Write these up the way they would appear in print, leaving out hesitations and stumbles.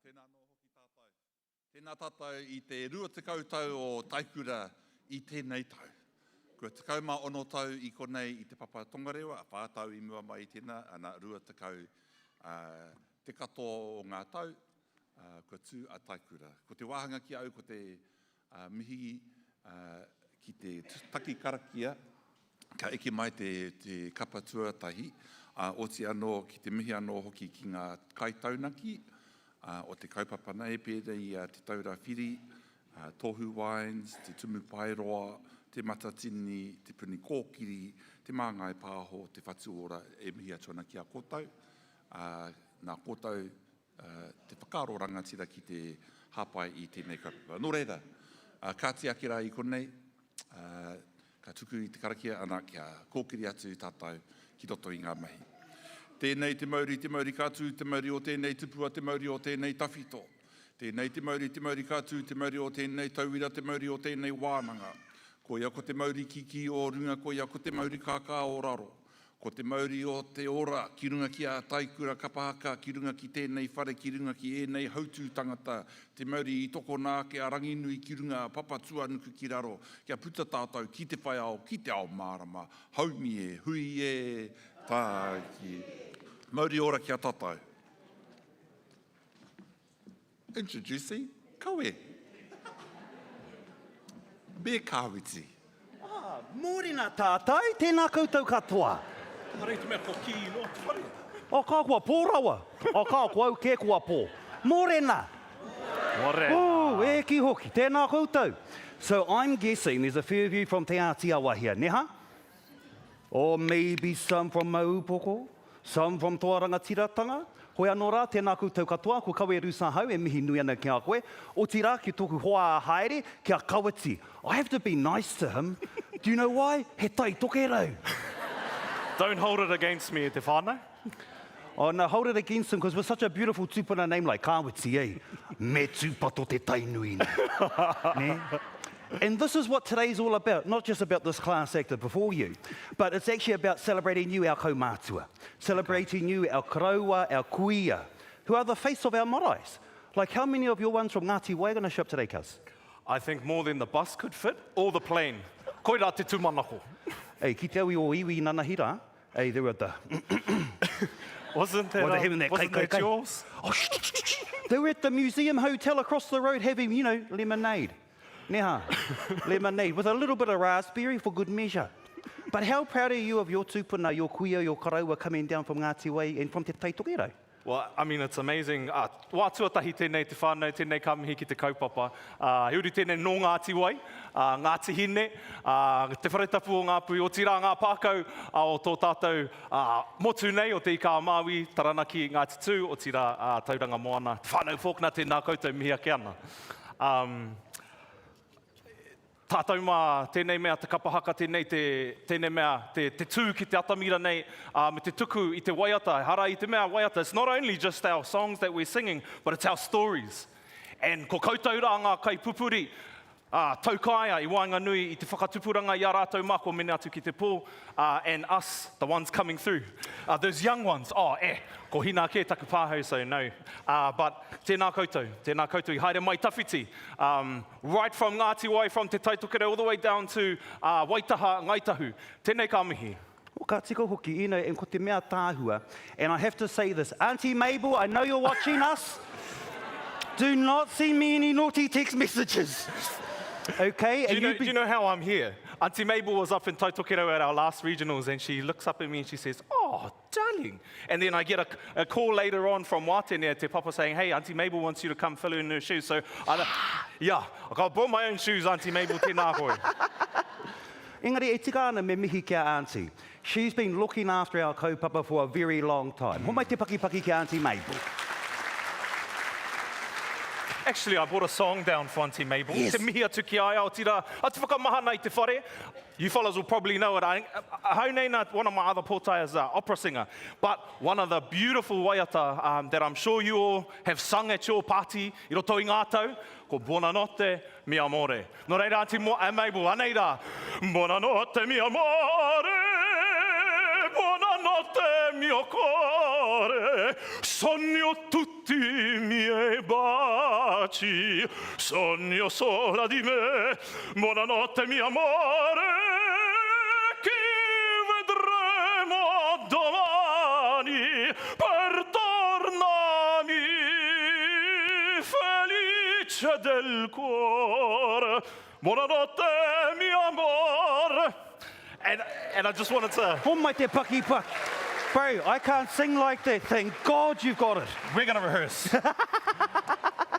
Tēnā no hoki tātou. Tēnā tātou I te 20 tau o Taikura I tēnei tau. Kua 11 tau I konei I te papa tongarewa, a whātau I mua mai tēnā, ana 20 te katoa o ngā tau, kua Tū Taikura. Ko te wāhanga ki au, ko te mihi ki te taki Karakia, ka eke mai te kapa tuatahi, oti anō ki te mihi anō hoki ki ngā kaitaunaki, o te kaupapa nei pērei te taura whiri, tohu wines, te tumu pairoa, te matatini, te puni kōkiri, te māngai pāho, te whatu ora e mihi atuana ki a kōtau. Nā kōtau, te whakaro rangatira ki te hapai I tēnei kaupapa. Nō reira, ka te akira I konei, ka tuku I te Karakia, ana kia kōkiri atu tātou ki roto I ngā mahi. Tēnei te Māori kātū, te Māori o tēnei tupua, te Māori o tēnei tawhito. Tēnei te Māori kātū, te Māori o tēnei tauira, te Māori o tēnei wānanga. Ko ia ko te Māori kiki o runga, ko ia ko te Māori kākā o raro. Ko te Māori o te ora, ki runga ki a Taikura Kapa Haka, ki runga ki tēnei whare, ki runga ki ēnei hautū tangata. Te Māori I toko nā ke a ranginui ki runga papa tuanuku ki raro. Kia puta tātou ki te whai ao, ki te ao mārama. Haumi e, hui e, tāki. Māori ora kia tātou. Introducing Kawe. Me kāwiti. Mōrena tātou, tēnā koutou katoa. Marei te mea ko ki no whare. O kā kua pōrawa. O kā kua au ke kua pō. Mōrena. Mōrena. Oh, e ki hoki, tēnā koutou. So I'm guessing there's a few of you from Te Awa here, neha? Or maybe some from Upoko, some from Tauranga tiratanga. Hoi anō rā, tēnā koutou katoa, ko kawe rusa hau, e mihi nui ana ki a koe. O tira ki tōku hoa haere, kia kawati. I have to be nice to him. Do you know why? He tai tokerau. Don't hold it against me, te whānau. Oh no, hold it against him, because with such a beautiful tupuna name like Kawati, eh? Me tūpato te tainui. Ne? And this is what today's all about, not just about this class actor before you, but it's actually about celebrating you, our Kaumātua, celebrating you, our karaua, our kuia, who are the face of our maraes. Like how many of your ones from Ngāti Wai are going to show up today, cuz? I think more than the bus could fit, or the plane. Koira te tūmanako. Hey, ki te awi o iwi nanahira, hey, they were the... Wasn't that, wasn't that yours? Oh, they were at the museum hotel across the road having, you know, lemonade. Neha, lemonade, with a little bit of raspberry for good measure. But how proud are you of your tupuna, your kuia, your karaua coming down from Ngāti Wai and from te Taitokero? Well, I mean, it's amazing. Wā tuatahi tēnei te whānau, tēnei kamihi ki te kaupapa. Heuri tēnei no Ngāti Wai, Ngāti Hine, te wharetapu o ngā pui, o tira ngā pākau, o tō tātou motu nei o te Ika-a-Maui, taranaki Ngāti Tū, o tira Tauranga Moana. Te whānau fōkna tēnā koutou mihi ake ana. Tātou mā, tēnei mea te kapa haka, tēnei mea te tū ki te atamira nei, me te tuku I te waiata, hara I te mea waiata. It's not only just our songs that we're singing, but it's our stories. And ko koutou rā ngā kai pupuri, taukaia I wainga nui I te whakatupuranga I a rātou mako mene atu ki te pō, and us, the ones coming through. Those young ones, ko hina ke taku pāhau, so no. But tēnā koutou, I haere mai tawhiti. Right from Ngāti Wai, from te Taitokura, all the way down to Waitaha, Ngāi Tahu. Tēnei ka mihi. O ka tiko hoki, you know, and ko te mea tāhua. And I have to say this, Auntie Mabel, I know you're watching us. Do not send me any naughty text messages. Okay? Do you know how I'm here? Auntie Mabel was up in Taitokura at our last regionals, and she looks up at me and she says, "Oh, darling." And then I get a call later on from Wātenea, te papa, saying, "Hey, Auntie Mabel wants you to come fill in her shoes." So, I brought my own shoes, Auntie Mabel, tēnā koe. Engari, e tika ana me mihi kia Auntie. She's been looking after our kaupapa for a very long time. Ho mai te paki ki Auntie Mabel. Actually, I brought a song down for Auntie Mabel. Yes. Te mihi atu ki ai au tira. Atu whakamaha nei te whare. You fellas will probably know it. Hauneina, one of my other pōtai is an opera singer. But one of the beautiful waiata that I'm sure you all have sung at your party, I roto I Ngā Tahu, ko Bona Notte, mi amore. No reira, Auntie Mabel, anei rā. Bona Notte, mi amore. Bona notte, mio cuore. Sogno tutto tutti miei baci, sogno sola di me, buonanotte mio amore, che vedremo domani per tornarmi felice del cuore, buonanotte mio amore. And I just wanted to... Oh, mai te paki paki. Bro, I can't sing like that. Thank God you've got it. We're going to rehearse.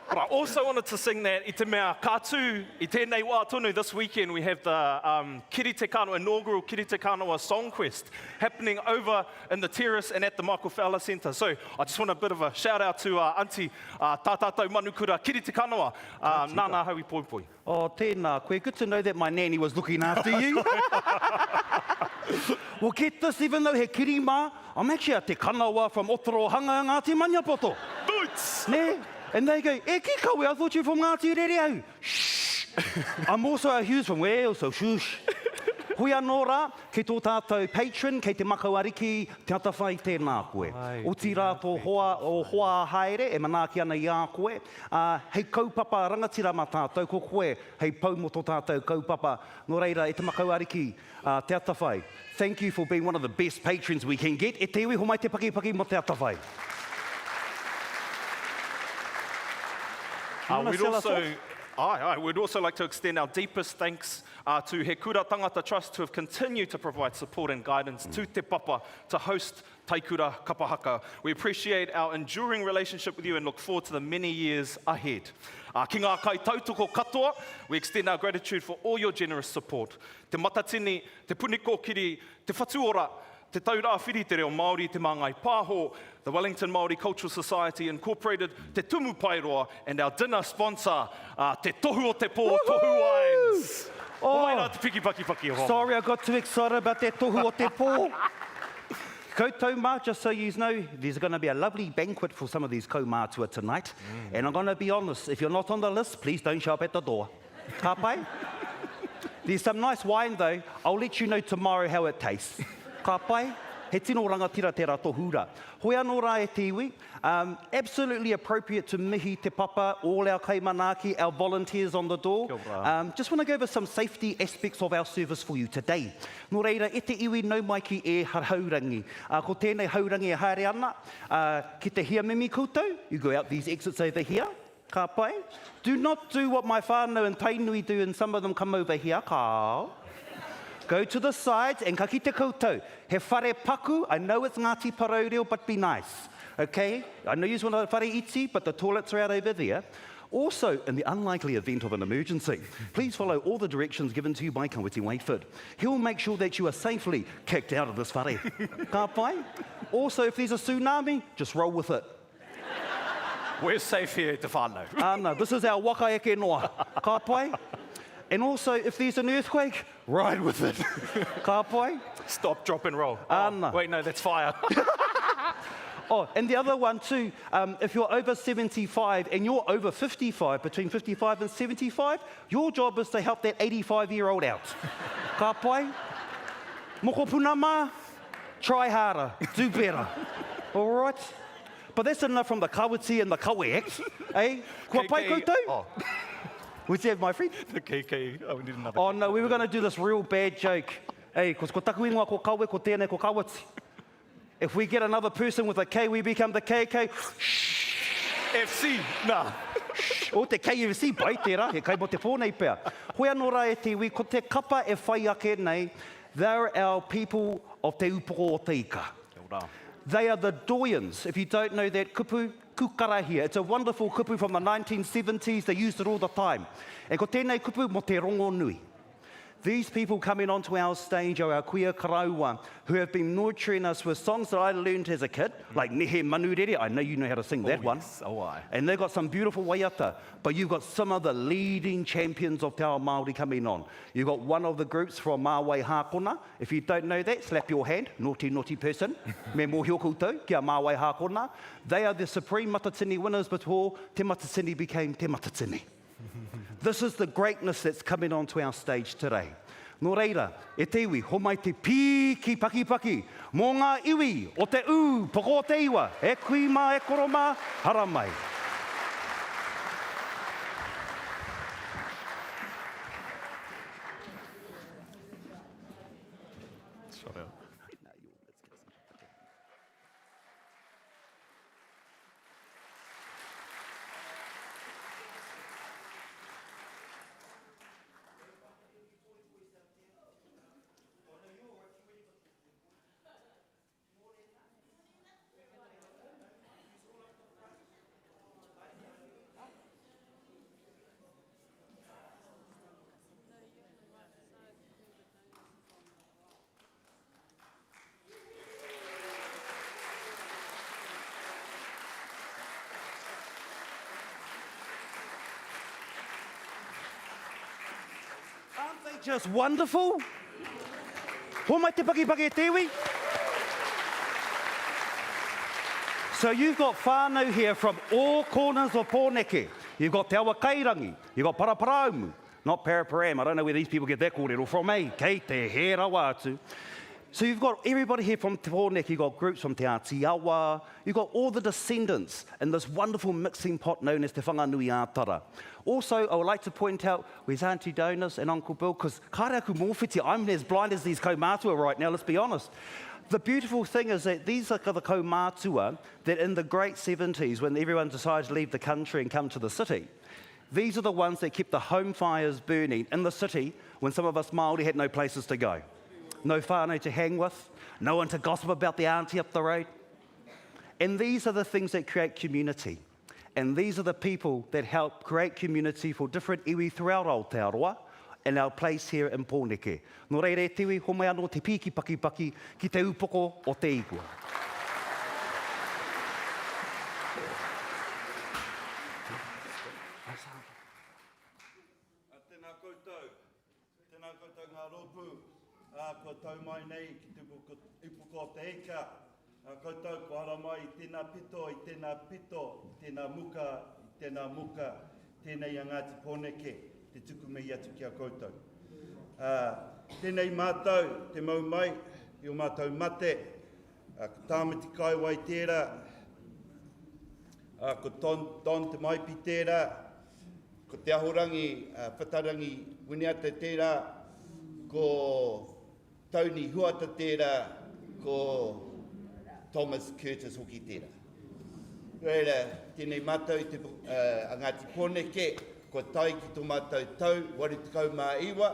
But I also wanted to sing that I te mea kātū, I tēnei wā tonu. This weekend we have the Kiri Te Kanawa, inaugural Kiri Te Kanawa Song Quest happening over in the terrace and at the Michael Fowler Centre. So I just want a bit of a shout out to Auntie Tātātou Manukura Kiri Te Kanawa. Nāna haui poi poi. Oh, tēnā koe. Good to know that my nanny was looking after you. Well, get this, even though he kiri mā, I'm actually a te kanawa from Otorohanga, Ngāti Maniapoto. Boots! Ne? And they go, e ki kawe, I thought you were from Ngāti Rerehau. Shh! I'm also a Hughes from Wales, so shush. Hui anō rā, kei tō tātou patron, kei te makawariki, te atawhai tēnā koe. O ti rā tō hoa haere, e manaaki ana i a koe. Hei kaupapa rangatira mā tātou, ko koe, hei pau mo tō tātou kaupapa. Nō reira, e te makawariki, te atawhai. Thank you for being one of the best patrons we can get. E te iwi, ho mai te paki paki mo te atawhai. We'd also like to extend our deepest thanks to He Kura Tangata Trust who have continued to provide support and guidance to Te Papa to host Taikura Kapa Haka. We appreciate our enduring relationship with you and look forward to the many years ahead. Ki ngā kai tautoko katoa, we extend our gratitude for all your generous support. Te matatini, te puniko kiri, te whatuora, te taurā whiri te reo Māori, te māngai pāho, the Wellington Māori Cultural Society Incorporated, te tumu pairoa, and our dinner sponsor, te tohu o te pō, Tohu Wines. Oh, Maina te piki paki paki o. Sorry, I got too excited about that tohu o te pō. Koutou mā, just so you know, there's going to be a lovely banquet for some of these Kaumātua tonight. And I'm going to be honest, if you're not on the list, please don't show up at the door. Ka pai? There's some nice wine though. I'll let you know tomorrow how it tastes. Ka pai? He tino rangatira te rā tohura. Hoi anō rā e te iwi. Absolutely appropriate to mihi te papa, all our kaimanaki, our volunteers on the door. Just want to go over some safety aspects of our service for you today. Nō reira, e te iwi nau mai ki e haurangi. Ko tēnei haurangi e haere ana. Ki te hia mimi koutou, you go out these exits over here. Ka pai? Do not do what my whānau and Tainui do and some of them come over here. Ka. Go to the sides and ka ki te koutou. He whare paku, I know it's Ngāti Parōreo, but be nice. Okay? I know you want to whare iti, but the toilets are out over there. Also, in the unlikely event of an emergency, please follow all the directions given to you by Ngāti Wai. He'll make sure that you are safely kicked out of this whare. Ka pai? Also, if there's a tsunami, just roll with it. We're safe here, te whānau. No, this is our wakaeke noa. Ka pai? And also, if there's an earthquake, ride with it. Ka pai? Stop, drop and roll. No. Wait, no, that's fire. Oh, and the other one too, if you're over 75 and you're over 55, between 55 and 75, your job is to help that 85-year-old out. Ka pai? Moko puna mā, try harder, do better. All right? But that's enough from the kawiti and the kawe act. Eh? Kua pai koutou? Oh. What's that, my friend? The KK. Oh, we need another. Oh, no, we were going to do this real bad joke. Hey, because ko taku ingoa ko kawe, ko tēnei ko kawati. If we get another person with a K, we become the KK. FC. Nah. O te KFC, pai tērā, he kai mo te pōnei pēr. Hoi anō rā e te iwi, ko te kapa e whai ake nei, they're our people of te Upoko o te Ika. They are the doyens. If you don't know that kupu, Karakia. It's a wonderful kupu from the 1970s. They used it all the time. And ko tēnei kupu mo te Rongonui. These people coming onto our stage are our queer karaua who have been nurturing us with songs that I learned as a kid, like Nehe Manurere. I know you know how to sing that one. Oh, I. And they've got some beautiful waiata. But you've got some of the leading champions of Te Ao Māori coming on. You've got one of the groups from Māwai Hākona. If you don't know that, slap your hand. Naughty, naughty person. Me mōhio koutou, kia Māwai Hākona. They are the supreme matatini winners before te matatini became te matatini. This is the greatness that's coming onto our stage today. Nō reira, e te iwi, ho mai te piki paki paki, mō ngā iwi o te Upoko o te iwa, e kui mā, e koro mā, hara mai. Aren't they just wonderful? Ho mai te paki paki e te iwi. So you've got whānau here from all corners of Pōneke. You've got Te Awa Kairangi, you've got Paraparaumu, not Paraparam. I don't know where these people get their kōrero from, eh? Kei te he rawa atu. So you've got everybody here from Te Pōneke, you've got groups from Te Ngāti Awa, you've got all the descendants in this wonderful mixing pot known as Te Whanganui Ātara. Also, I would like to point out, where's Auntie Donas and Uncle Bill, because kāreaku mōwhiti, I'm as blind as these Kaumātua right now, let's be honest. The beautiful thing is that these are the Kaumātua that in the great 70s, when everyone decided to leave the country and come to the city, these are the ones that kept the home fires burning in the city when some of us Māori had no places to go. No whānau to hang with, no one to gossip about the auntie up the road. And these are the things that create community. And these are the people that help create community for different iwi throughout Aotearoa and our place here in Pōneke. Nō reire te iwi, ho mai anō te piki paki paki ki te upoko o te igua. Tēnā koutou ngā rōpū. Ko tau mai nei ki te upoko o te eka. Koutou ko hara mai i tēnā pito, i tēnā pito, i tēnā muka, i tēnā muka, tēnei a Ngāti Pōneke, te tuku mei atu ki a koutou. Tēnei mātou, te mau mai, i o mātou mate, ko Tāmaki kai wai tērā, ko ton te maipi tērā, ko te ahorangi, whatarangi winiata tērā, ko Tauni huata tērā, ko Thomas Curtis hoki tērā. Reira, tēnei mātou a Ngāti Pōneke, ko tai ki tō mātou tau, wari te kau mā iwa,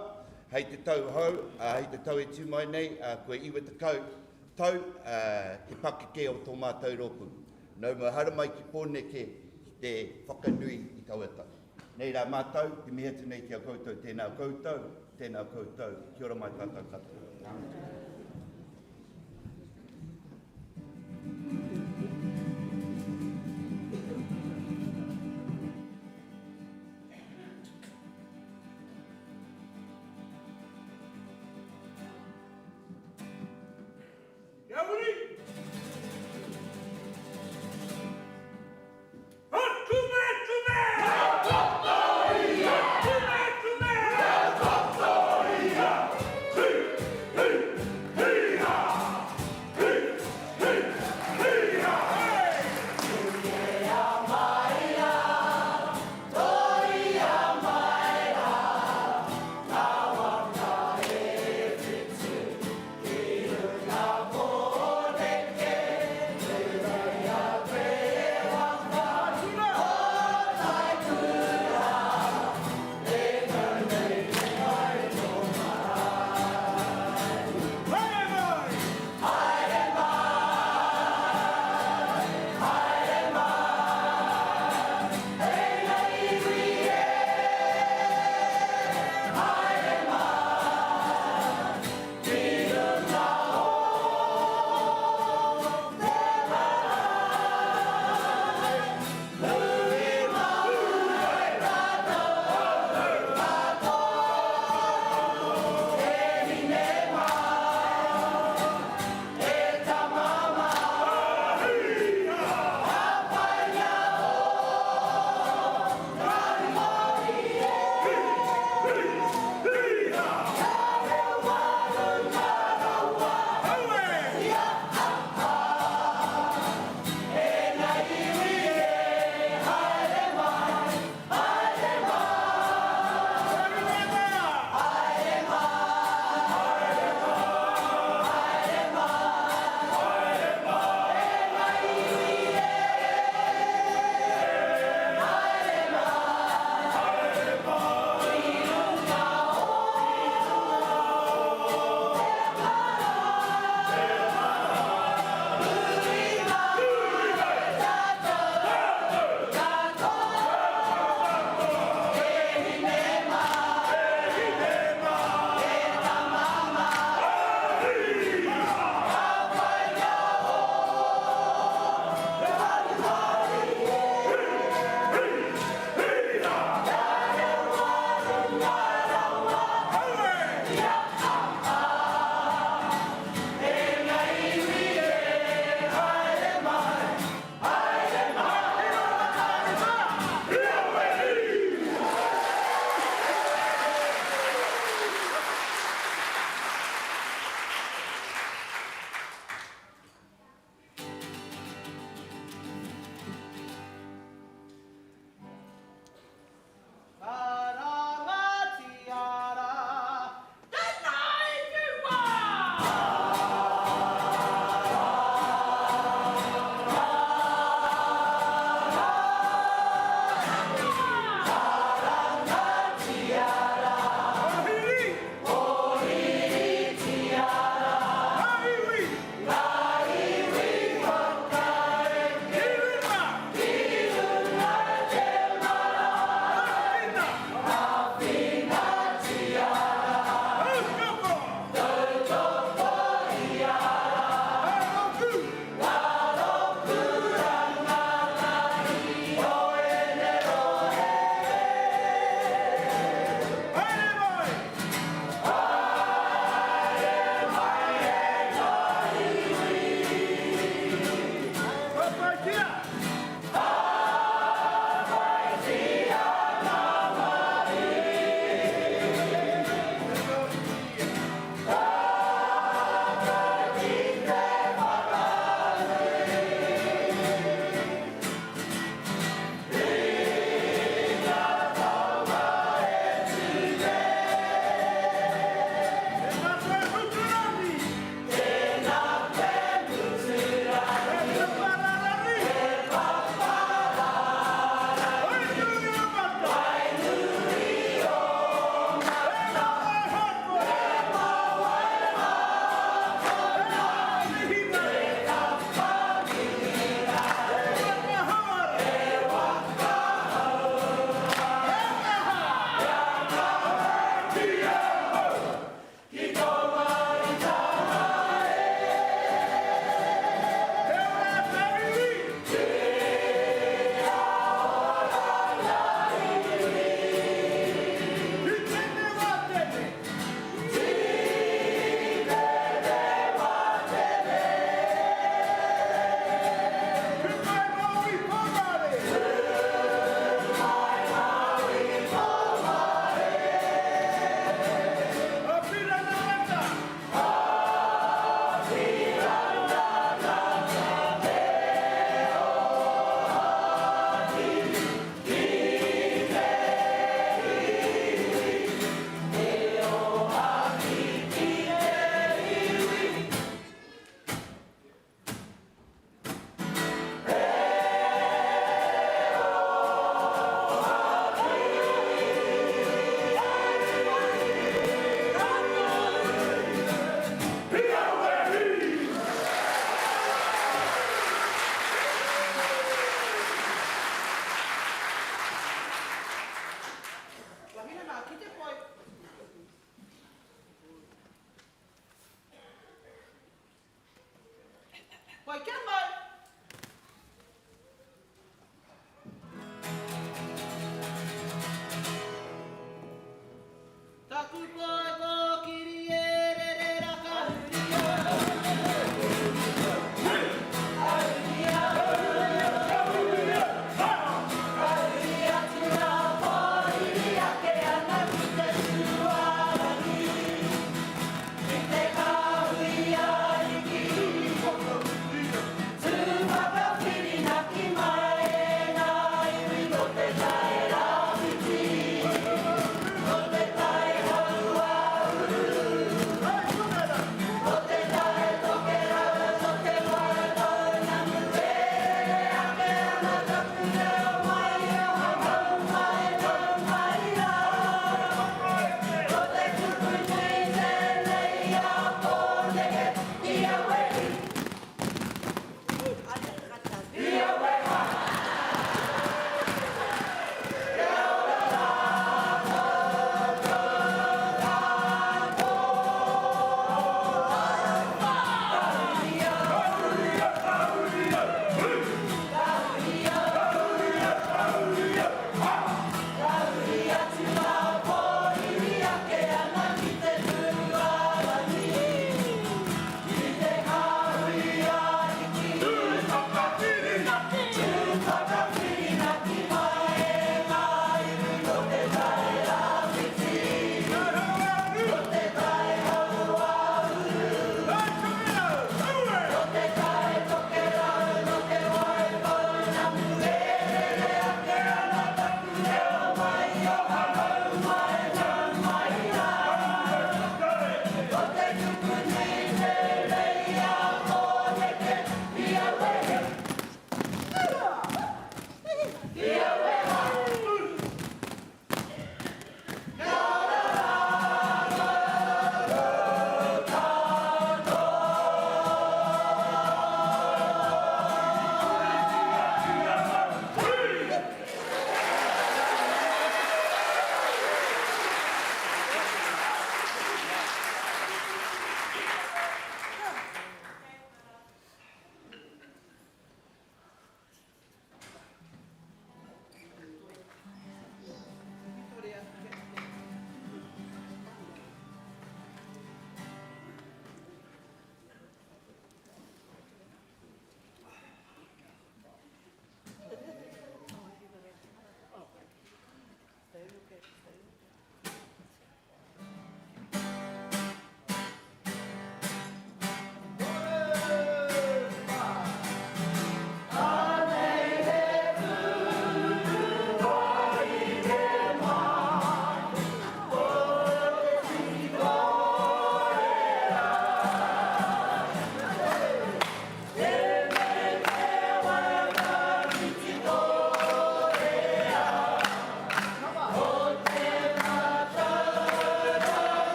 hei te tau hau, hei te tau e tū mai nei, koe iwa te kau tau, te Pakeke o tō mātou rōpū. Nau mā hara mai ki Pōneke, ki te whakanui i tauata. Nei rā mātou, te mea tēnei ki a koutou, tēnā koutou, tēnā koutou, kia ora mai tātou katoa. Mai kia mai! Taku koe ko kiri e re re ra kahuria. Kahuria. Kahuria tira pōria ke ana ki te tuarani. I te kahuria i ki poko.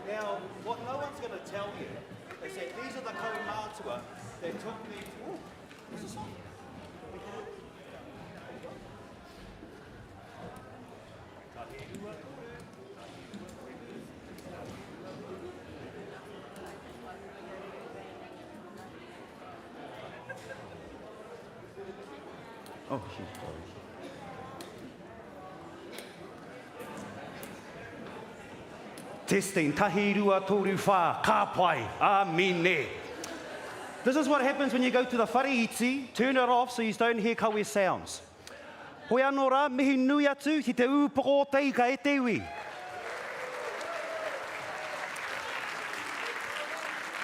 Now, what no one's going to tell you is that these are the Kaumātua that took me... Ooh, what's this on? Oh, shit. Testing, tahi rua toru whā, ka pai, amine. This is what happens when you go to the whariiti, turn it off so you don't hear kawe sounds. Hoi anō rā, mihi nui atu, ki te Upoko teika e te iwi.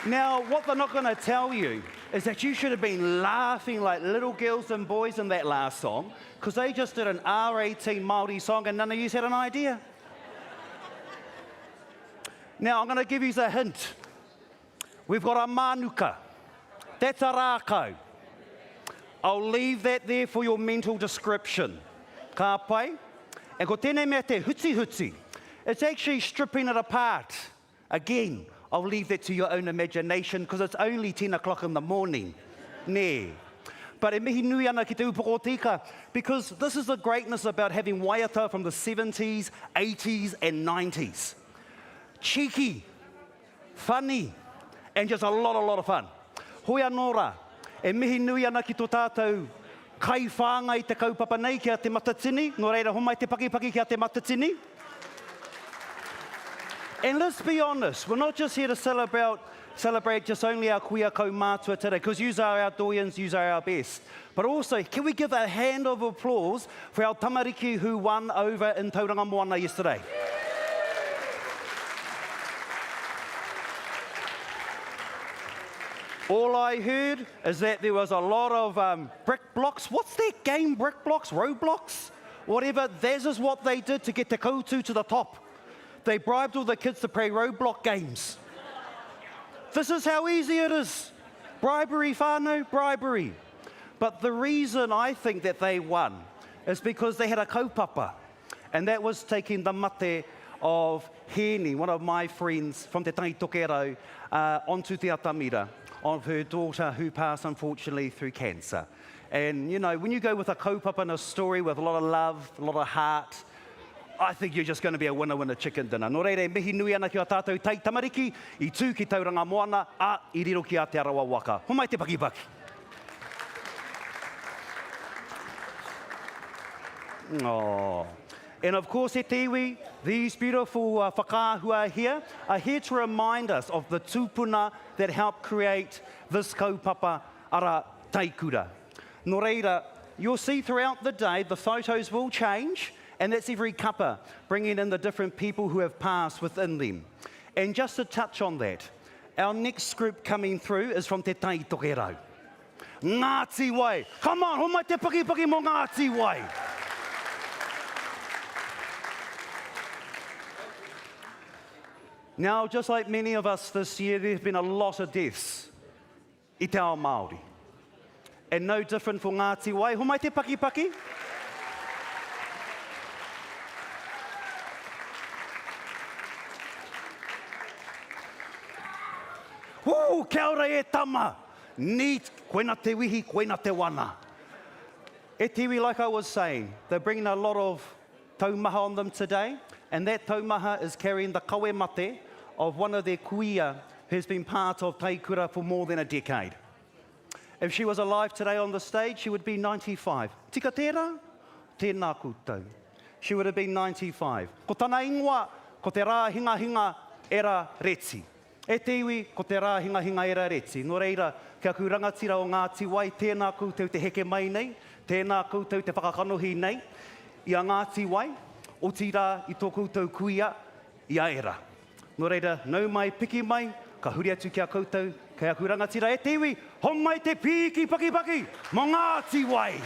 Now, what they're not going to tell you is that you should have been laughing like little girls and boys in that last song, because they just did an R18 Māori song and none of you had an idea. Now, I'm going to give you a hint. We've got a manuka. That's a rākau. I'll leave that there for your mental description. Ka pai. And ko tēnei mea te huti huti. It's actually stripping it apart. Again, I'll leave that to your own imagination because it's only 10 o'clock in the morning. Ne. But e mihi nui ana ki te Upoko tika, because this is the greatness about having waiata from the 70s, 80s and 90s. Cheeky, funny, and just a lot of fun. Hoi anō rā, e mihi nui ana ki tō tātou kai whāngai te kaupapa nei kia te matatini, nō reira homai te pakipaki kia te matatini. And let's be honest, we're not just here to celebrate just only our kuia Kaumātua today, because yous are our doyens, yous are our best. But also, can we give a hand of applause for our tamariki who won over in Tauranga Moana yesterday? All I heard is that there was a lot of brick blocks. What's that game, brick blocks, roadblocks? Whatever, this is what they did to get the koutu to the top. They bribed all the kids to play roadblock games. This is how easy it is. Bribery, whānau, bribery. But the reason I think that they won is because they had a kaupapa, and that was taking the mate of Heni, one of my friends from Te Tangi Tokerau, onto Te Atamira, of her daughter who passed unfortunately through cancer. And you know, when you go with a kaupapa and a story with a lot of love, a lot of heart, I think you're just going to be a winner chicken dinner. Nō reire, mihi nui ana ki a tātou tai tamariki, I tū ki Tauranga Moana, a I riro ki a te arawa waka. Homai te pakipaki. Oh. And of course, e te iwi, these beautiful whakaahua here are here to remind us of the tūpuna that helped create this kaupapa ara Taikura. Nō reira, you'll see throughout the day the photos will change, and that's every kapa, bringing in the different people who have passed within them. And just to touch on that, our next group coming through is from Te Tai Tokerau. Ngāti Wai. Come on, homai te pakipaki mo Ngāti Wai. Now, just like many of us this year, there's been a lot of deaths I te ao Māori. And no different for Ngāti Wai. Homai te pakipaki. Woo, kia ora e tama. Neat, koina te wihi, koina te wana. E te iwi, like I was saying, they're bringing a lot of taumaha on them today, and that taumaha is carrying the kawe mate of one of their kuia who's been part of Taikura for more than a decade. If she was alive today on the stage, she would be 95. Tika tērā, tēnā koutou. She would have been 95. Ko tana ingoa, ko te rā hinga hinga era reti. E te iwi, ko te rā hinga hinga era reti. Nō reira, kia ku rangatira o Ngāti Wai, tēnā koutou te heke mai nei, tēnā koutou te whakakanohi nei, i a Ngāti Wai, o tira i tō koutou kuia, i a era. Nō reira, nau mai, piki mai, ka huri atu kia koutou, kia ku rangatira e te iwi, homai te piki pakipaki, mo Ngāti Wai.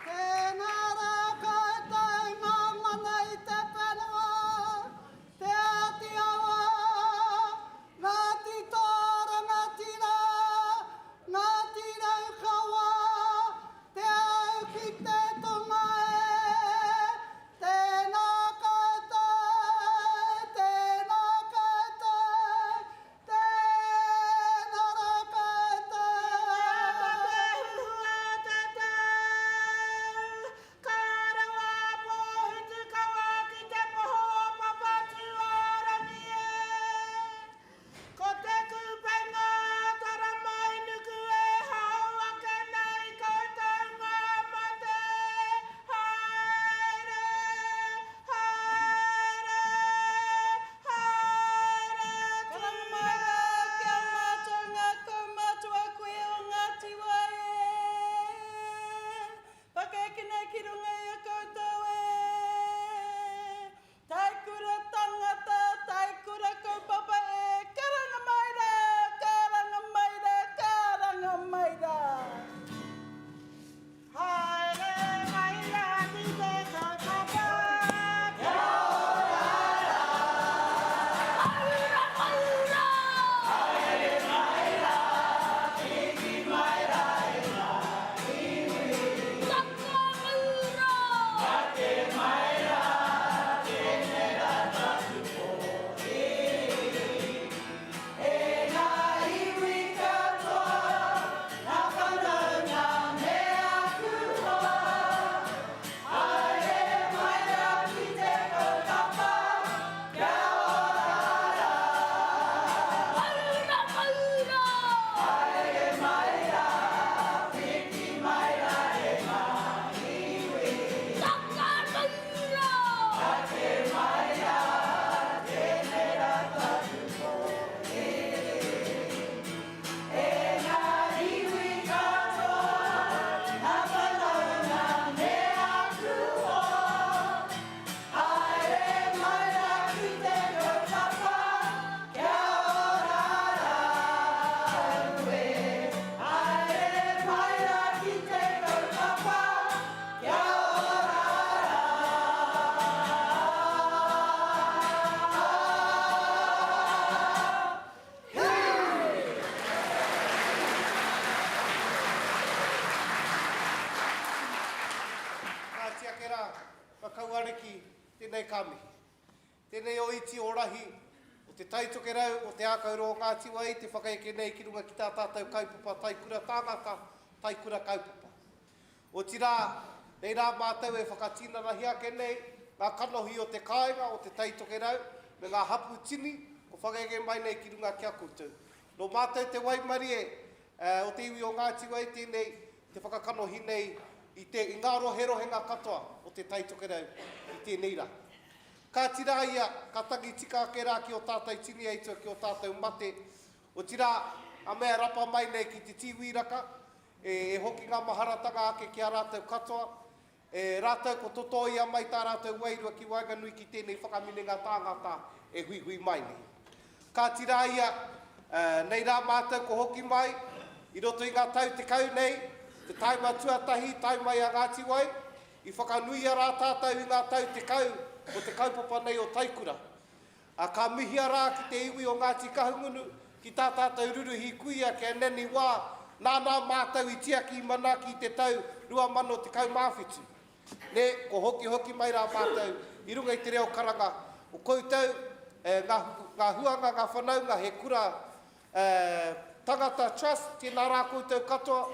Tēnā rā koutou ngā mana I te whenua, te tēnei kāmihi. Tēnei o iti o rahi, o te taitoke rau, o te ākauro o Ngāti Wai, te whakaeke nei ki runga ki tā tātou kaupapa Taikura, tāngata Taikura kaupapa. O tira, nei rā mātou e whakatina rahi ake nei, ngā kanohi o te kāinga, o te taitoke rau, me ngā hapu tini, ko whakaeke mai nei ki runga kia koutou. No mātou te waimari o te iwi o Ngāti Wai, tēnei te whakakanohi nei i ngā rohe-rohenga katoa o te taitoke rau i tēnei rā. Ka tira ia, ka tangi tika ake rā ki o tātou tini eitua ki o tātou mate. O tira, a mea rapa mai nei ki te tīwiraka, e hoki ngā maharatanga ake ki a rātou katoa. Rātou ko toto ia mai tā rātou wairua ki Wainganui ki tēnei whakaminenga tāngata e hui mai nei. Ka tira ia, nei rā mātou ko hoki mai, i roto i ngā tau te kau nei, te taima tuatahi, taimai a Ngāti Wai, i whakanui a rā tātou i ngā tau te kau, o te kaupapa nei o Taikura. Ka mihia rā ki te iwi o Ngāti Kahungunu, ki tā tātou ruruhi kuia ki a neni wā, nānā mātou i tia ki mana ki te tau 2 te kaumāwhitu. Ne, ko hoki mai rā mātou, i runga i te reo karanga, o koutou, ngā huanga, ngā whanaunga, he kura tangata trust, tēnā rā koutou katoa,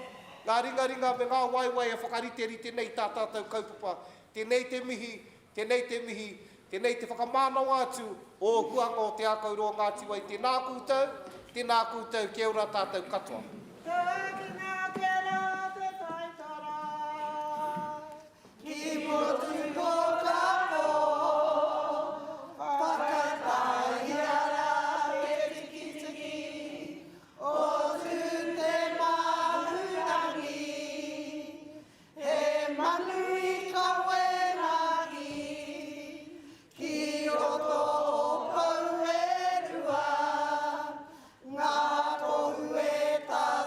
ngā ringa me ngā waiwai e whakariterite nei tā tātou kaupapa, tēnei te mihi, tēnei te whakamānau atu o huanga o te ākauro o Ngāti Wai. Tēnā koutou, kia ora tātou katoa. Ngā tohu e tā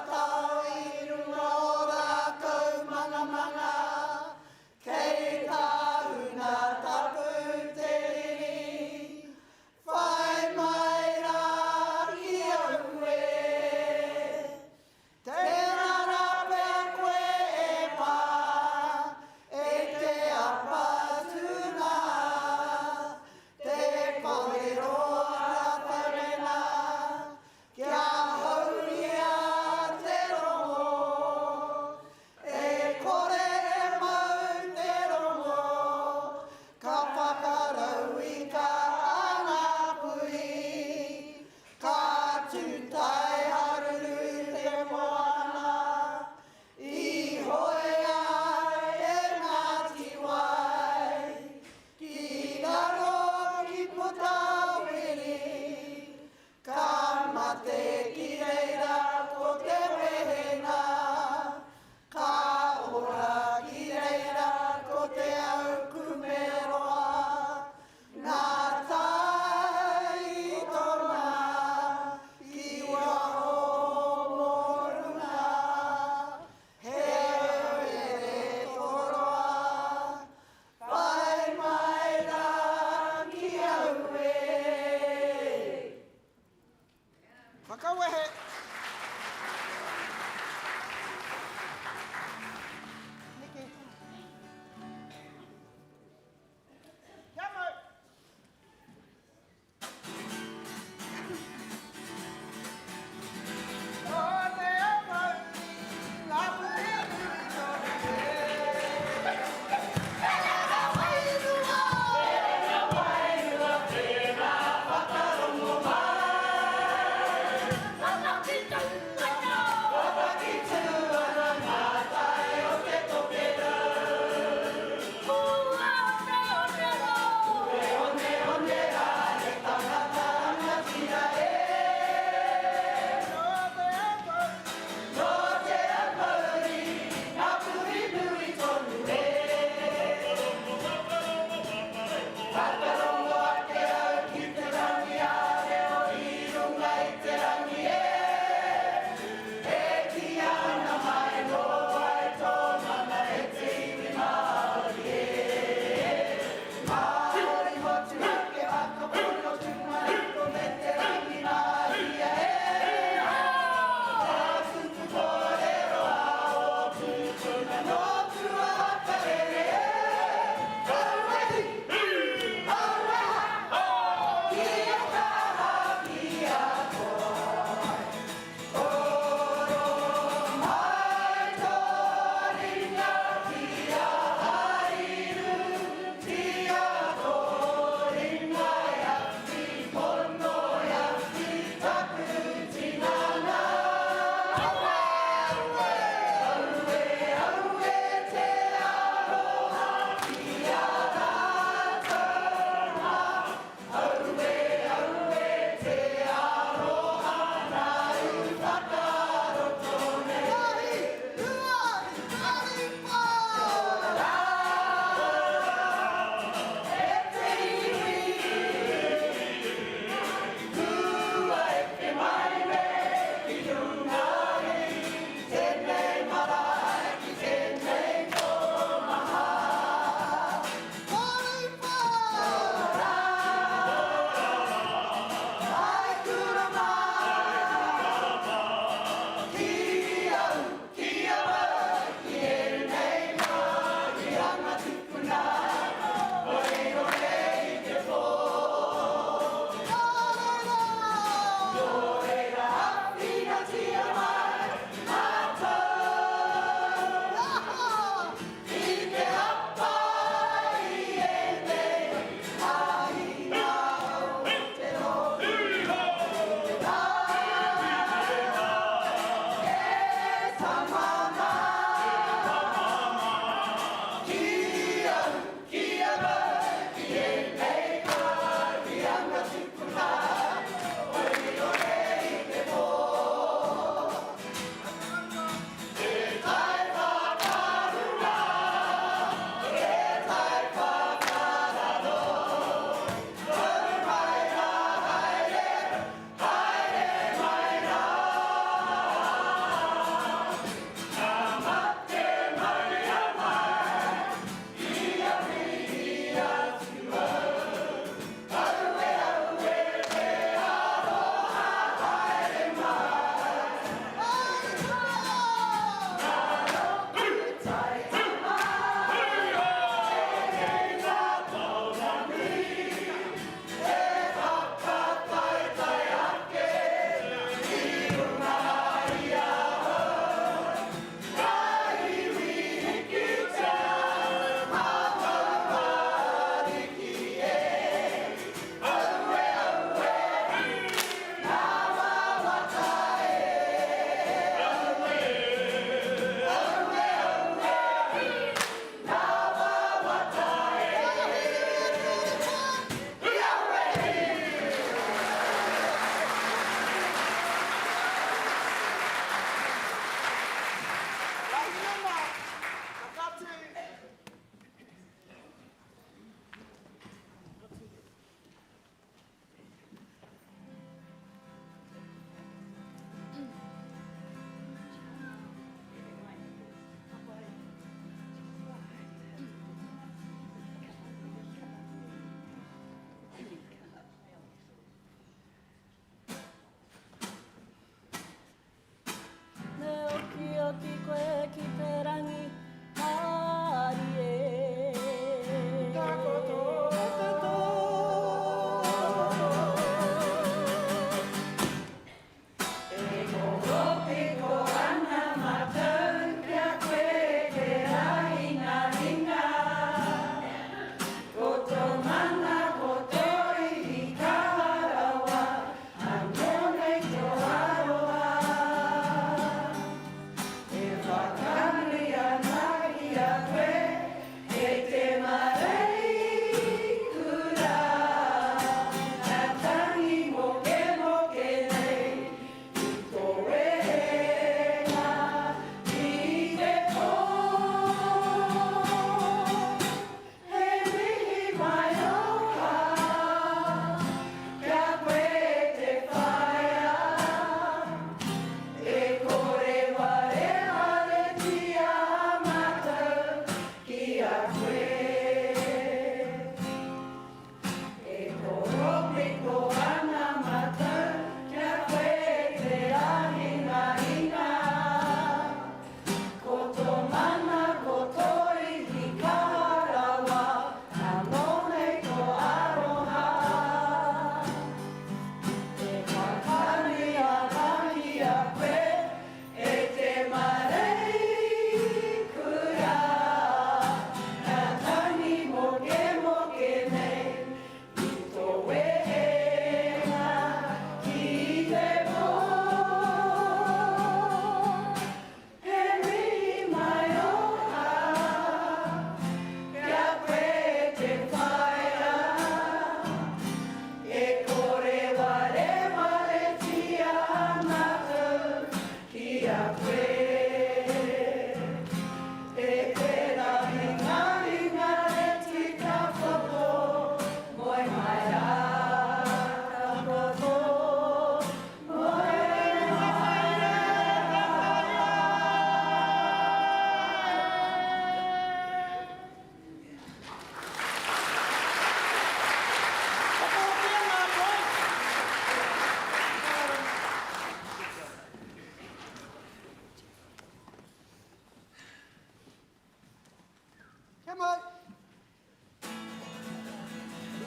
Kia mai.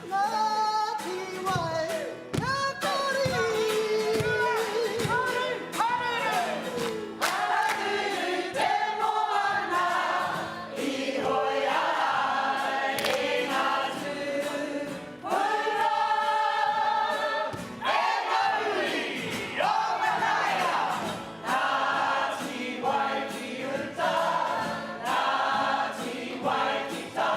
Ngāti Wai, Ngā Kori. Haruru te moana, I hoi ai e ngā tūpura. E ngauri o manaia, Ngāti Wai ki uta, Ngāti Wai ki tai.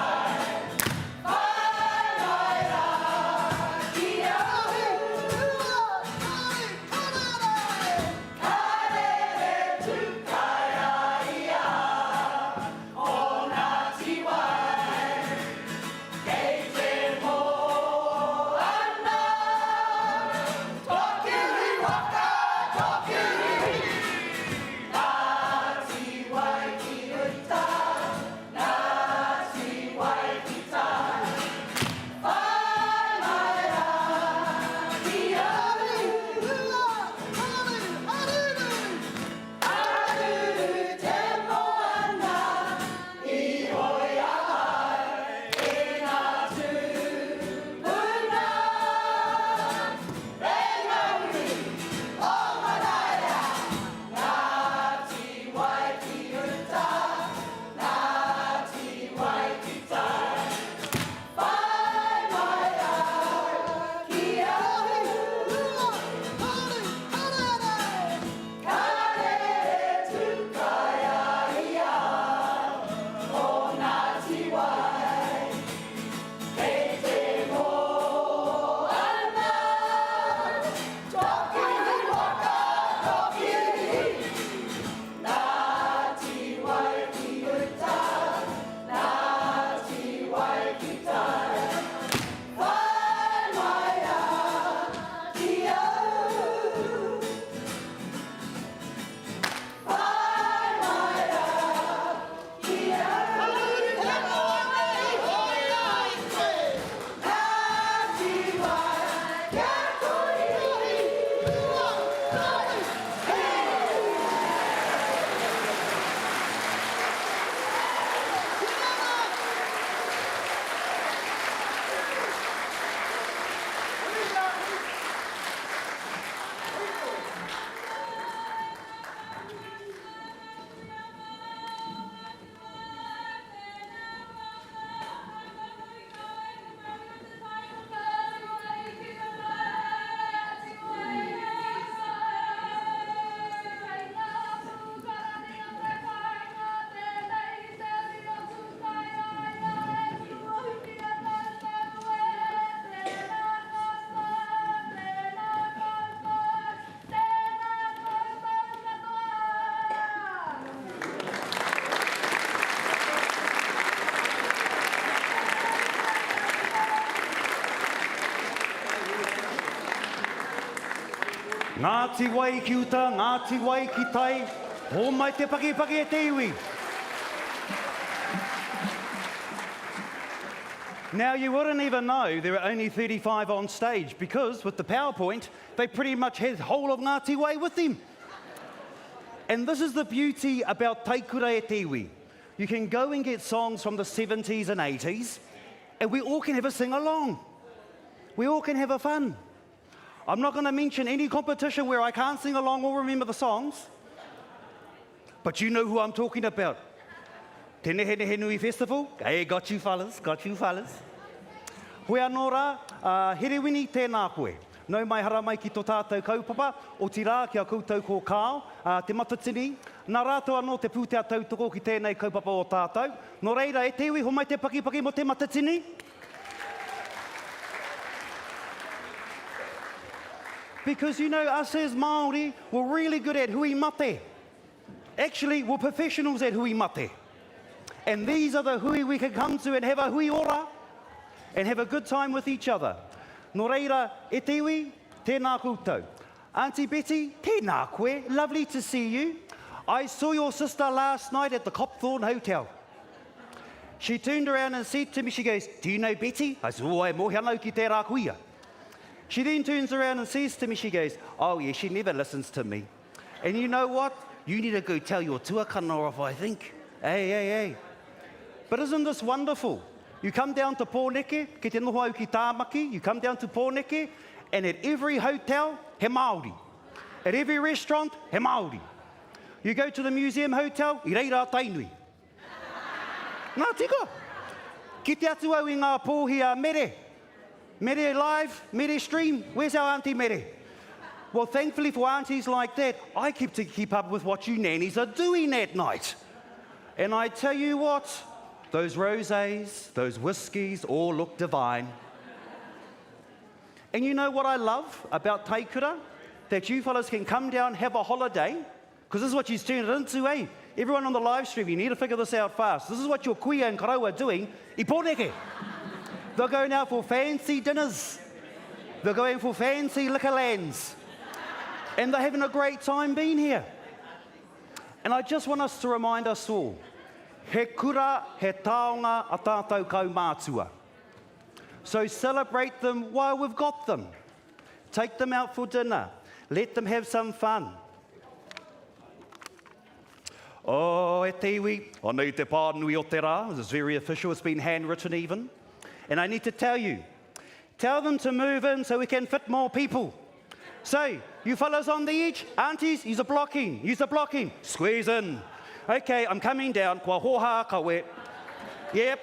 Ngāti Wai ki uta, Ngāti Wai ki tai, ho mai te pakepake e te iwi. Now, you wouldn't even know there are only 35 on stage because with the PowerPoint, they pretty much had the whole of Ngāti Wai with them. And this is the beauty about Taikura e te iwi. You can go and get songs from the 70s and 80s, and we all can have a sing-along. We all can have a fun. I'm not going to mention any competition where I can't sing along or remember the songs, but you know who I'm talking about. Tēnei Hene Henui Festival. Hey, got you fellas, got you fellas. Hoi anō rā, herewini tēnā koe. Nau mai hara mai ki tō tātou kaupapa, o tira ki a koutou ko kāo, te matatini. Nā rātou anō te pūtea tautoko ki tēnei kaupapa o tātou. Nō reira, e te iwi, ho mai te pakipaki mo te matatini. Because, you know, us as Māori, we're really good at hui mate. Actually, we're professionals at hui mate. And these are the hui we can come to and have a hui ora and have a good time with each other. Nō reira, e te iwi, tēnā koutou. Auntie Betty, tēnā koe, lovely to see you. I saw your sister last night at the Copthorne Hotel. She turned around and said to me, she goes, do you know Betty? I said, oh, ai mohi anau ki tērā kuia. She then turns around and says to me, she goes, oh yeah, she never listens to me. And you know what? You need to go tell your tuakana off, I think. Hey. But isn't this wonderful? You come down to Pōneke, ki te noho au ki Tāmaki, you come down to Pōneke, and at every hotel, he Māori. At every restaurant, he Māori. You go to the museum hotel, I reira tainui. Nā tika. Ki te atu au I ngā pōhia mere. Mere live, mere stream. Where's our auntie Mere? Well, thankfully for aunties like that, I keep to keep up with what you nannies are doing that night. And I tell you what, those rosés, those whiskies all look divine. And you know what I love about Taikura? That you fellas can come down, have a holiday, because this is what you've turned it into, eh? Everyone on the live stream, you need to figure this out fast. This is what your kuia and karau are doing I Pōneke. They're going out for fancy dinners. They're going for fancy liquor lands. And they're having a great time being here. And I just want us to remind us all, he kura, he taonga a tātou Kaumātua. So celebrate them while we've got them. Take them out for dinner. Let them have some fun. Oh, e te iwi, o nei te pānui o te rā. This is very official, it's been handwritten even. And I need to tell you, tell them to move in so we can fit more people. So, you fellas on the edge, aunties, you're blocking, squeeze in. Okay, I'm coming down, kua hoha kawe. Yep.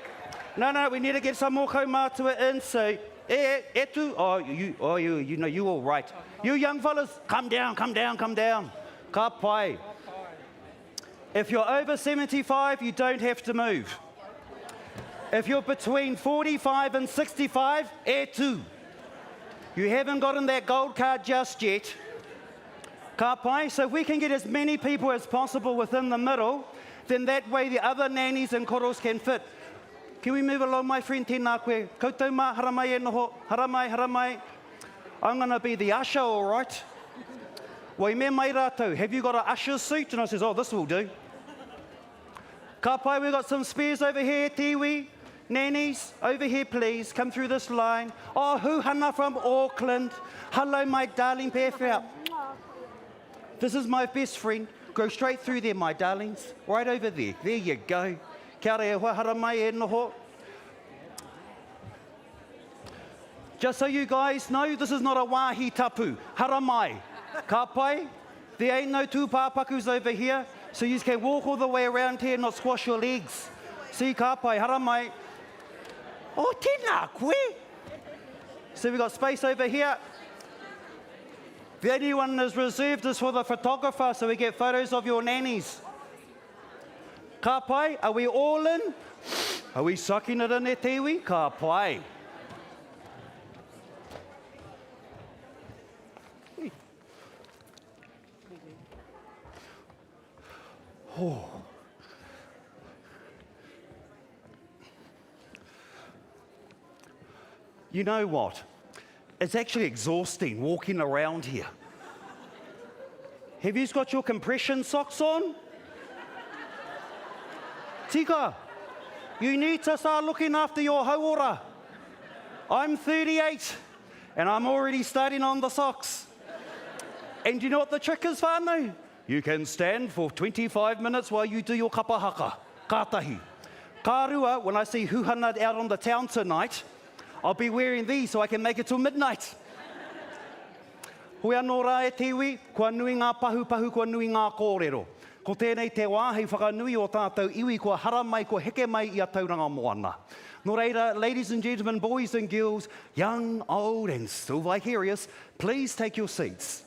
No, we need to get some more Kaumātua in, so, etu, you know, you all right. You young fellas, come down. Ka pai. If you're over 75, you don't have to move. If you're between 45 and 65, etu. You haven't gotten that gold card just yet. Ka pai, so if we can get as many people as possible within the middle, then that way the other nannies and koros can fit. Can we move along, my friend? Tēnā koe. Koutou mā, haramai e noho. Haramai. I'm going to be the usher, all right? Wai me mai rātou, have you got an usher's suit? And I says, oh, this will do. Ka pai, we've got some spares over here, tiwi. Nannies, over here, please. Come through this line. Oh, Huhana from Auckland. Hello, my darling Pēwhia. This is my best friend. Go straight through there, my darlings. Right over there. There you go. Kia ora e hoa, haramai e noho. Just so you guys know, this is not a wāhi tapu. Haramai. Ka pai, there ain't no tūpāpakus over here, so you can walk all the way around here and not squash your legs. See, ka pai, haramai. Oh, tēnā koe. So we've got space over here. The only one that's reserved is for the photographer, so we get photos of your nannies. Ka pai, are we all in? Are we sucking it in e te iwi? Ka pai. Oh. You know what? It's actually exhausting walking around here. Have you got your compression socks on? Tika, you need to start looking after your hauora. I'm 38 and I'm already starting on the socks. And you know what the trick is, whānau? You can stand for 25 minutes while you do your kapa haka, kātahi. Ka rua, when I see huhana out on the town tonight, I'll be wearing these so I can make it till midnight. Hoi anō rā e te iwi, kua nui ngā pahu, kua nui ngā kōrero. Ko tēnei te wā, hei whakanui o tātou iwi, kua hara mai, kua heke mai I a Tauranga Moana. Nō reira, ladies and gentlemen, boys and girls, young, old and still vicarious, please take your seats.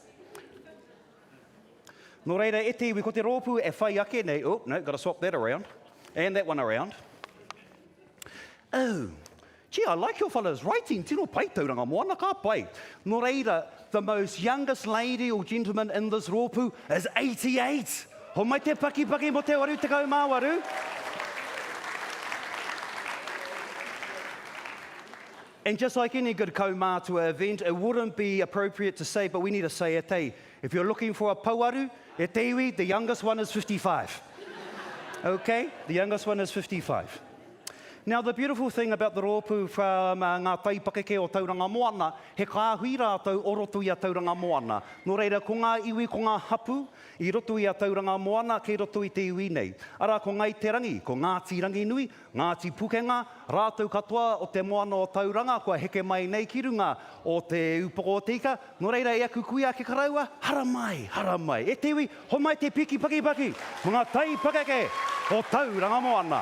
Nō reira, e te iwi, ko te rōpū e whai ake nei. Oh, no, got to swap that around. And that one around. Oh, gee, I like your fellas' writing. Tino pai Tauranga Moana, ka pai. Nō reira, the most youngest lady or gentleman in this rōpū is 88. Ho mai te paki mo te waru te kaumāwaru. And just like any good Kaumātua event, it wouldn't be appropriate to say, but we need to say it, eh? If you're looking for a pauaru, e te iwi, the youngest one is 55. Okay? The youngest one is 55. Now, the beautiful thing about the rōpū from ngā Taipakeke o Tauranga Moana, he kāhui rātou o roto i a Tauranga Moana. Nō reira, ko ngā iwi, ko ngā hapu, i roto i a Tauranga Moana, kei roto i te iwi nei. Ara, ko Ngāi te rangi, ko Ngāti rangi nui, Ngāti pukenga, rātou katoa o te Moana o Tauranga, kua heke mai nei ki runga o te Upoko o te Ika. Nō reira, e aku kuia ke karaua, hara mai, hara mai. E te iwi, ho mai te piki paki paki, ko ngā Taipakeke o Tauranga Moana.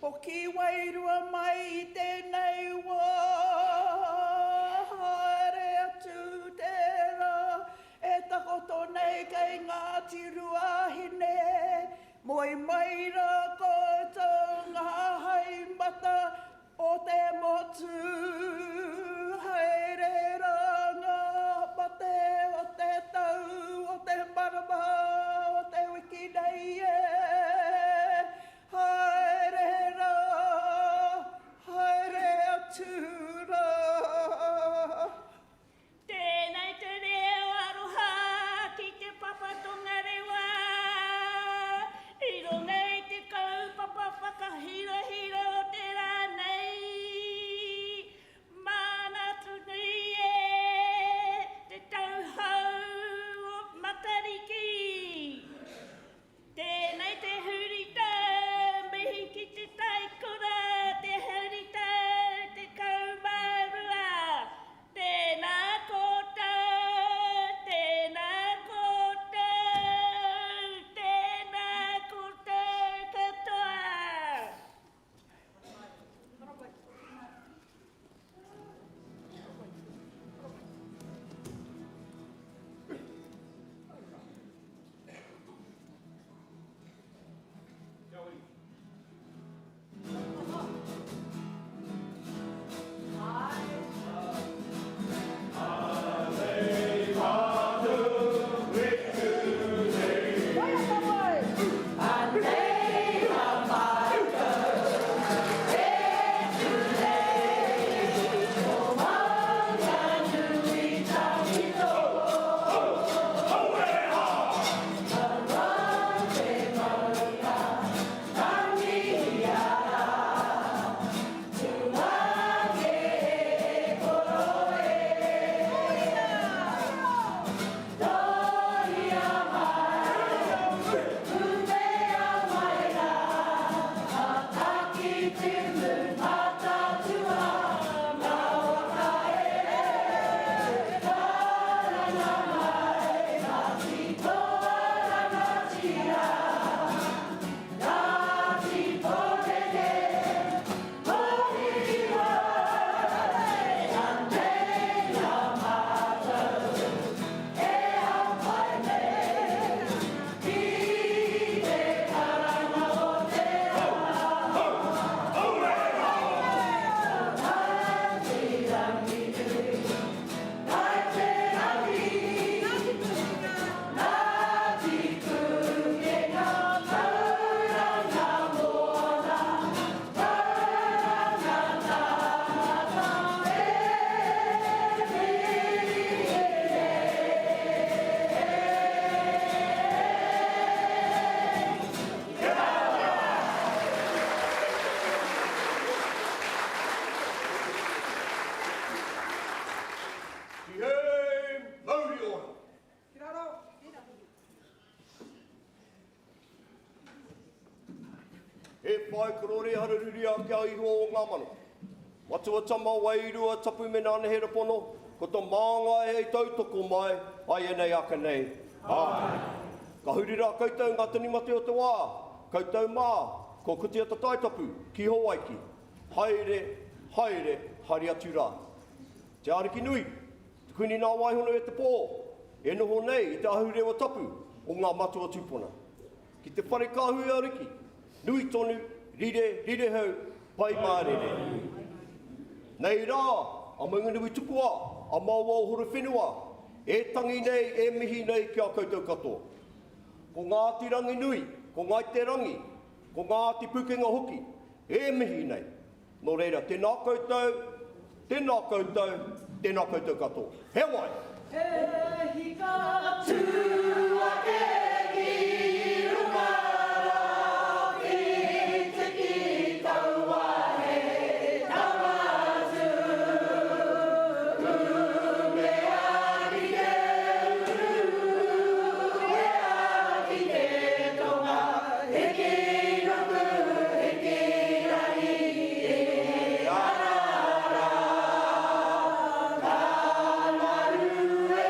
Hoki wairua mai I tēnei wā, haere atu tērā, e takoto nei kei Ngāti ruahine, moi mai ra koutou ngā haimata o te motu. Haere ranga pate o te tau, o te marama, o te wiki nei e. Haere ra, haere atura. Tēnei te reo aroha ki te papatonga rewa. I ronei te kaupapa whakahira-hira o te rānei. Mana tunui e te tauhau o Matariki. Tēnei te hurita mihi ki te Taikura, te hurita te Kaumātua. Tēnā koutou, tēnā koutou, tēnā koutou katoa. whai korore harururi a kia iho o ngā mano. Matua tama wairua tapu me nāne he rapono, ko tō mānga e tautoko mai, ai e nei aka nei. Ai. Ka hurira koutou ngā tanimate o te wā, koutou mā, ko kutia ta taitapu, ki ho waiki. Haere, haere, hari atu rā. Te ariki nui, te kuni nā waihono e te pō, e noho nei i te ahurewa tapu o ngā matua tūpuna. Ki te whare kāhui ariki, nui tonu, rire hau, pai mārere. Nei rā, a manganui tukua, a maua o horo whenua, e tangi nei, e mihi nei kia koutou katoa. Ko Ngāti rangi nui, ko Ngāi te rangi, ko Ngāti pukenga hoki, e mihi nei. Nō reira, tēnā koutou, tēnā koutou, tēnā koutou katoa. He wai! He hika tuake ki rumara, ki te ki taua he taumatu. Mea ki te uru, mea ki te tonga, he ki rupu, he ki rani, e arara. Ka maru e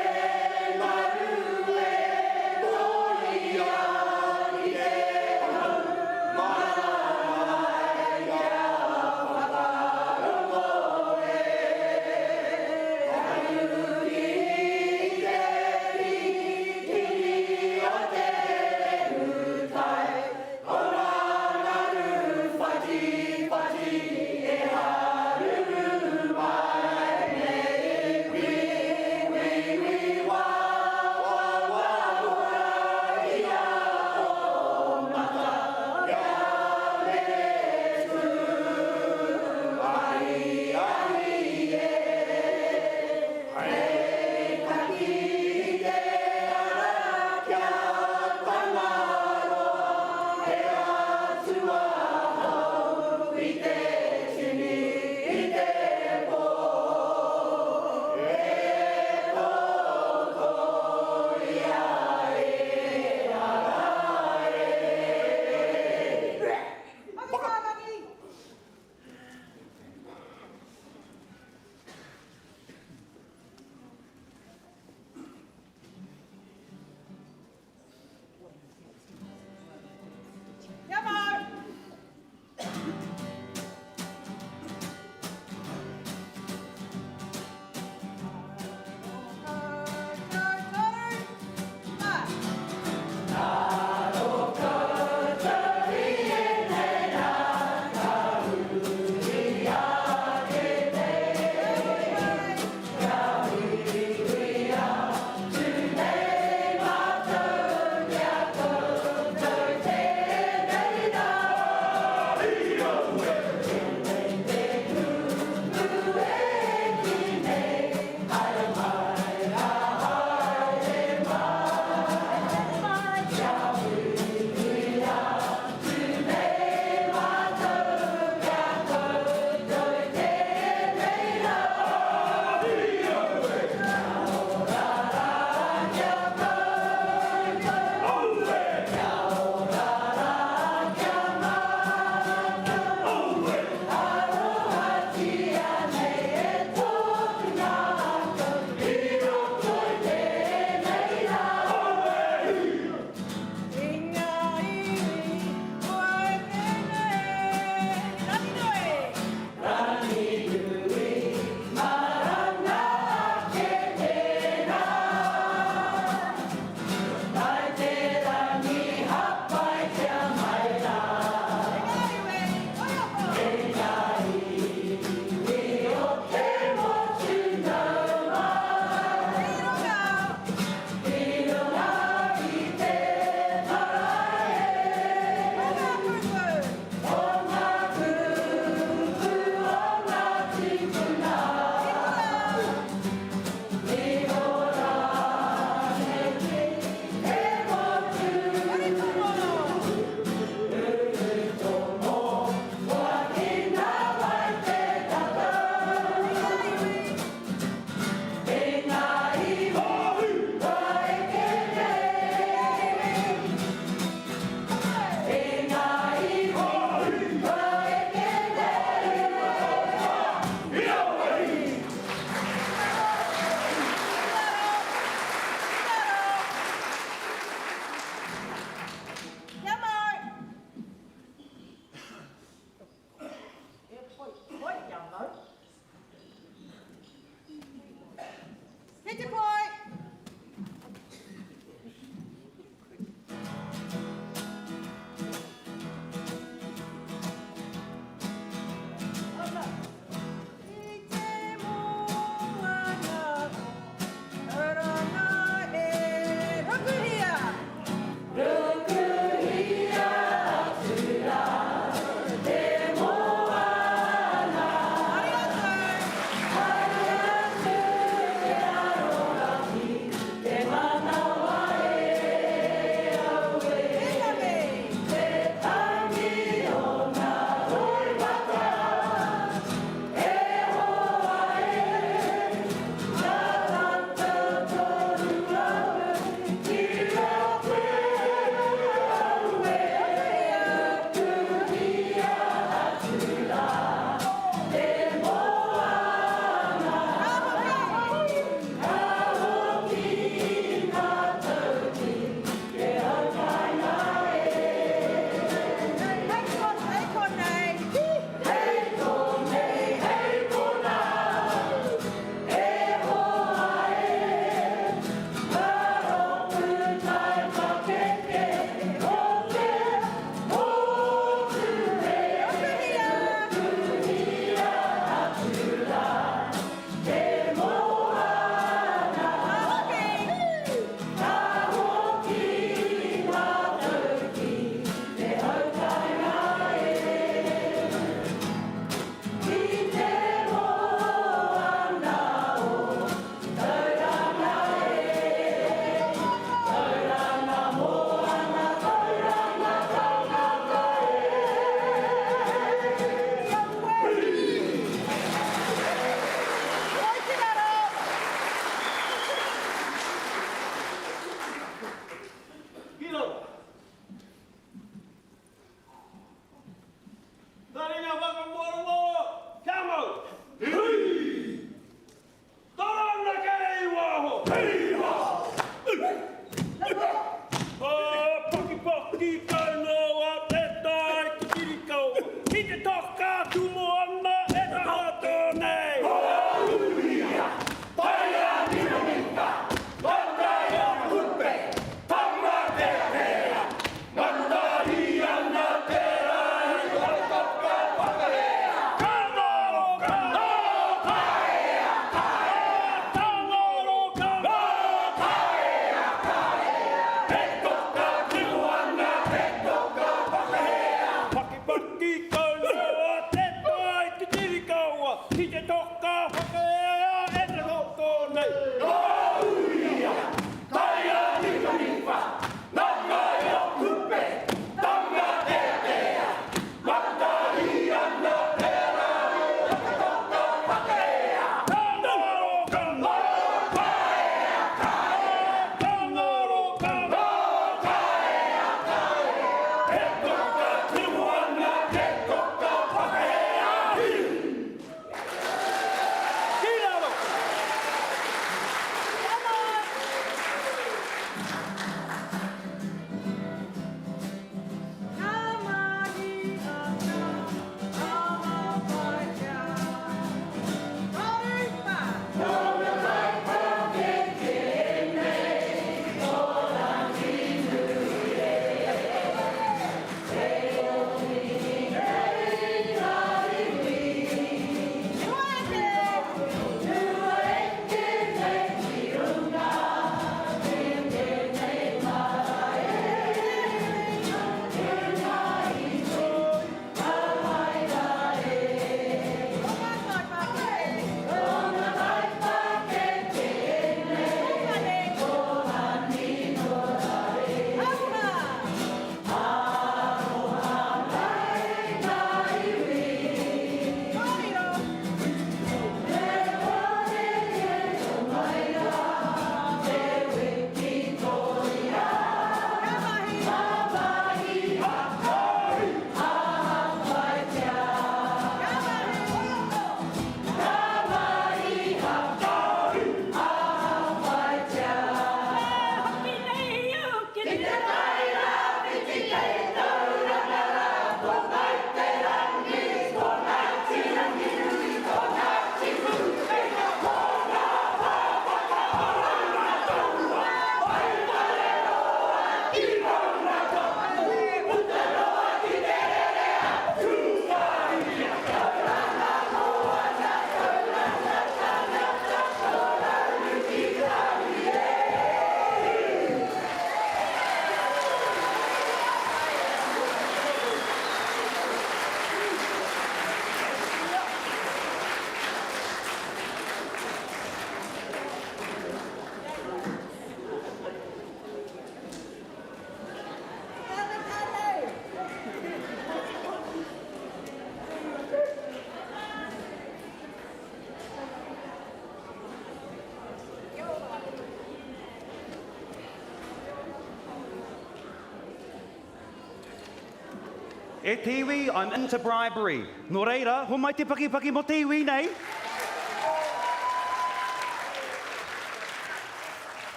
E te iwi, I'm into bribery. Nō reira, ho mai te paki mo te iwi nei.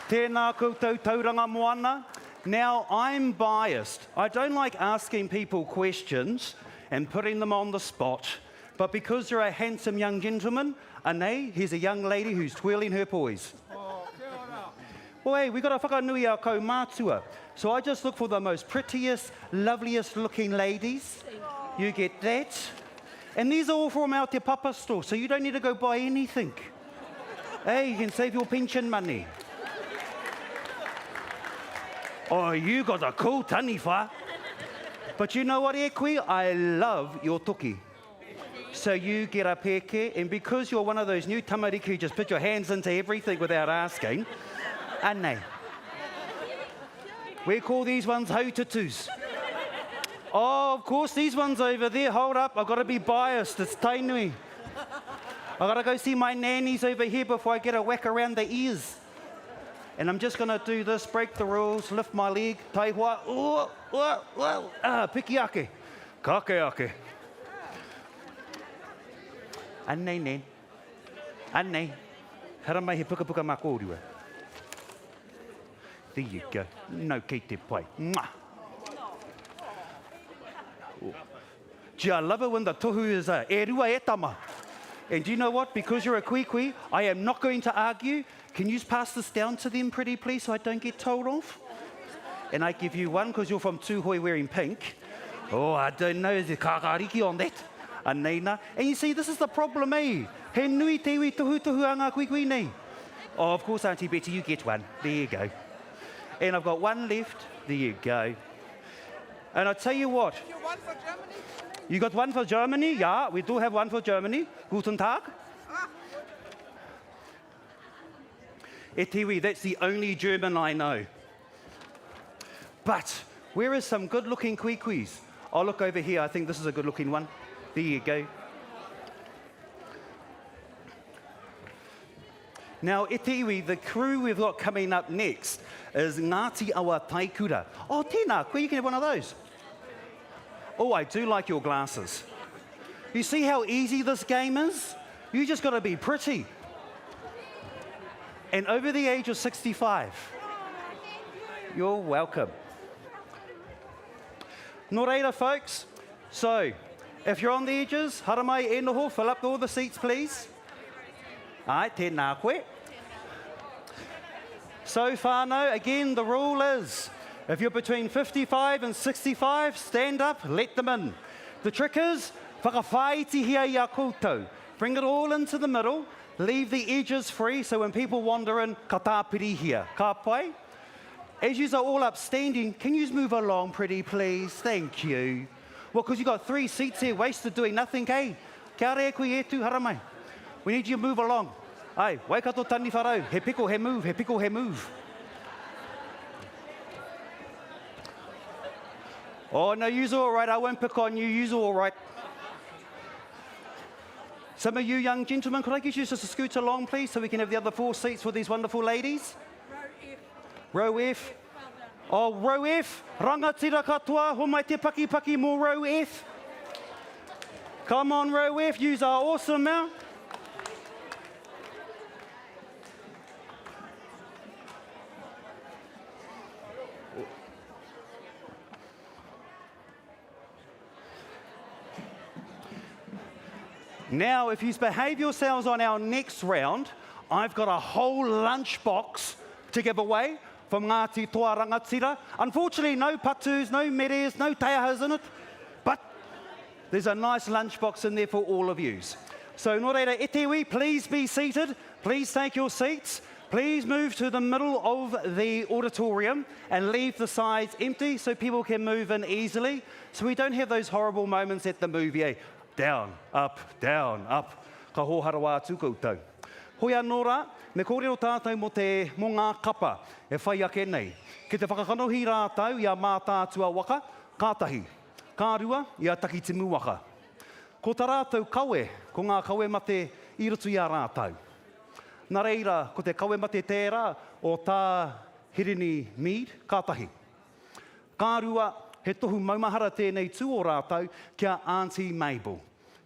Tēnā koutou Tauranga Moana. Now, I'm biased. I don't like asking people questions and putting them on the spot. But because you're a handsome young gentleman, anei, here's a young lady who's twirling her poise. Well, hey, we've got to whakanui our Kaumātua. So I just look for the most prettiest, loveliest looking ladies. You get that. And these are all from our Te Papa store, so you don't need to go buy anything. Hey, you can save your pension money. Oh, you got a cool Taniwharau. But you know what, Ekwi? I love your tuki. So you get a peke, and because you're one of those new tamariki who just put your hands into everything without asking, anei. We call these ones hautatus. Oh, of course, these ones over there. Hold up, I've got to be biased. It's tainui. I've got to go see my nannies over here before I get a whack around the ears. And I'm just going to do this, break the rules, lift my leg, taihua, piki ake, kake ake. Anei, nen. Anei. Hara mai he puka mā kōrero. There you go. No kei te pai. Mwah. Gee, I love it when the tohu is e rua e tama. And do you know what? Because you're a kui, I am not going to argue. Can you pass this down to them pretty please so I don't get told off? And I give you one because you're from Tūhoi wearing pink. Oh, I don't know. There's kakariki on that. Aneina. And you see, this is the problem, eh? He nui te iwi tohu a ngā kui nei. Oh, of course, Auntie Betty, you get one. There you go. And I've got one left. There you go. And I tell you what. You want for Germany? You got one for Germany? Yeah, we do have one for Germany. Guten Tag. E te iwi, that's the only German I know. But where is some good-looking kuikuis? I'll look over here. I think this is a good-looking one. There you go. Now, e te iwi, the crew we've got coming up next is Ngāti Awa Taikura. Oh, tēnā, koe, you can have one of those. Oh, I do like your glasses. You see how easy this game is? You just got to be pretty. And over the age of 65. You're welcome. Nō reira, folks. So, if you're on the edges, haramai e noho, fill up all the seats, please. Ai, tēnā koe. So, whānau, again, the rule is, if you're between 55 and 65, stand up, let them in. The trick is, whakawhāitihia ia koutou. Bring it all into the middle, leave the edges free, so when people wander in, ka tāpiri here. Ka pai? As you are all up standing, can you just move along pretty please? Thank you. Well, because you've got 3 seats here wasted doing nothing, eh? Kia rea koe e tū haramai. We need you to move along. Ai, Waikato Taniwharau, he piko, he move, he piko, he move. Oh, no, you're all right. I won't pick on you. You're all right. Some of you young gentlemen, could I get you just to scoot along, please, so we can have the other 4 seats for these wonderful ladies? Row F. Oh, row F. Rangatira katoa, ho mai te paki mo row F. Come on, row F. Yous are awesome now. Now, if you behave yourselves on our next round, I've got a whole lunchbox to give away from Ngāti Toa Rangatira. Unfortunately, no patus, no meres, no teahas in it, but there's a nice lunchbox in there for all of yous. So, nō reira, e te iwi, please be seated. Please take your seats. Please move to the middle of the auditorium and leave the sides empty so people can move in easily, so we don't have those horrible moments at the movie, eh? Down, up, ka hōhara atu koutou. Hoi anō rā, me kōrero tātou mo ngā kapa e whai ake nei. Ki te whakakanohi rātou i a mātātua waka, kātahi, kārua i a taki timu waka. Ko tā rātou kawe, ko ngā kawe mate i rutu i a rātou. Nā reira, ko te kawe mate tērā o tā Hirini Mead, kātahi. Kārua he tohu maumahara tēnei tū o rātou kia Auntie Mabel.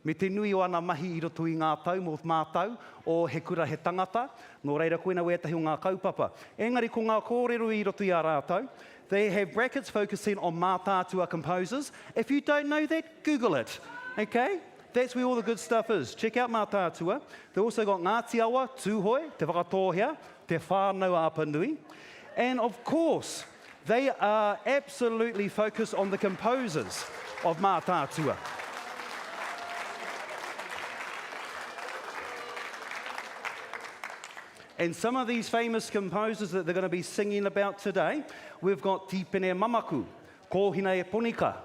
Me te nui o ana mahi I roto I ngā tau mō mātau o he kura he tangata, nō reira koina wētahi o ngā kaupapa. Engari ko ngā kōrero I roto I a rātou, they have brackets focusing on Ngā Tātua composers. If you don't know that, Google it, okay? That's where all the good stuff is. Check out Ngā Tātua. They've also got Ngāti Awa, Tūhoi, Te Whakatōhea, Te Whānau Apanui. And of course, they are absolutely focused on the composers of Ngā Tātua. And some of these famous composers that they're going to be singing about today, we've got Tipene Mamaku, Kohina E Ponika,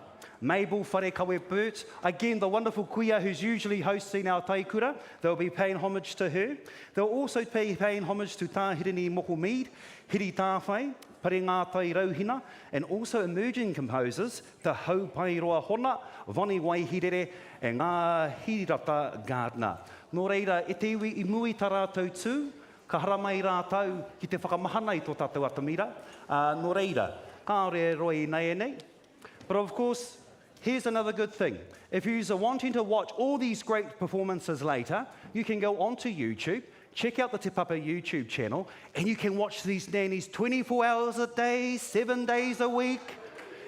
Mabel Wharekawe Burt, again the wonderful kuia who's usually hosting our Taikura, they'll be paying homage to her. They'll also be paying homage to Tāhirini Moko Mead, Hiri Tāwhai, Pare Ngātai Rauhina, and also emerging composers, Te Haupairoa Hona, Vani Waihirere, and Ngā Hirata Gardner. Nō reira, e te iwi I mui tā rātou tū, ka hara mai rātou ki te whakamahana I tō tātou atamira. Nō reira, kāore roi nei nei. But of course, here's another good thing. If you're wanting to watch all these great performances later, you can go onto YouTube, check out the Te Papa YouTube channel, and you can watch these nannies 24 hours a day, 7 days a week,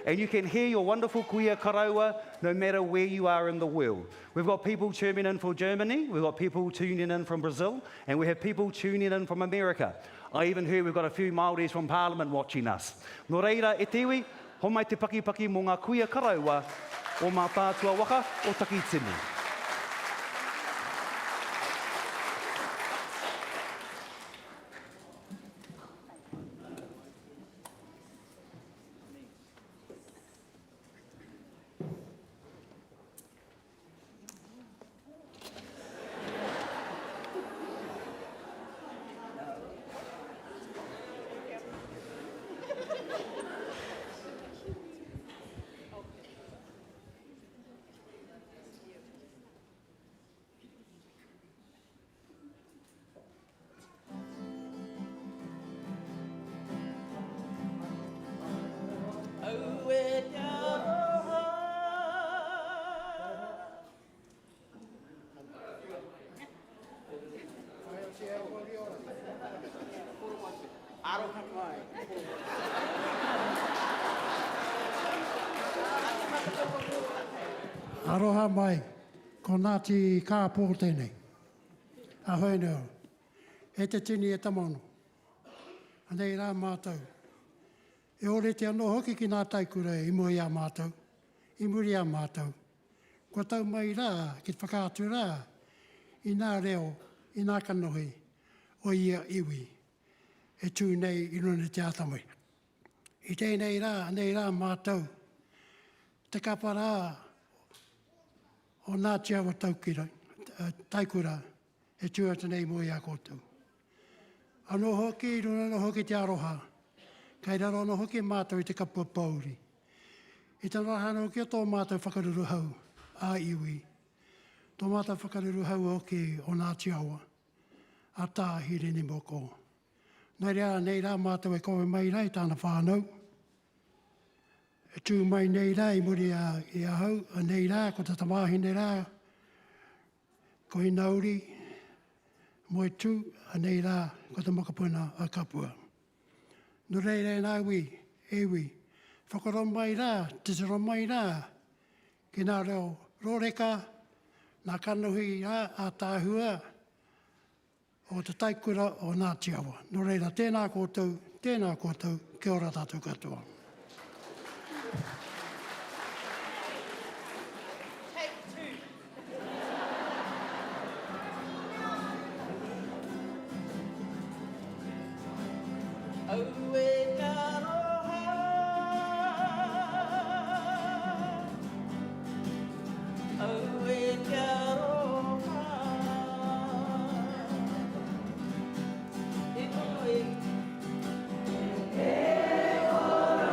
and you can hear your wonderful kuia karaua no matter where you are in the world. We've got people tuning in from Germany, we've got people tuning in from Brazil, and we have people tuning in from America. I even heard we've got a few Māoris from Parliament watching us. Nō reira, e tewi, homai te pakipaki mō ngā kuia karaua o Ngā Tātua waka o Takitini. Aroha mai, ko Ngāti kāpō tēnei. Ahoi neo, e te tini e tamono. Anei rā mātou. E ore te anō hoki ki Ngā Taikura I muri a mātou. I muri a mātou. Ko tau mai rā, ki te whakaatu rā, I nā reo, I nā kanohi, o ia iwi. E tū nei I runa te atamai. I tēnei rā, anei rā mātou. Te kapa rā, o Ngāti Awa Taikura, e tūata nei mo I a koutou. Anō hoki, runa no hoki te aroha, kei raro no hoki mātou I te kapua pauri. I te rahana hoki o tō mātou whakaruru hau, a iwi. Tō mātou whakaruru hau hoki o Ngāti Awa, a Tāhirini moko. Nei rea, nei rā mātou e koe mai rei tāna whānau. E tū mai nei rā I muri I a hau, a nei rā, ko te tamāhine rā, ko I nauri, moe tū, a nei rā, ko te mokapuna a kapua. No rei rei nā wi, e wi, whakaro mai rā, te tiro mai rā, ki nā reo rōreka, nā kanohi rā, a tāhua, o te Taikura o Ngāti Awa. No reira, tēnā koutou, kia ora tātou katoa. E ora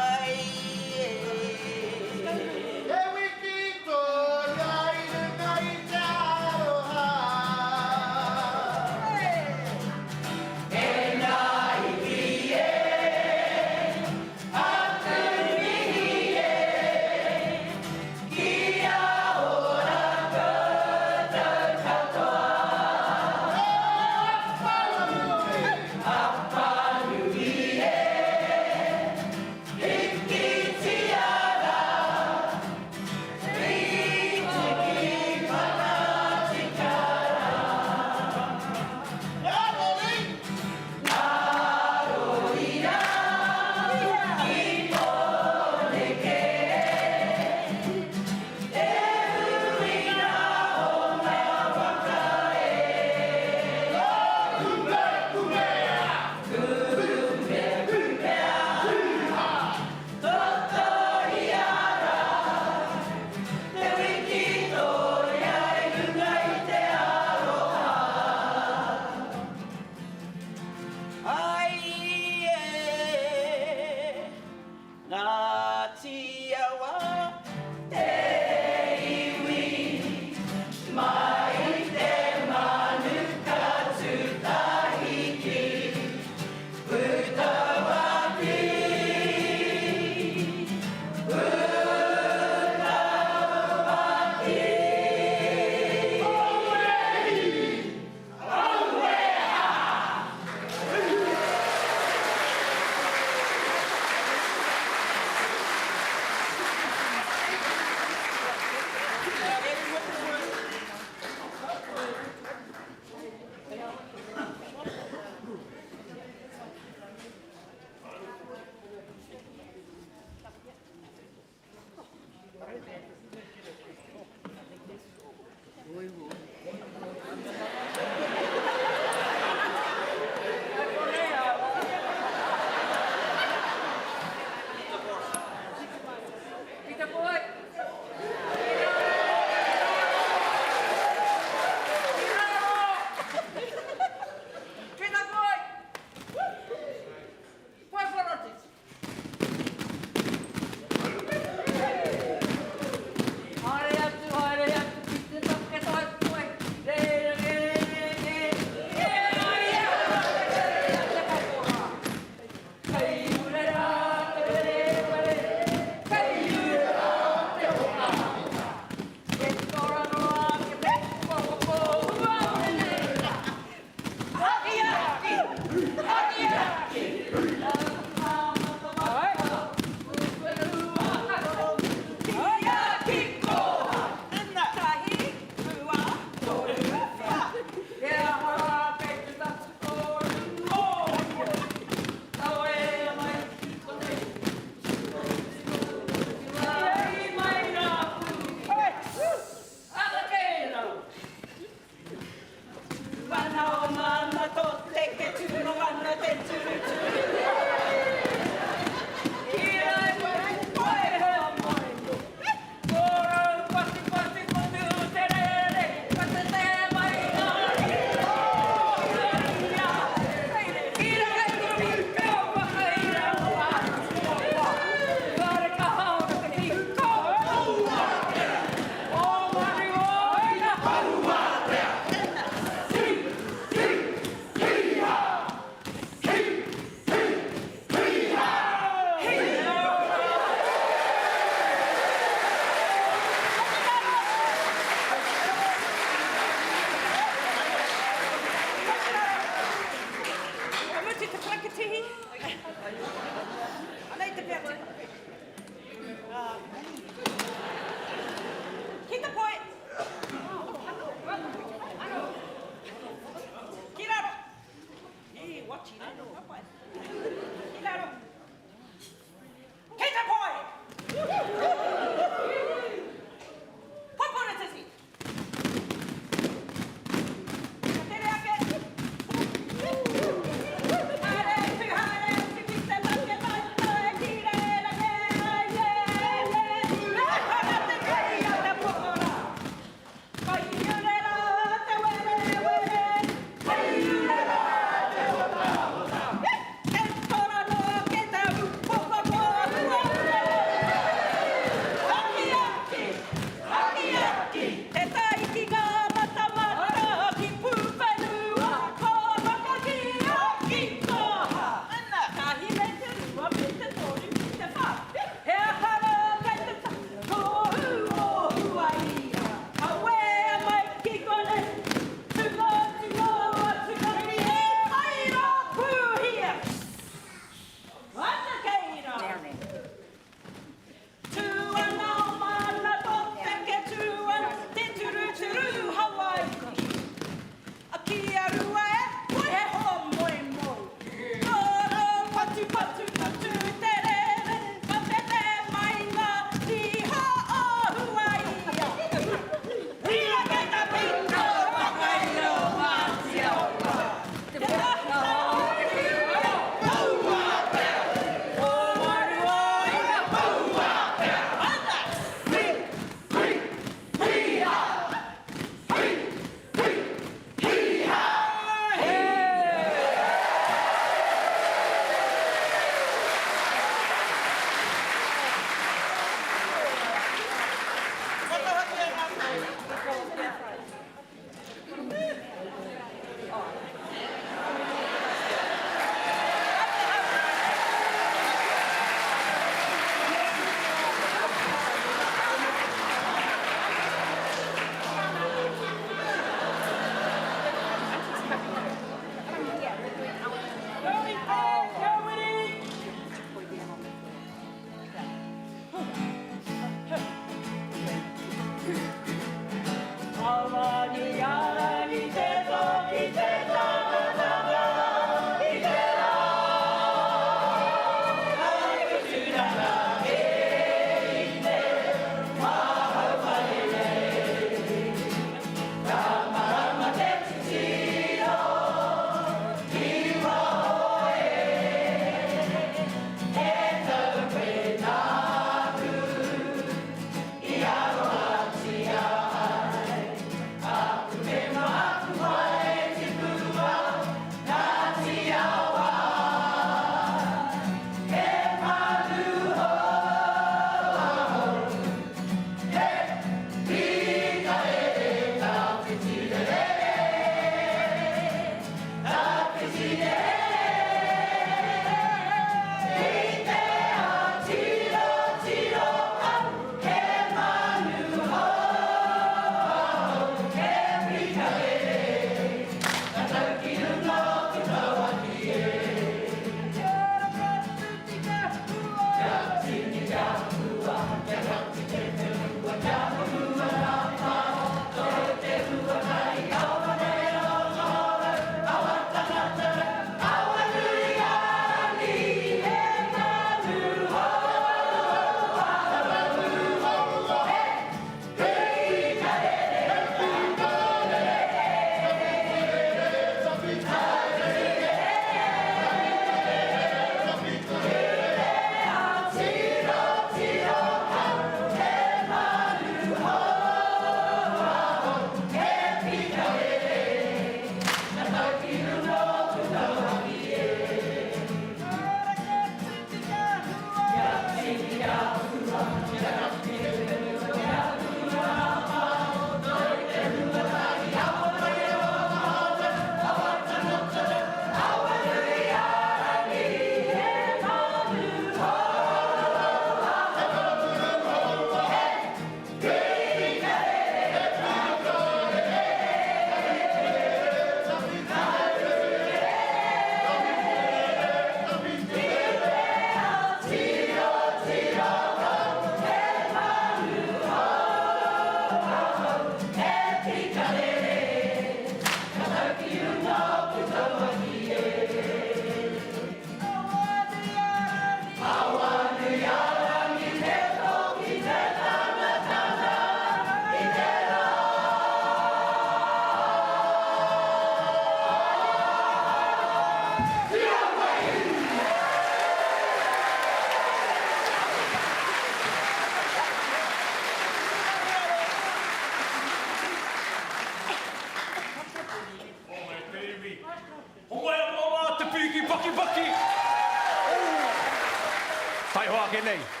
Pakeke nei.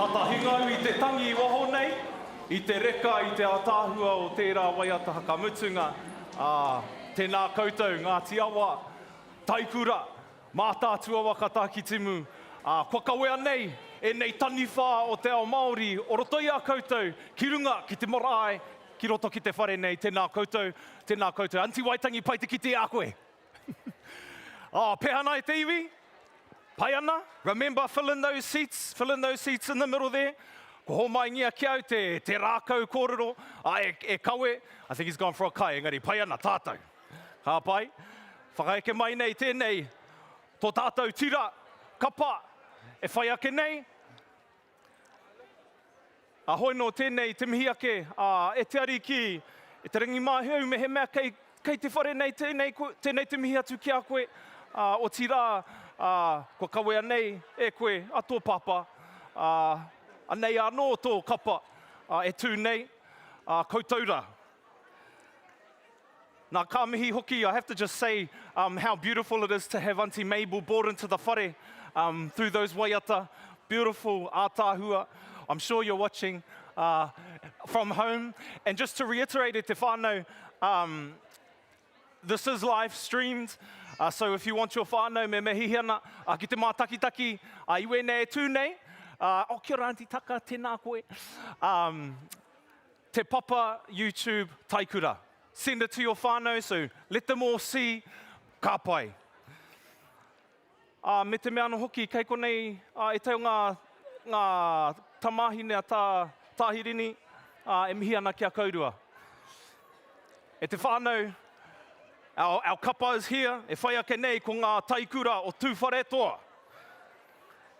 Tatahinga i te tangi waho nei, i te reka i te ātāhua o tērā waiata hakamutunga. Tēnā koutou, Ngāti Awa Taikura, mātātua wakatāki timu. Kwa kawea nei, e nei taniwha o te ao Māori, o roto i a koutou, ki runga, ki te marae, ki roto ki te whare nei, tēnā koutou, tēnā koutou. Anti waitangi pai te kite a koe. Pehana e te iwi, pai ana, remember, fill in those seats in the middle there. Ko ho mai ngia ki au te rākau kōrero, e kawe, I think he's gone for a kai, engari, pai ana, tātou. Ka pai, whakaeke mai nei tēnei, tō tātou tira, kapa, e whai ake nei. Ahoi no tēnei, te mihi ake, e te ari ki, e te ringi mahiau, me he mea kei te whare nei tēnei te mihi atu ki a koe, o tira, ko kawea nei, e koe, a tō papa, anei anō tō kapa, e tū nei, koutoura. Nā ka mihi hoki, I have to just say how beautiful it is to have Auntie Mabel brought into the whare through those waiata, beautiful ātāhua. I'm sure you're watching from home. And just to reiterate it, te whānau, this is live streamed. So if you want your whānau me mehihiana, ki te mātakitaki, iwe nei tū nei, o kia ora Auntie Taka, tēnā koe. Te papa YouTube Taikura. Send it to your whānau, so let them all see ka pai. Me te mea no hoki, kei konei, e teo ngā tamahi nea tāhirini, e mihi ana kia kaurua. E te whānau, our kapa is here, e whai ake nei ko Ngā Taikura o Tūwharetoa.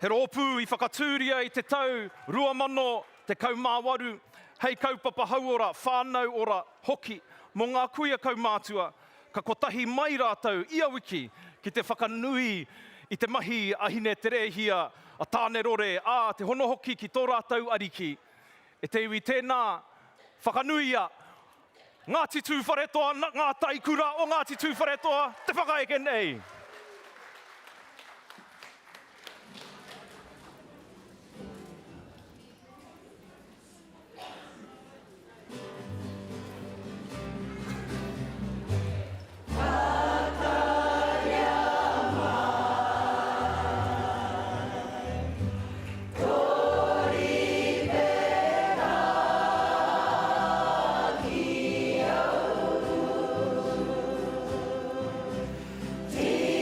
He rōpū I whakatūria I te tau, rua mano, te kaumāwaru, hei kaupapa hauora, whānau ora, hoki, mō ngā kuia Kaumātua, ka kotahi mai rātou ia wiki ki te whakanui I te mahi ahine te rehia a tāne rore, te hono hoki ki tō rātou ariki. E te iwi tēnā whakanuia, Ngāti Tūwharetoa, Ngā Taikura o Ngāti Tūwharetoa, te whakaeke nei. Te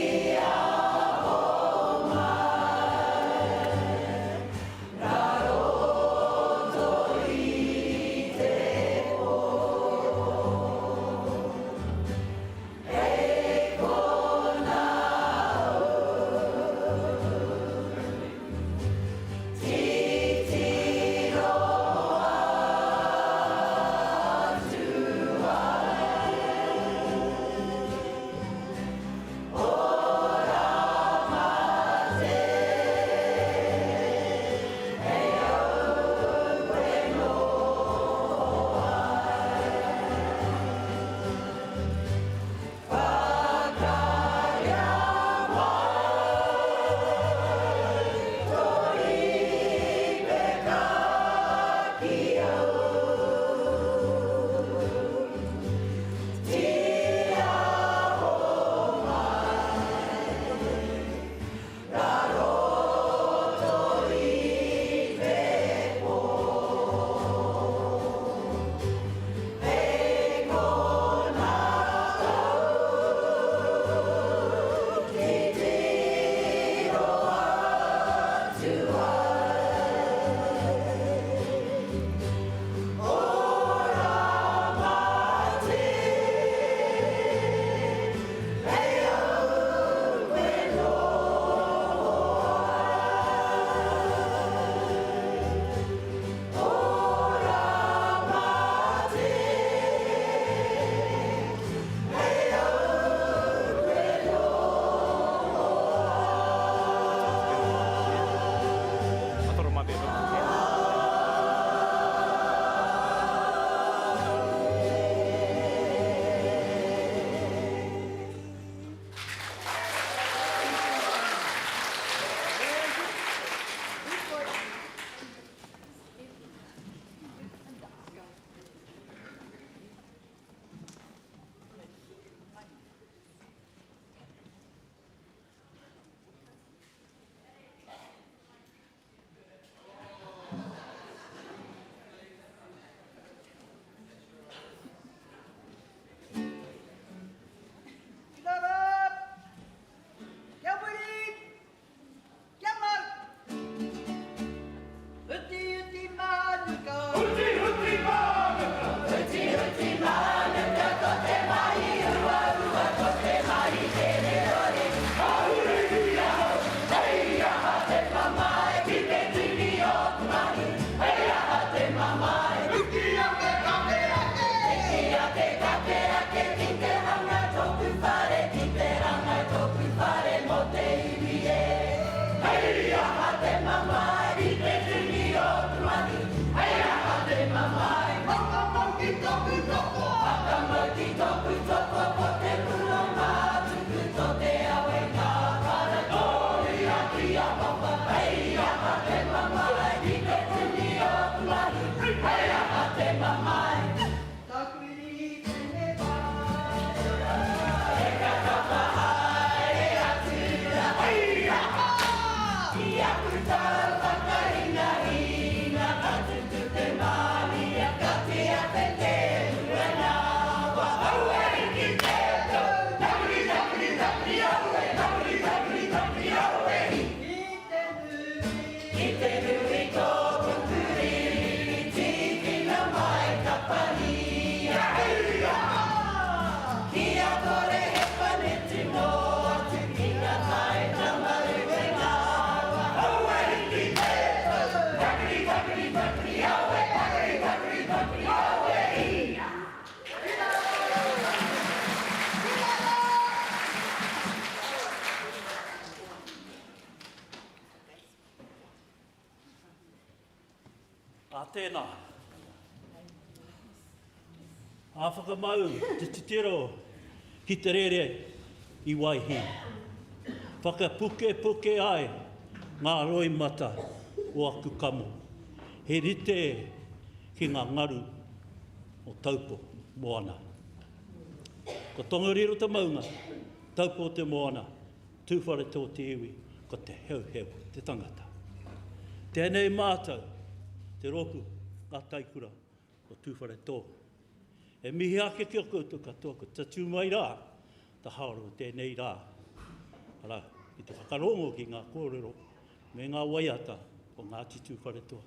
Tēnā. Whakamau, te titero ki te rere I waihi. Whakapuke ai ngā roi mata o aku kamo. He rite ki ngā ngaru o taupo Moana. Ko tongariro te maunga, taupo te Moana, Tūwharetoa te iwi, ko te heu te tangata. Tēnei mātou, te roku Ngā Taikura o Tūwharetoa. E mihi ake ki o koutou katoa, ko tatu mai rā, ta haoro o tēnei rā. Ara, ki te whakarongo ki ngā kōrero, me ngā waiata o Ngāti Tūwharetoa.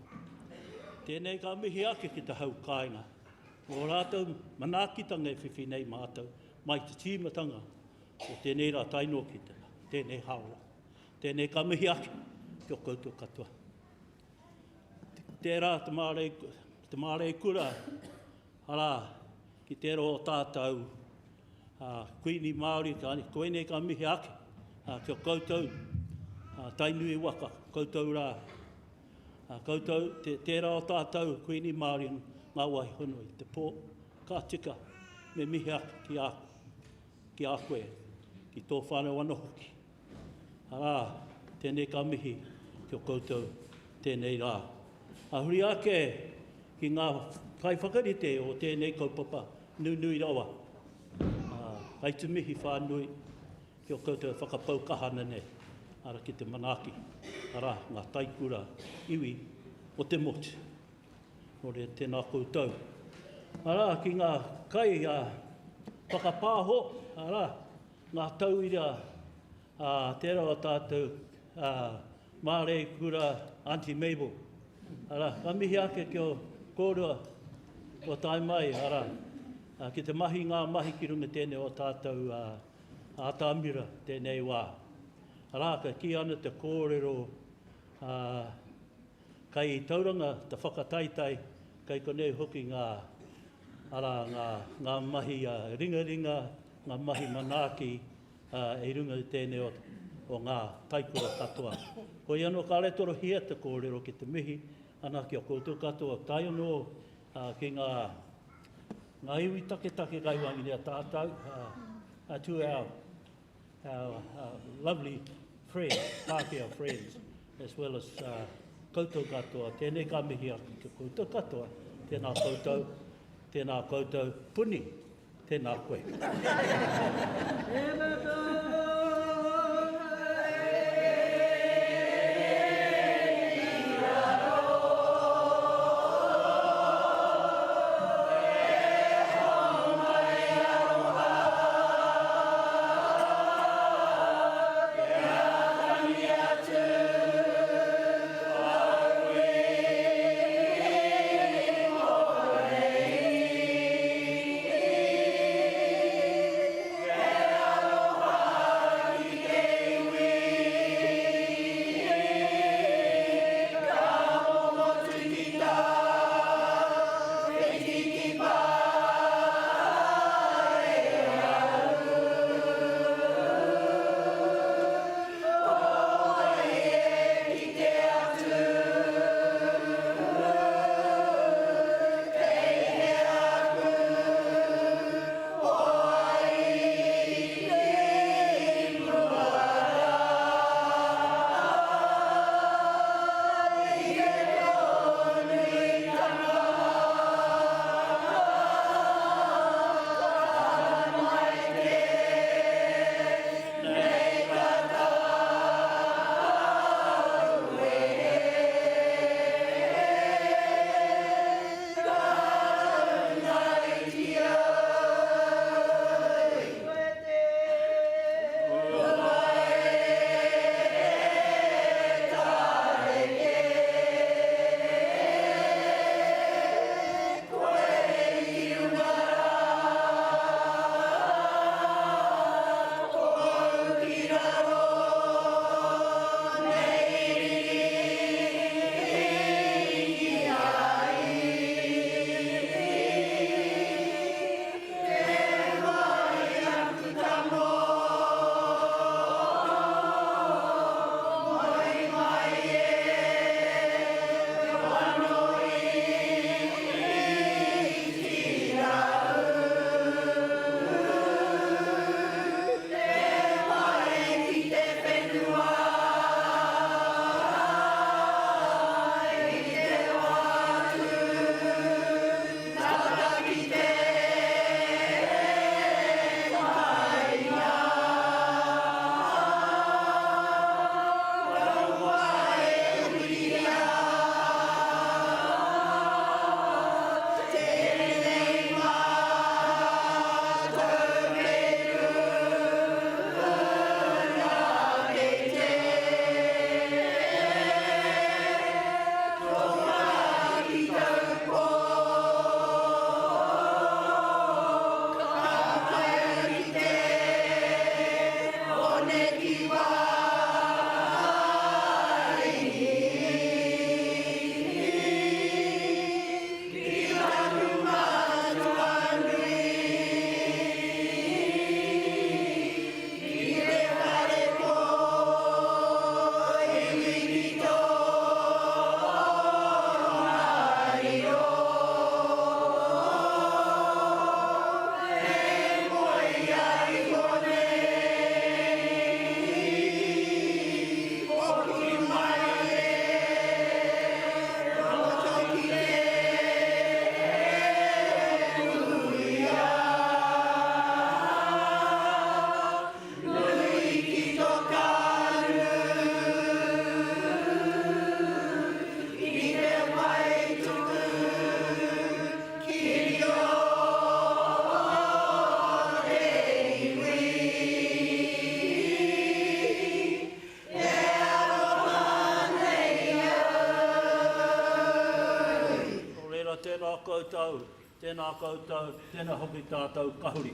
Tēnei ka mihi ake ki te hau kāinga. O rātou manākitanga e whiwhi nei mātou, mai te tīmatanga o tēnei rā tainoa ki tēnei haora. Tēnei ka mihi ake ki o koutou katoa. Tērā te mārei kura, ara, ki tēro o tātou, kuini Māori, koenei ka mihi ake, ki o koutou, tainui waka, koutou rā. Koutou, tērā o tātou, kuini Māori, ngā wai honoi, te pō, ka tika, me mihi ake ki a koe, ki tō whānau ana hoki. Ara, tēnei ka mihi ki o koutou, tēnei rā. Ahuri ake ki ngā kai whakarite o tēnei kaupapa nui rawa. Kai tu mihi whānui ki o koutou whakapau kahana nei, ara ki te manaki, ara Ngā Taikura iwi o te motu. Nore tēnā koutou. Ara ki ngā kai whakapāho, ara ngā tauira tērā o tātou mārei kura Auntie Mabel. Ara, ka mihi ake ki o kōrua o tai mai, ara, ki te mahi ngā mahi ki runga tēnei o tātou ātāmira tēnei wā. Ara, ka ki ana te kōrero kai Tauranga, te whakataitai, kai konei hoki ngā mahi ringa, ngā mahi manaki e runga tēnei o Ngā Taikura katoa. Ko i anō ka retoro hia te kōrero ki te mihi, ana ki o koutou katoa. Tai anō ki ngā iwi take kaiwangi nia tātou, to our lovely friends, Pākehā friends, as well as koutou katoa. Tēnei ka mihi aki ki koutou katoa, tēnā koutou puni, tēnā koe. Tēnā koutou, tēnā hoki tātou kahuri.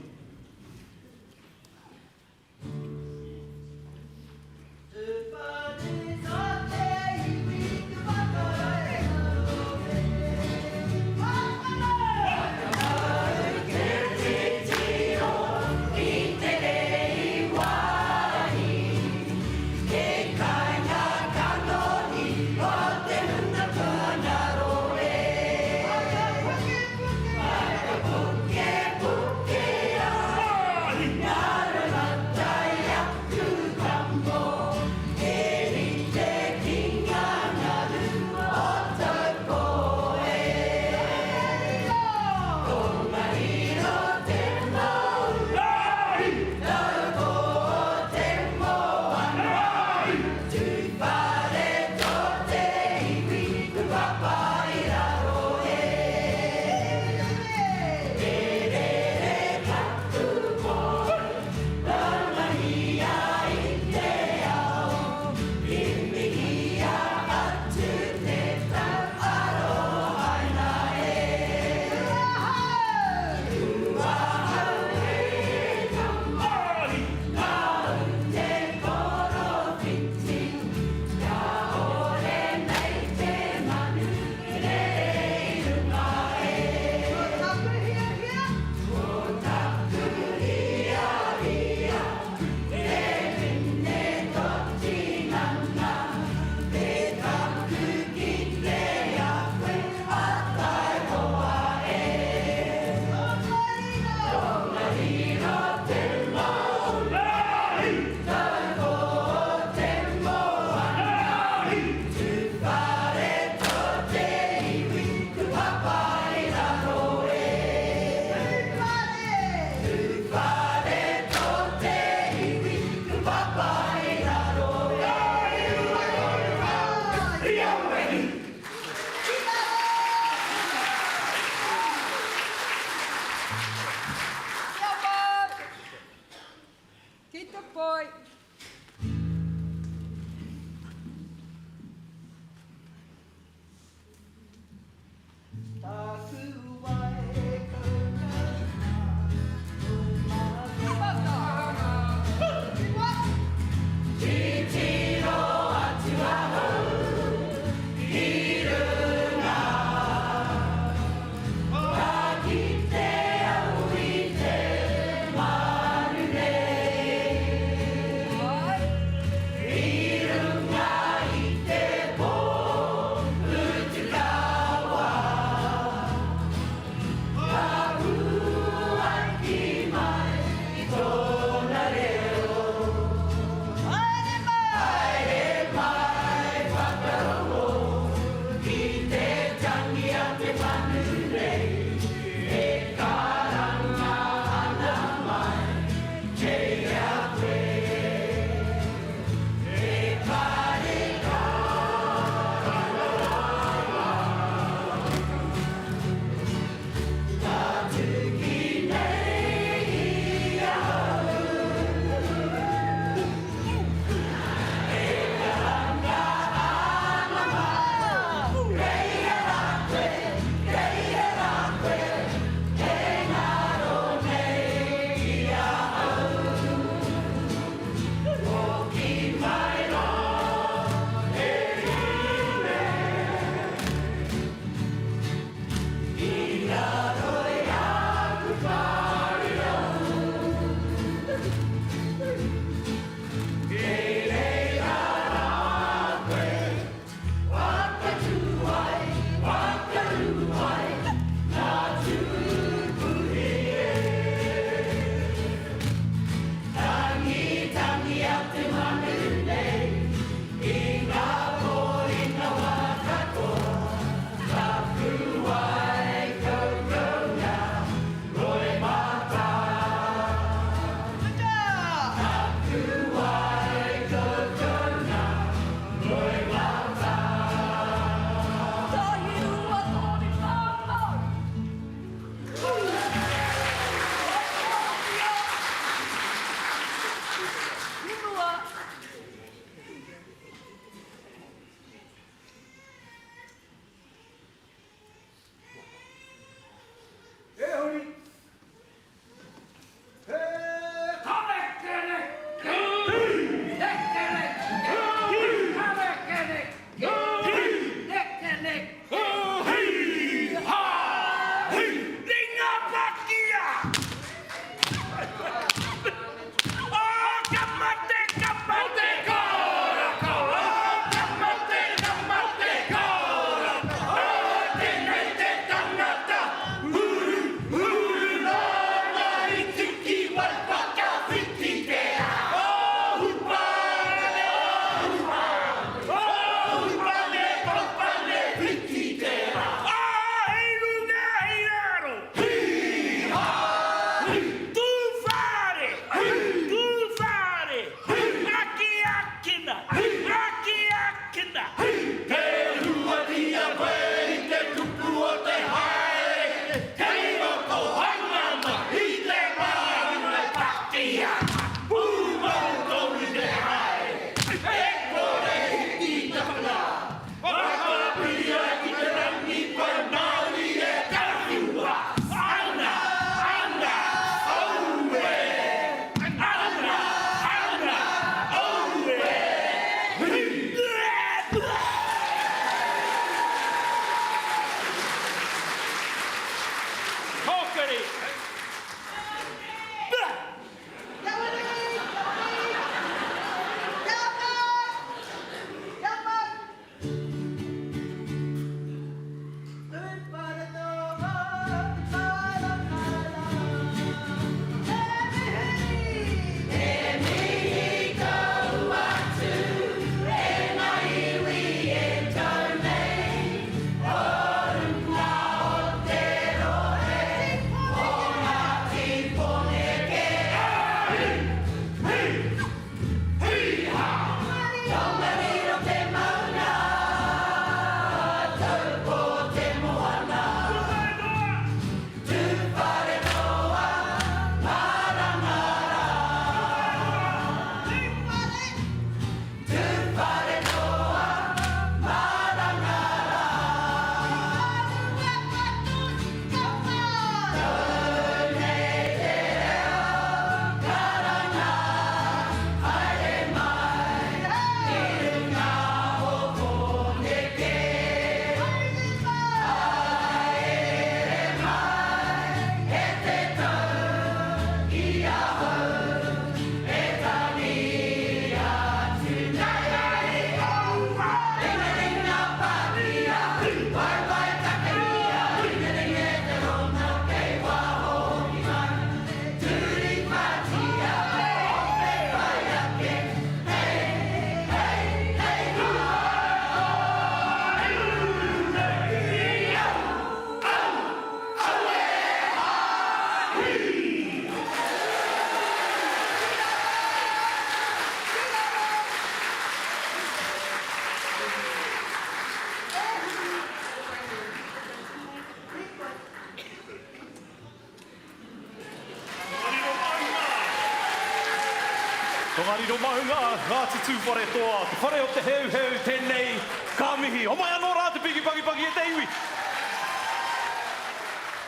Tōngariro maunga, Ngāti Tūwharetoa, te whare o te heu, tēnei, ka mihi. O mai anō rā te piki paki e te iwi.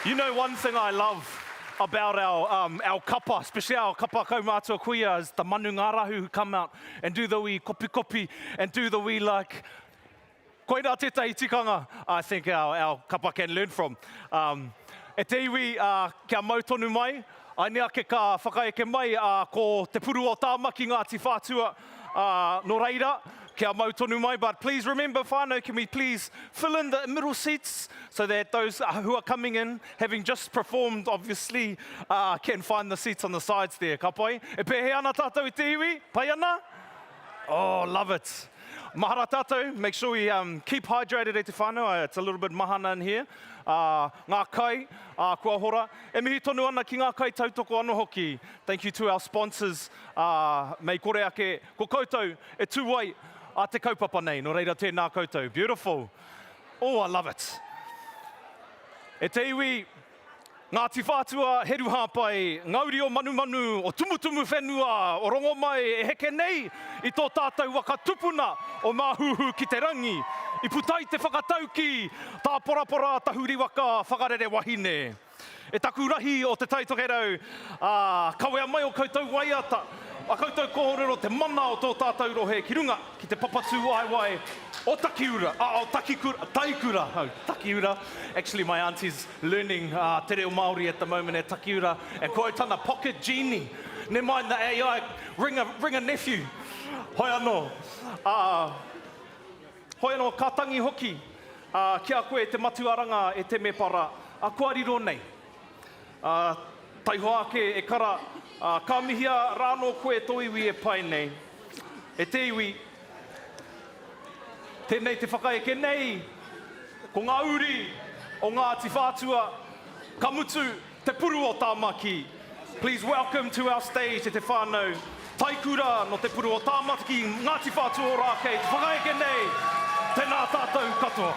You know, one thing I love about our kapa, especially our kapa Kaumātua kuia, is the manu ngārahu who come out and do the wee kopi and do the wee like, koina tētai tikanga, I think our kapa can learn from. E te iwi, kia mau tonu mai, ainea ke ka whakaeke mai ko te Puru o Tāmaki Ngāti Whātua no reira, kia mau tonu mai, but please remember, whānau, can we please fill in the middle seats so that those who are coming in, having just performed, obviously, can find the seats on the sides there, ka pai. E pehe ana tātou I te iwi, pai ana? Oh, love it. Mahara tātou, make sure we keep hydrated e te whānau, it's a little bit mahana in here. Ngā kai, kua hora. E mihi tonu ana ki ngā kai tautoko anō hoki. Thank you to our sponsors, mei kore ake, ko koutou, e Tū Wai, a te kaupapa nei, no reira tēnā koutou. Beautiful. Oh, I love it. E te iwi, Ngāti Whātua, heru hāpai, ngauri o manu, o tumutumu whenua, o rongo mai e heke nei, I tō tātou waka tupuna o māhuhu ki te rangi, I putai te whakatauki, tā porapora tahuri waka whakarere wahine. E taku rahi o te taitokerau, kawea mai o koutou waiata, a koutou kōrero te mana o tō tātou rohe ki runga, ki te papatū wai, o Takiura, Taikura, Takiura. Actually, my auntie's learning te reo Māori at the moment at Takiura, and koe tana pocket genie. Never mind the AI, ring a nephew. Hoi anō. Hoi anō, ka tangi hoki, kia koe te matuaranga e te mepara, a kua riro nei. Tai hoake e kara, ka mihia rāno koe tō iwi e pai nei. E te iwi, tēnei te whakaeke nei, ko ngā uri o Ngāti Whātua, ka mutu te Puru o Tāmaki. Please welcome to our stage e te whānau, Taikura no te Puru o Tāmaki, Ngāti Whātua Ōrākei, te whakaeke nei, tēnā tātou katoa.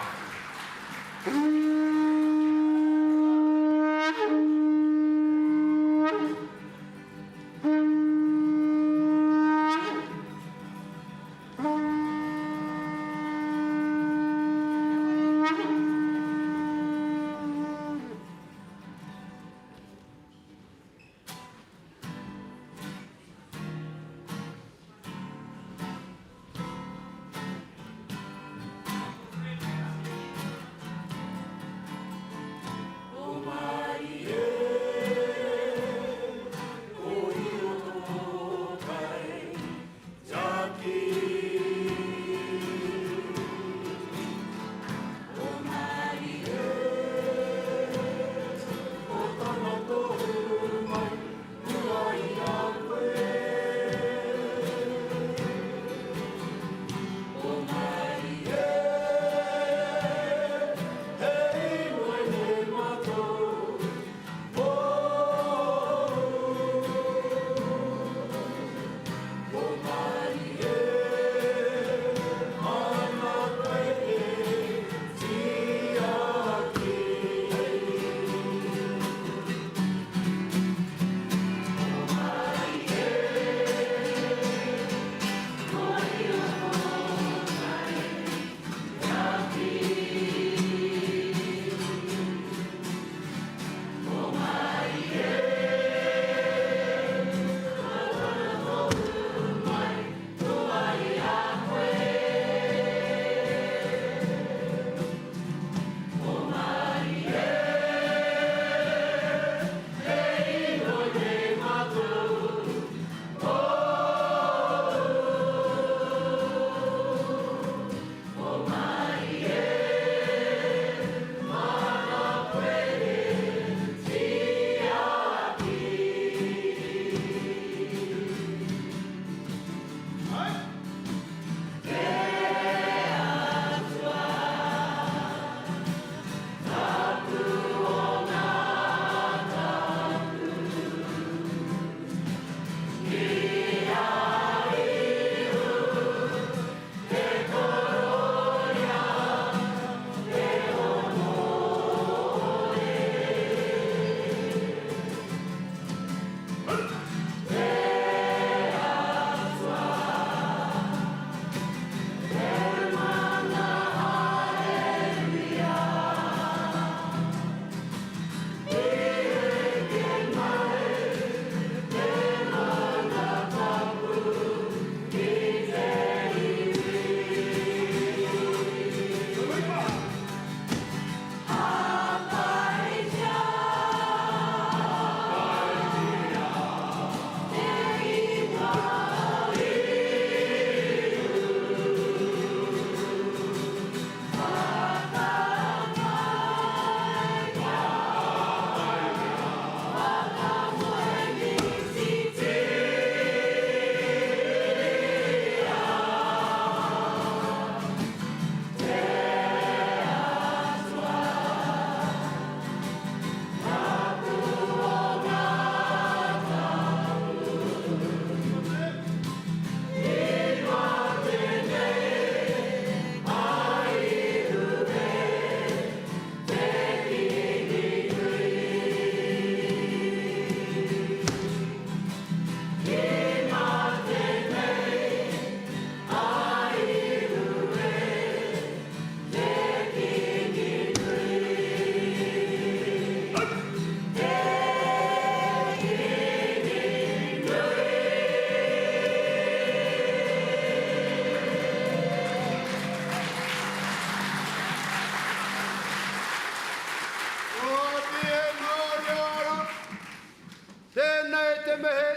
tēnei te mehe,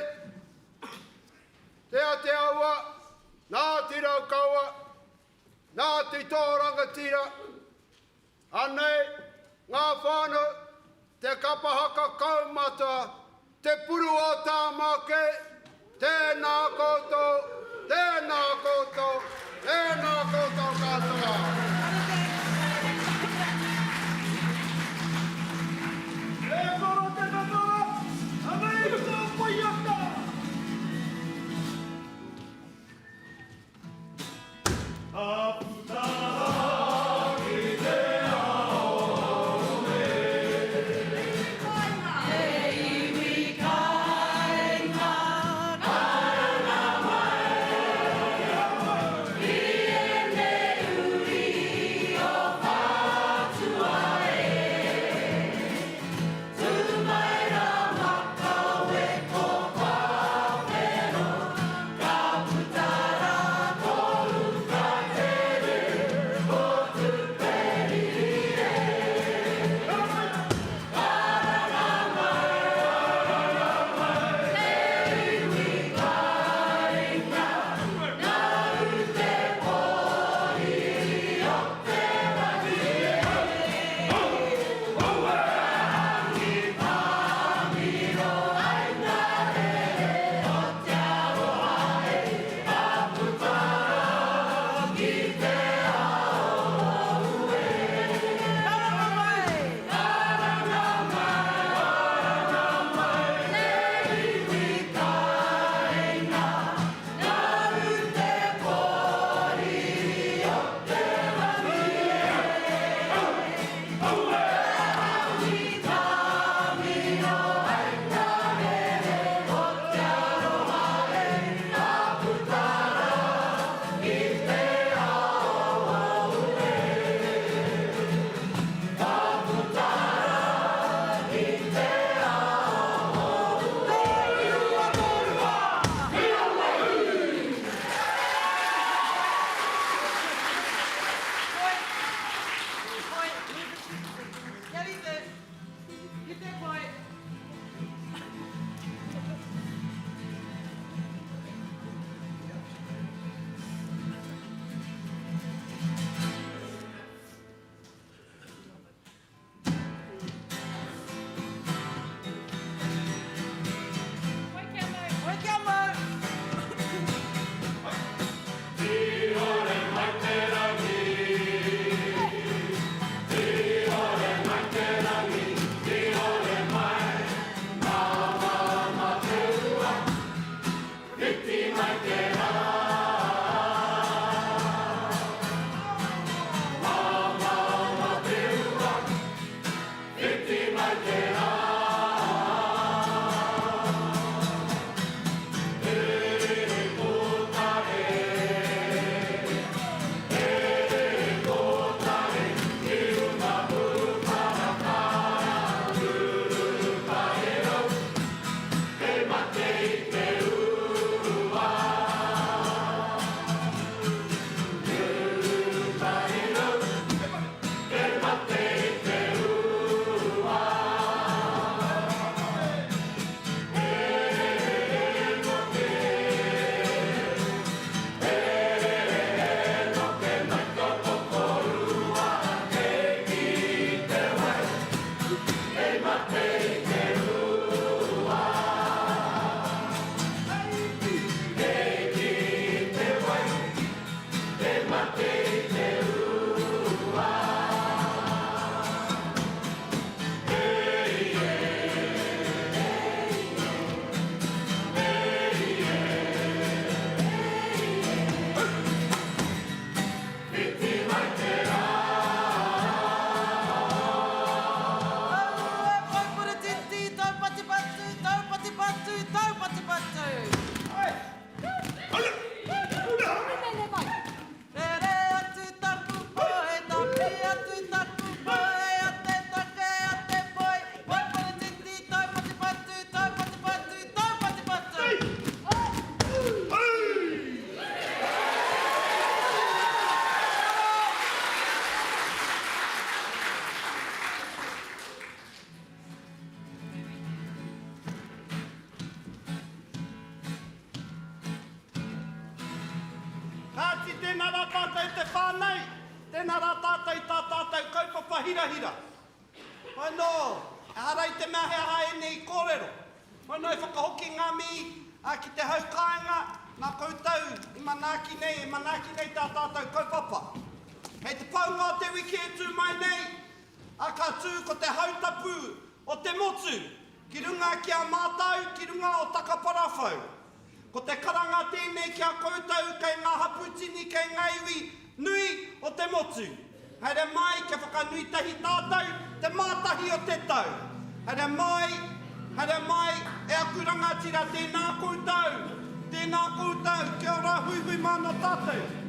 te awa, Ngāti Raukaua, Ngāti Tauranga tira, anei, ngā whānau, te Kapa Haka Kaumātua, te Puru o Tāmaki, tēnā koutou, tēnā koutou, tēnā koutou katoa. E koro te katoa, anei tō waiata. Hey, we kai ngā tēnā rā tātou te whānei, tēnā rā tātou i tā tātou kaupapa hira. Hoi no, e harai te mea hea hae nei kōrero. Hoi no, e whakahoki ngā mi ki te haukāinga, nā koutou i manaaki nei tā tātou kaupapa. Hei te paunga te wiki e tū mai nei, a ka tū ko te hautapu o te motu, ki runga ki a mātau, ki runga o takaparawhau. Ko te karanga tēnei ki a koutou, kei ngā haputini, kei ngā iwi nui o te motu. Haere mai, ke whakanuitahi tātou, te mātahi o te tau. Haere mai, e akuranga tira tēnā koutou, kia ora hui mana tātou.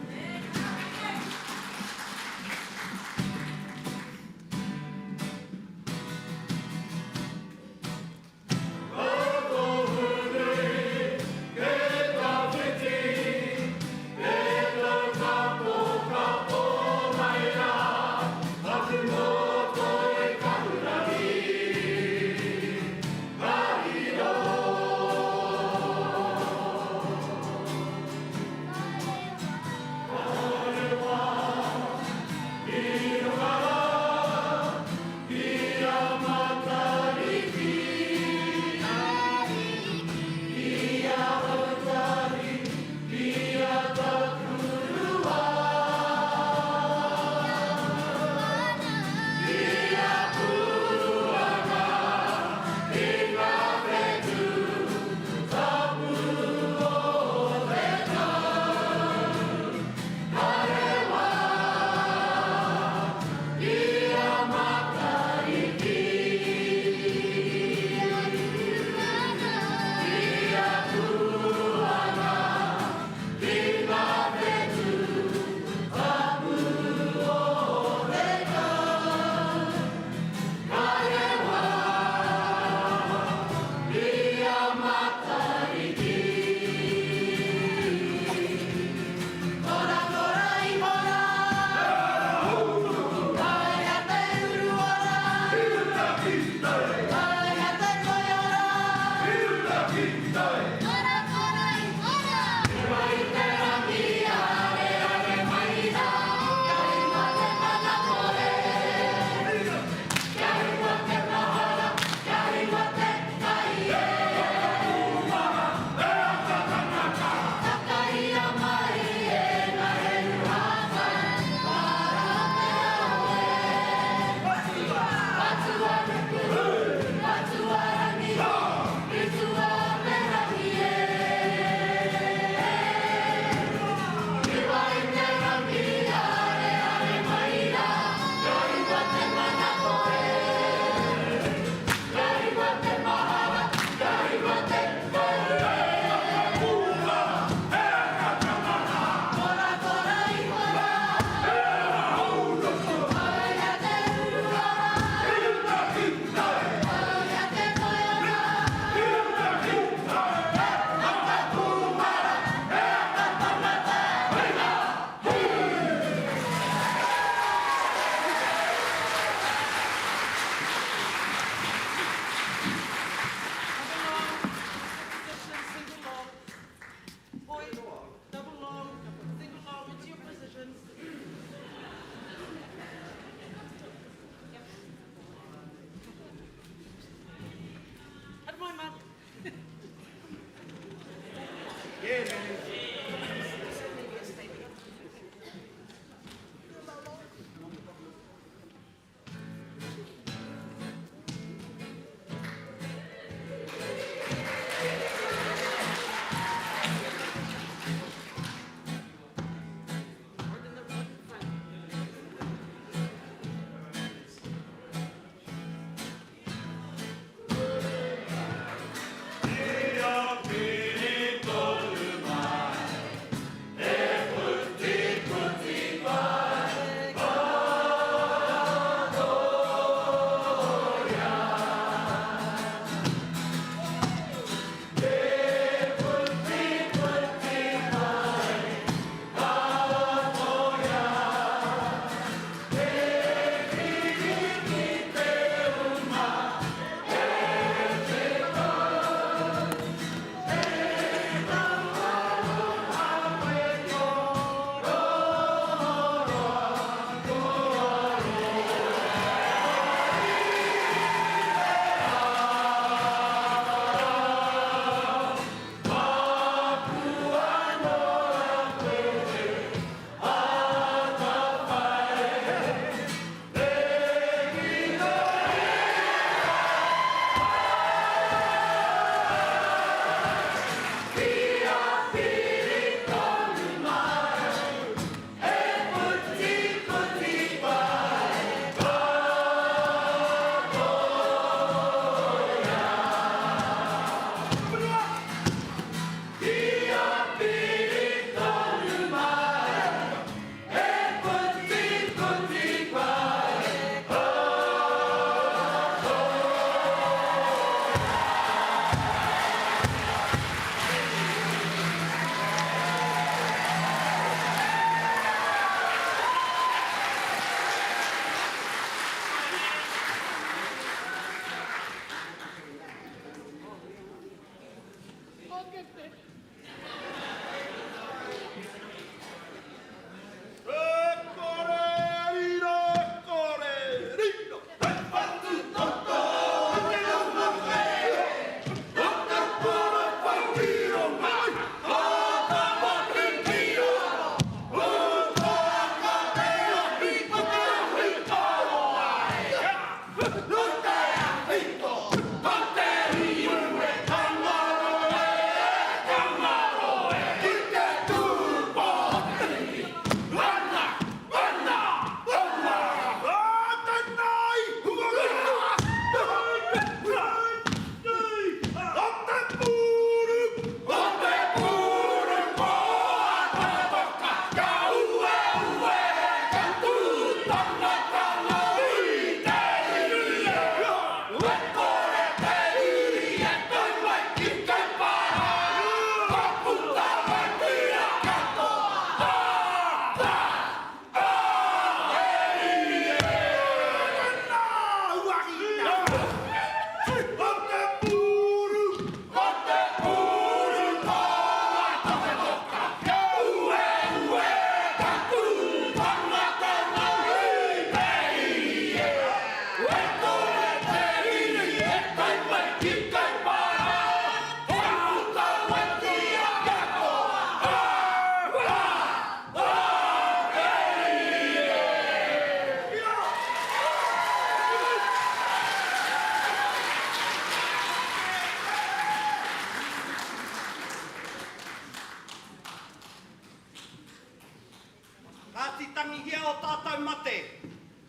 Ngāti tangihia o tātou mate,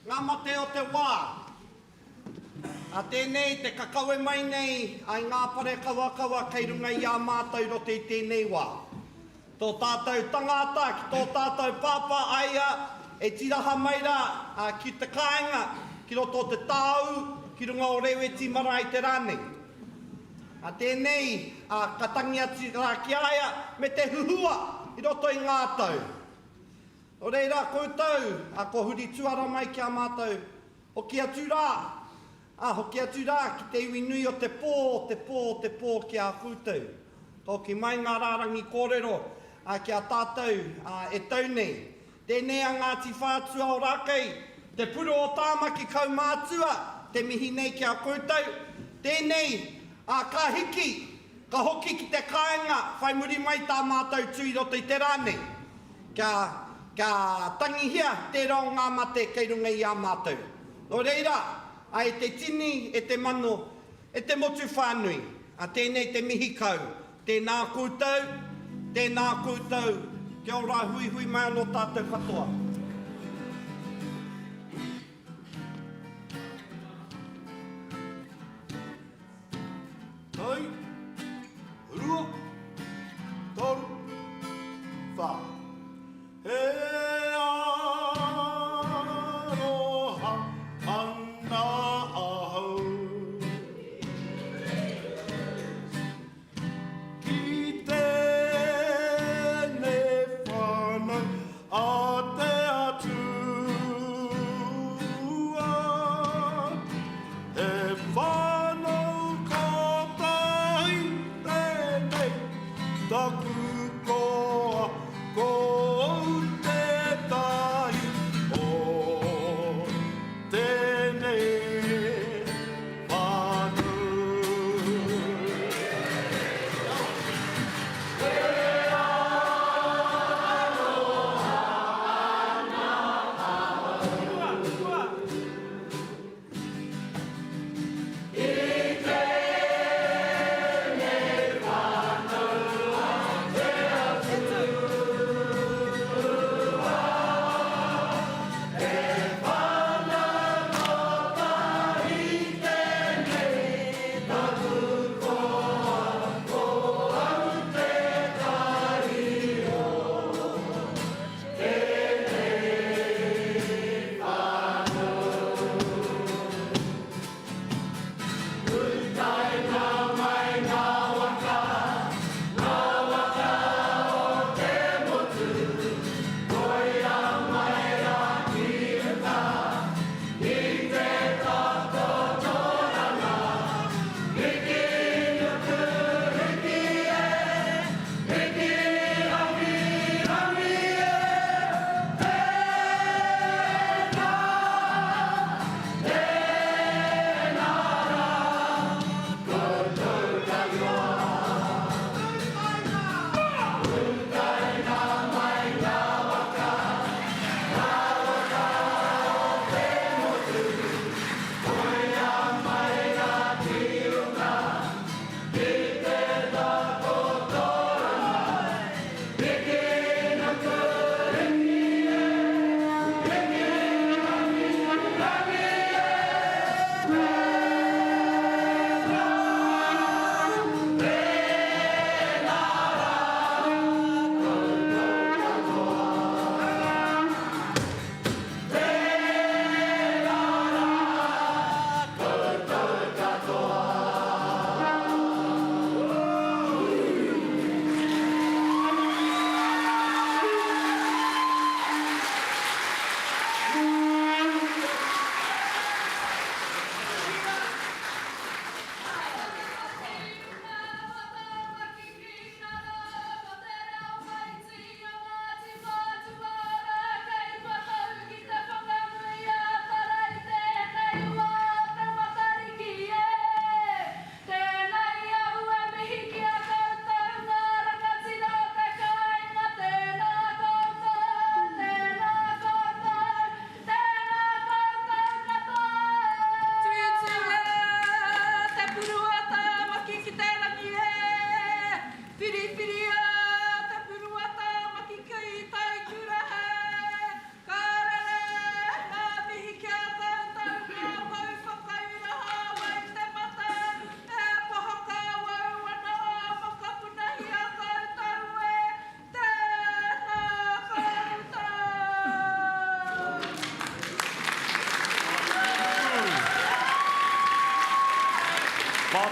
ngā mate o te wā. A tēnei te kakaue mai nei ai ngā pare kawakawa kei runga i a mātou rote i tēnei wā. Tō tātou tangata ki tō tātou pāpā aia e tiraha maira ki te kāinga, ki roto te tāu, ki runga o reweti marae te rānei. A tēnei ka tangi ati Karakia aia me te huhua i roto i ngā tau. O reira koutou, ko huri tuara mai ki a mātou, o ki atu rā, hoki atu rā ki te iwi nui o te pō ki a koutou. Ko ki mai ngā rārangi kōrero ki a tātou e tau nei. Tēnei a Ngāti Whātua Ōrākei, te Puru o Tāmaki Kaumātua, te mihi nei ki a koutou. Tēnei ka hiki, ka hoki ki te kāinga, whai muri mai tā mātou tui roto i te rānei. Ka tangihia te rao ngā mate kei runga i a mātou. No reira, ai te tini, e te mano, e te motu whānui. A tēnei te mihi kau. Tēnā koutou, kia ora hui hui mai anō tātou katoa. Hai, rua, toru, wha. He aroha ana ahau. Ki tēnei whānau a te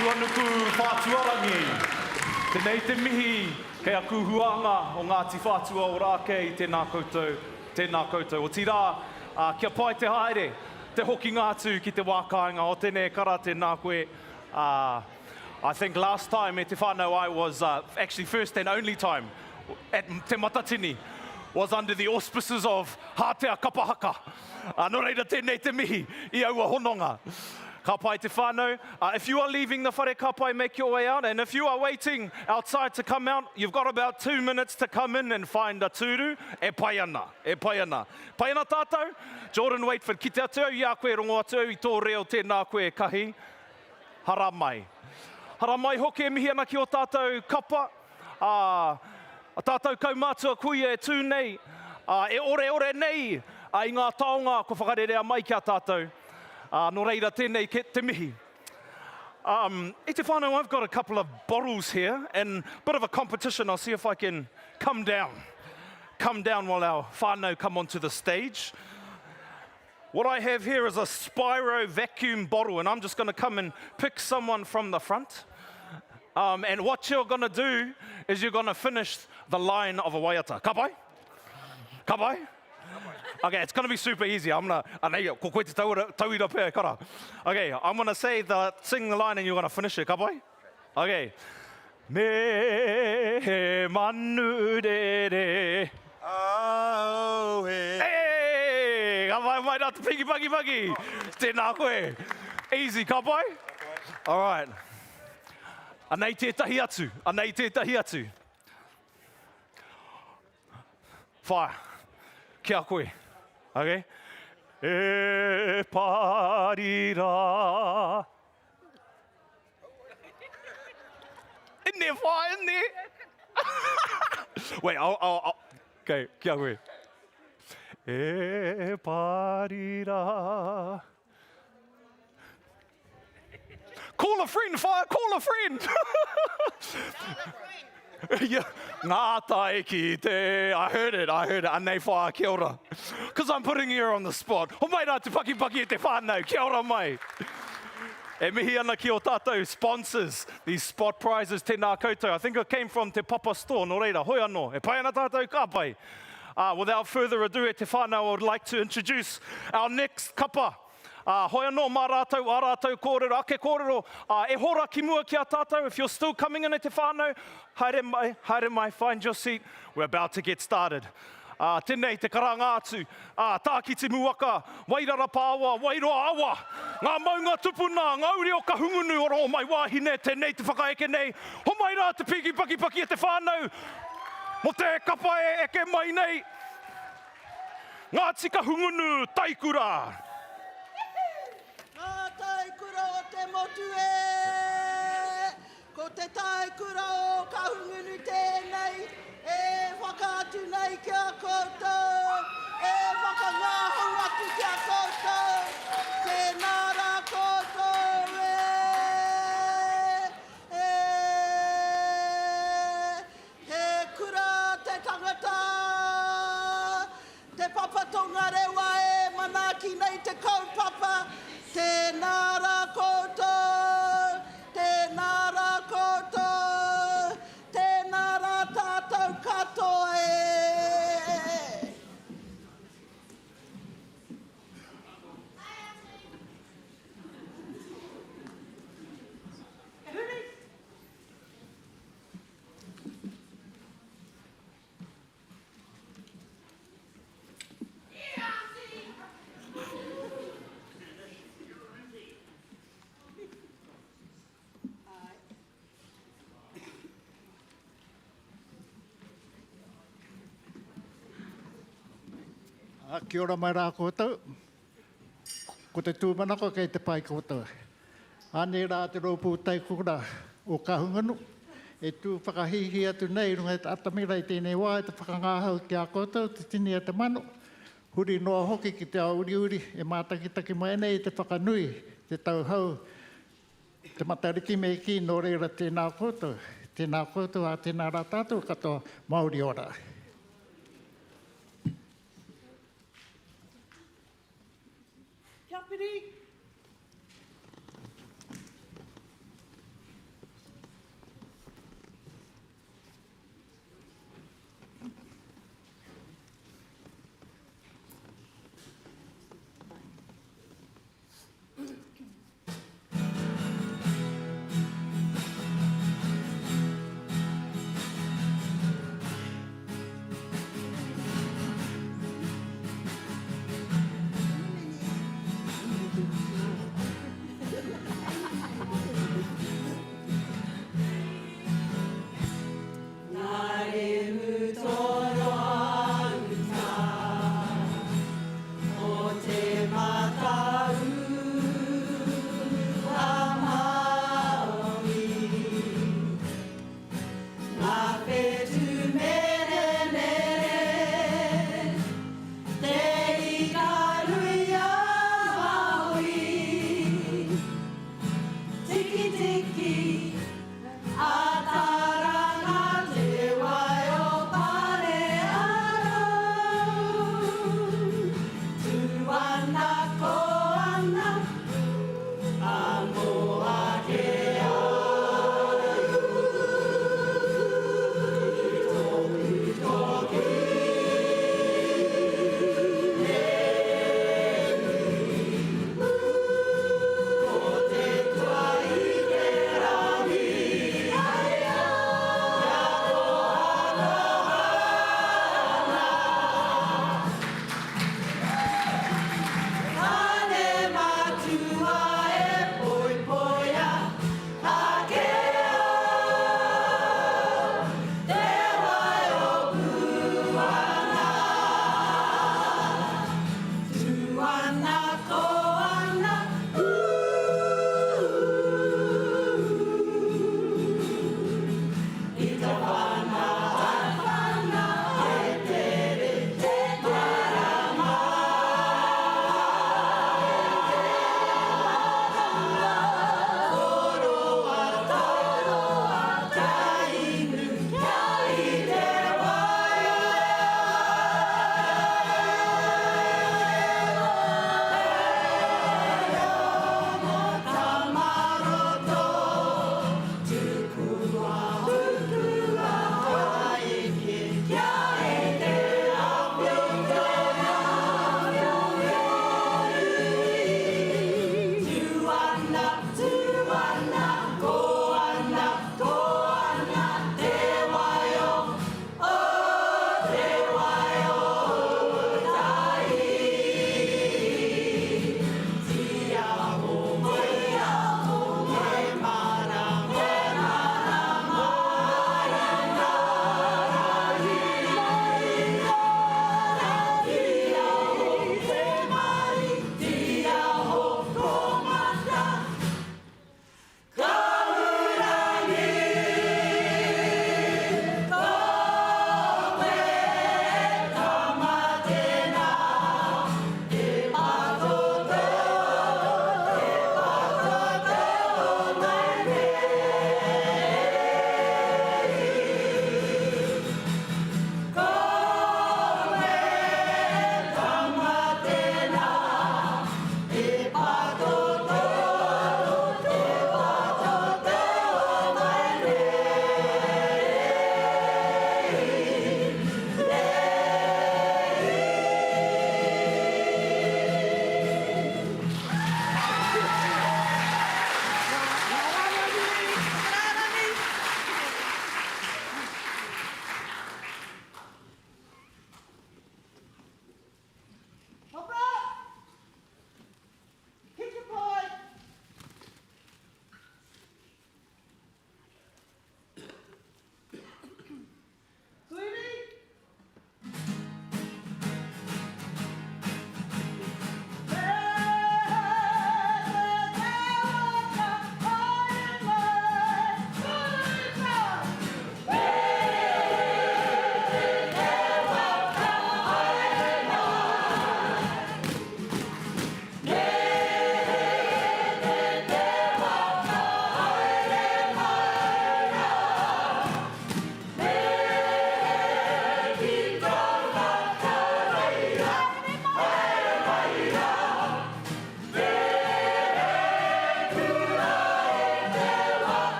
Whātua nuku whātuarangi. Tēnei te mihi, kei a kuhuanga o Ngāti Whātua Ōrākei, tēnā koutou, tēnā koutou. O tira, kia pai te haere, te hoki ngātu ki te wākainga o tēnei kara tēnā koe. I think last time e te whānau I was, actually first and only time, at te matatini, was under the auspices of Ngāti Kapa Haka. No reira tēnei te mihi, I aua hononga. Ka pai te whānau. If you are leaving the whare ka pai, make your way out. And if you are waiting outside to come out, you've got about 2 minutes to come in and find a tūru. E pai ana, e pai ana. Pai ana tātou, Jordan Waitford, ki te atua, ia koe Rongowhakaata, I tō reo tēnā koe kahi. Hara mai. Hara mai hoki e mihi ana ki o tātou kapa. A tātou Kaumātua kui e tū nei. E ore nei. I ngā taonga ko whakarerea mai kia tātou. No reira tēnei te mihi. E te whānau, I've got a couple of bottles here and a bit of a competition. I'll see if I can come down. Come down while our whānau come onto the stage. What I have here is a Spyro vacuum bottle, and I'm just going to come and pick someone from the front. And what you're going to do is you're going to finish the line of a waiata. Ka pai? Ka pai? Okay, it's going to be super easy. I'm going to... Ko koe te tauira pēr, kara. Okay, I'm going to sing the line and you're going to finish it. Ka pai? Okay. Me he manu re re. Au he. Hey! Ka pai mai rā te piki paki. Tēnā koe. Easy, ka pai? All right. Anei tētahi atu. Whai. Kia koe. Okay? E parira. In there, whai, in there. Wait, I'll... Okay, kia koe. E parira. Call a friend, fire, call a friend. Yeah. Ngā Taikura, I heard it. Anei whā, kia ora. Because I'm putting you on the spot. O mai rā te paki e te whānau, kia ora mai. E mihi ana ki o tātou sponsors, these spot prizes, tēnā koutou. I think it came from Te Papa store, no reira, hoi anō. E pai ana tātou ka pai. Without further ado, e te whānau, I would like to introduce our next kapa. Hoi anō, mā rātou, ā rātou kōrero, ake kōrero, e hora ki mua ki a tātou. If you're still coming in e te whānau, haere mai, find your seat. We're about to get started. Tēnei te karanga atu, tāki te muaka, wairara pāwa, wairoa awa, ngā maunga tupuna, ngā uri o Kahungunu, oro mai wāhine, tēnei te whakaeke nei, ho mai rā te piki paki e te whānau, mo te kapa e eke mai nei, Ngāti Kahungunu Taikura. Ngā Taikura o te motu ko te Taikura o Kahungunu tēnei, e whakaatu nei kia koutou, e whakangāhu atu kia koutou, tēnā rā koutou he kura te tangata, te papatonga rewa e manaki nei te kaupapa, tēnā rā koutou, tēnā rā koutou, tēnā rā tātou katoa e. Kia ora mai rā koutou. Ko te tūmanako kei te pai koutou. Ane rā te rōpū Taikura o Kahungunu. E tū whakahihi atu nei runga te atamira i tēnei wā e te whakangāhau ki a koutou, te tini e te mano. Huri noa hoki ki te auriuri e mātakitaki mai nei te whakanui, te tauhau. Te matariki me ki no reira tēnā koutou. Tēnā koutou a tēnā rā tātou katoa Māori ora. Kia piri.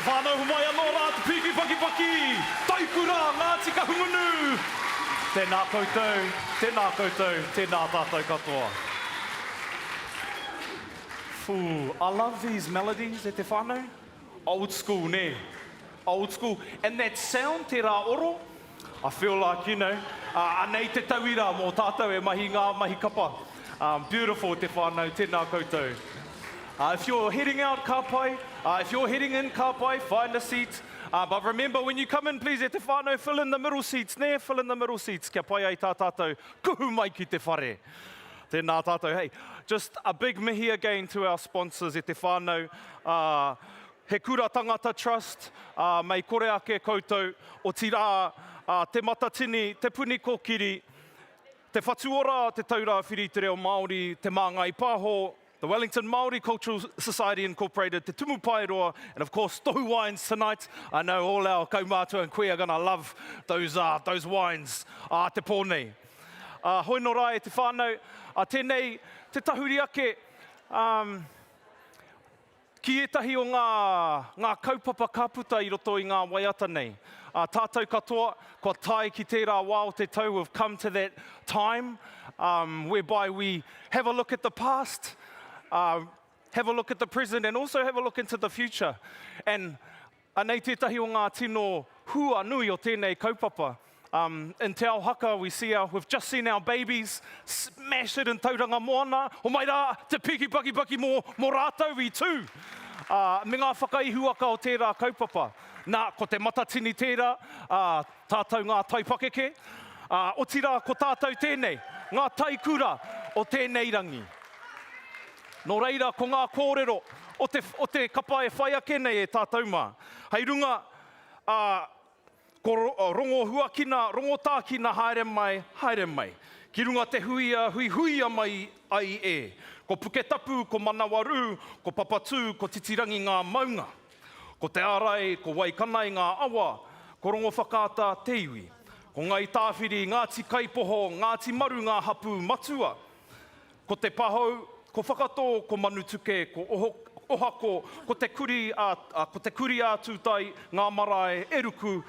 whānau humai anō rā, te piki paki paki, Taikura, Ngāti Kahungunu. Tēnā koutou, tēnā koutou, tēnā tātou katoa. Fū, I love these melodies, e te whānau. Old school, ne? Old school. And that sound, te rā oro, I feel like, you know, anei te tauira mō tātou e mahi ngā mahi kapa. Beautiful te whānau, tēnā koutou. If you're heading out, ka pai. If you're heading in, ka pai, find a seat. But remember, when you come in, please, e te whānau, fill in the middle seats, ne? Fill in the middle seats. Kia pai ai tā tātou, kuhu mai ki te whare. Tēnā tātou. Hey, just a big mihi again to our sponsors, e te whānau. He Kura Tangata Trust, mei kore ake koutou, o tira te matatini, te puni kokiri, te whatuora, te taura whiri te reo Māori, te Ngāi Tahu, the Wellington Māori Cultural Society Incorporated, te Tumu Paeroa, and of course, Tohu Wines tonight. I know all our Kaumātua and koe are going to love those wines. Te pōnei. Hoi no rai, te whānau, tēnei, te tahuri ake, ki etahi o ngā kaupapa kaputa I roto I ngā waiata nei. Tātou katoa, kua tai ki tērā wā o te tau, we've come to that time whereby we have a look at the past, have a look at the present, and also have a look into the future. And anei tētahi o ngā tino hua nui o tēnei kaupapa. In Te Awa Haka, we've just seen our babies smash it in Tauranga Moana. O mai rā, te piki paki paki mō rātou I tū. Me ngā whakaihu aka o tērā kaupapa. Nā, ko te matatini tērā, tātou ngā Taipakeke. O tira, ko tātou tēnei, ngā Taikura o tēnei rangi. Nō reira, ko ngā kōrero o te kapa e whai ake nei e tātou mā. Hei runga, ko rongotākina haere mai. Ki runga te huia mai ai e. Ko Puketapu, ko Manawaru, ko Papatū, ko Titirangi ngā maunga. Ko te arai, ko Waikanai ngā awa, ko Rongowhakaata Taikura. Ko Ngāi Tāwhiri, Ngāti Kaipoho, Ngāti Maru ngā hapu matua. Ko te pahau, ko whakatō, ko manutuke, ko ohako, ko te kuri ātūtai, ngā marae, e ruku.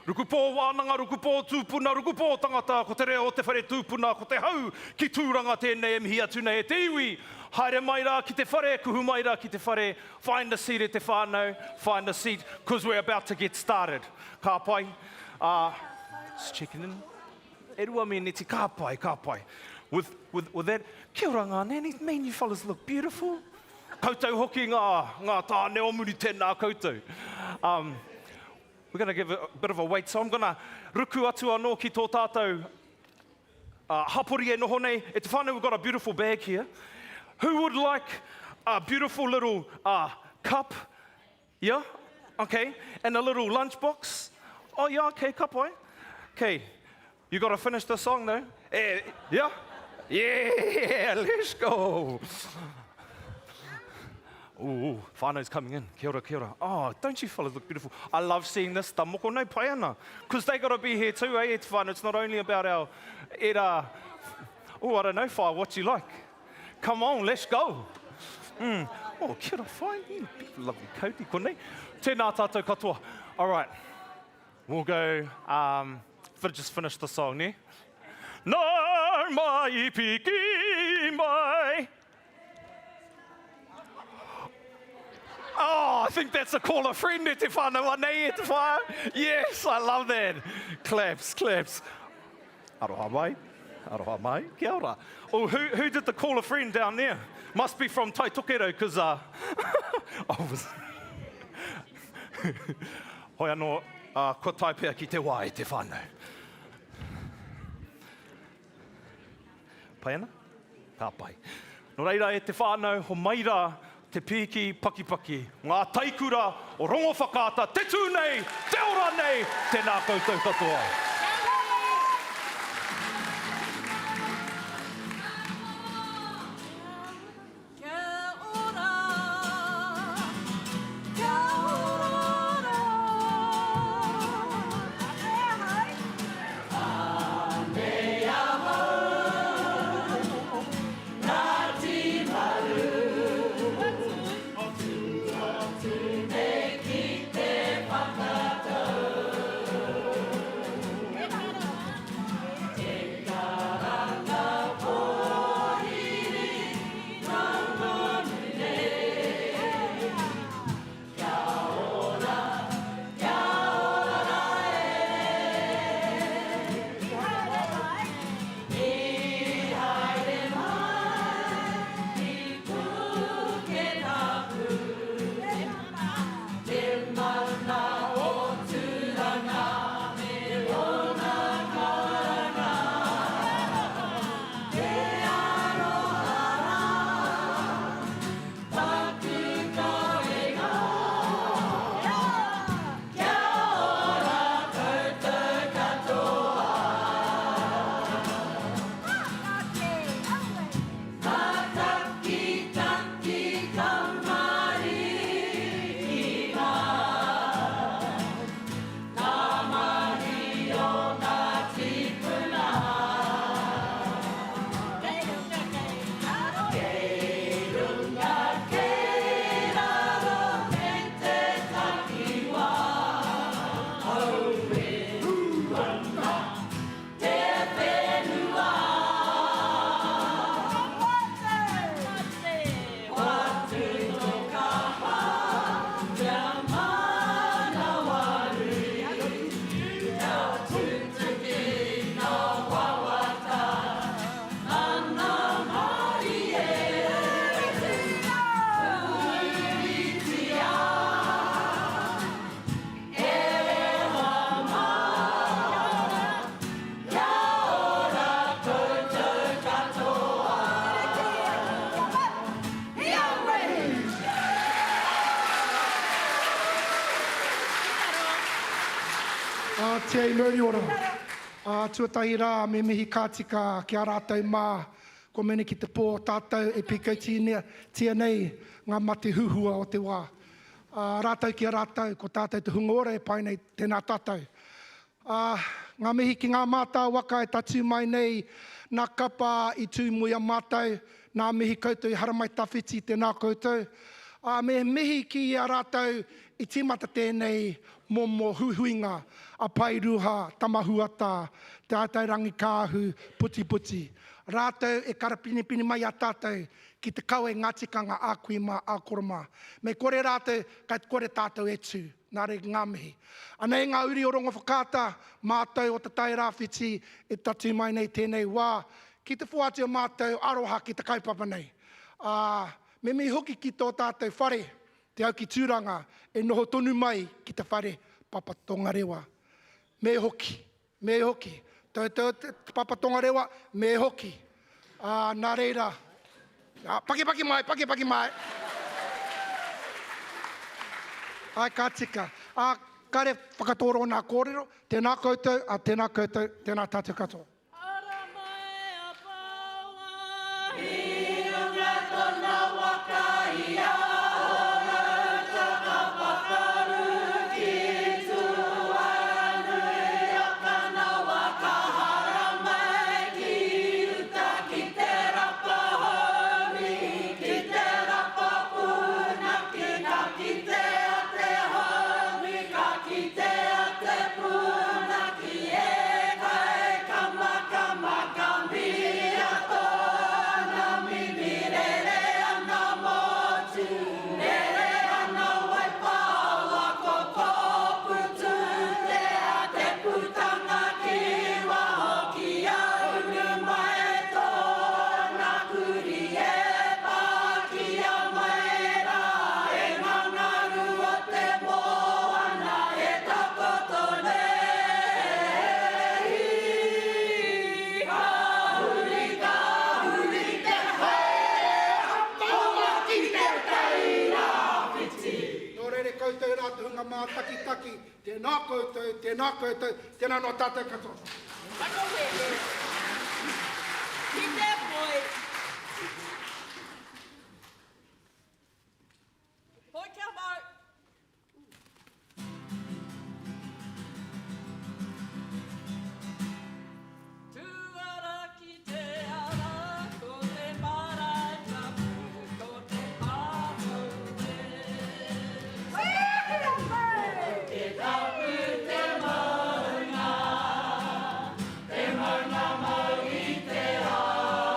Ruku pō wānanga, ruku pō tūpuna, ruku pō tangata, ko te reo o te whare tūpuna, ko te hau ki tūranga tēnei e mihi atu nei e te iwi. Haere mai rā ki te whare, kuhu mai rā ki te whare. Find a seat e te whānau, find a seat, because we're about to get started. Ka pai. Just checking in. E rua me neti, ka pai. With that, kia ora ngā nani, man, you fellas look beautiful. Koutou hoki ngā tāne omuri tēnā koutou. We're going to give a bit of a wait, so I'm going to ruku atu anō ki tō tātou hapori e noho nei. E te whānau, we've got a beautiful bag here. Who would like a beautiful little cup? Yeah? Okay. And a little lunchbox? Oh, yeah, okay, kapai. Okay. You got to finish the song, though. Yeah? Yeah, let's go. Ooh, whānau's coming in. Kia ora. Oh, don't you fellas look beautiful? I love seeing this. Ta moko nei pai ana. Because they got to be here too, eh? It's fun. It's not only about our... I don't know, Whai, what you like? Come on, let's go. Oh, kia ora, Whai. You lovely coaty, konei. Tēnā tātou katoa. All right. We'll go... just finish the song, ne? No mai piki mai. Oh, I think that's a call a friend, e te whānau anei, e te whā. Yes, I love that. Claps. Aroha mai, kia ora. Oh, who did the call a friend down there? Must be from Taitokero, because I was... Hoi anō, ko taipea ki te wā, e te whānau. Pai ana? Ka pai. No reira e te whānau, ho maira te piki paki. Ngā Taikura o Rongowhakaata, te tū nei, te ora nei, tēnā koutou katoa. Make Te Aimuri ora. Tuatahi rā, me mihi kātika ki a rātou mā. Ko mene ki te pō tātou e pika tia nei ngā mate huhua o te wā. Rātou ki a rātou, ko tātou te hunga ora e pai nei tēnā tātou. Ngā mihi ki ngā mātau waka e tatu mai nei, nā kapa i tū mui a mātau, nā mihi koutou i haramai tawhiti tēnā koutou. Me mihi ki a rātou i tīmata tēnei momo huhuinga, a pairuha, tamahuata, te atairangi kāhu, puti puti. Rātou e karapini mai a tātou ki te kaue ngātikanga a kuima a koroma. Me kore rātou, kai kore tātou e tū, nā re ngā mihi. Anei ngā uri o Rongowhakaata, mātou o te tai rāwhiti e tatu mai nei tēnei wā. Ki te whātua mātou aroha ki te kaupapa nei. Me mi hoki ki tō tātou whare, te au ki tūranga, e noho tonu mai ki te whare papa tongarewa. Me hoki. Te papa tongarewa, me hoki. Nā reira. Paki mai. Ai ka tika. Kare whakatoro nā kōrero, tēnā koutou, tēnā tātou katoa. Tēnā koutou, tēnā no tātou katoa. Ki te poi. Hoi kia mau. Tuara ki te ara, ko te marae-based, ko te pāpau e. Te tapu te maunga mau i te ao.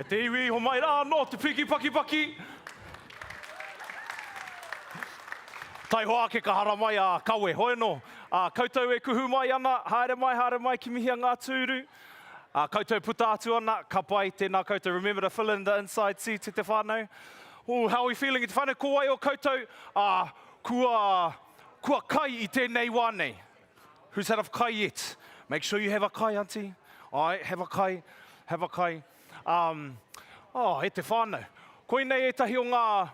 Te iwi, ho mai rā, no, te piki paki paki. Tai hoa ke ka hara mai a kawe, hoi no. Koutou e kuhu mai ana, haere mai ki mihi a ngā tūru. Koutou puta atu ana, ka pai tēnā koutou. Remember to fill in the inside seat te whānau. Oh, how are we feeling i te whānau? Ko wai o koutou, kua kai i tēnei wā nei. Who's had a kai yet? Make sure you have a kai, auntie. Ai, have a kai. He te whānau. Koinei e tahi o ngā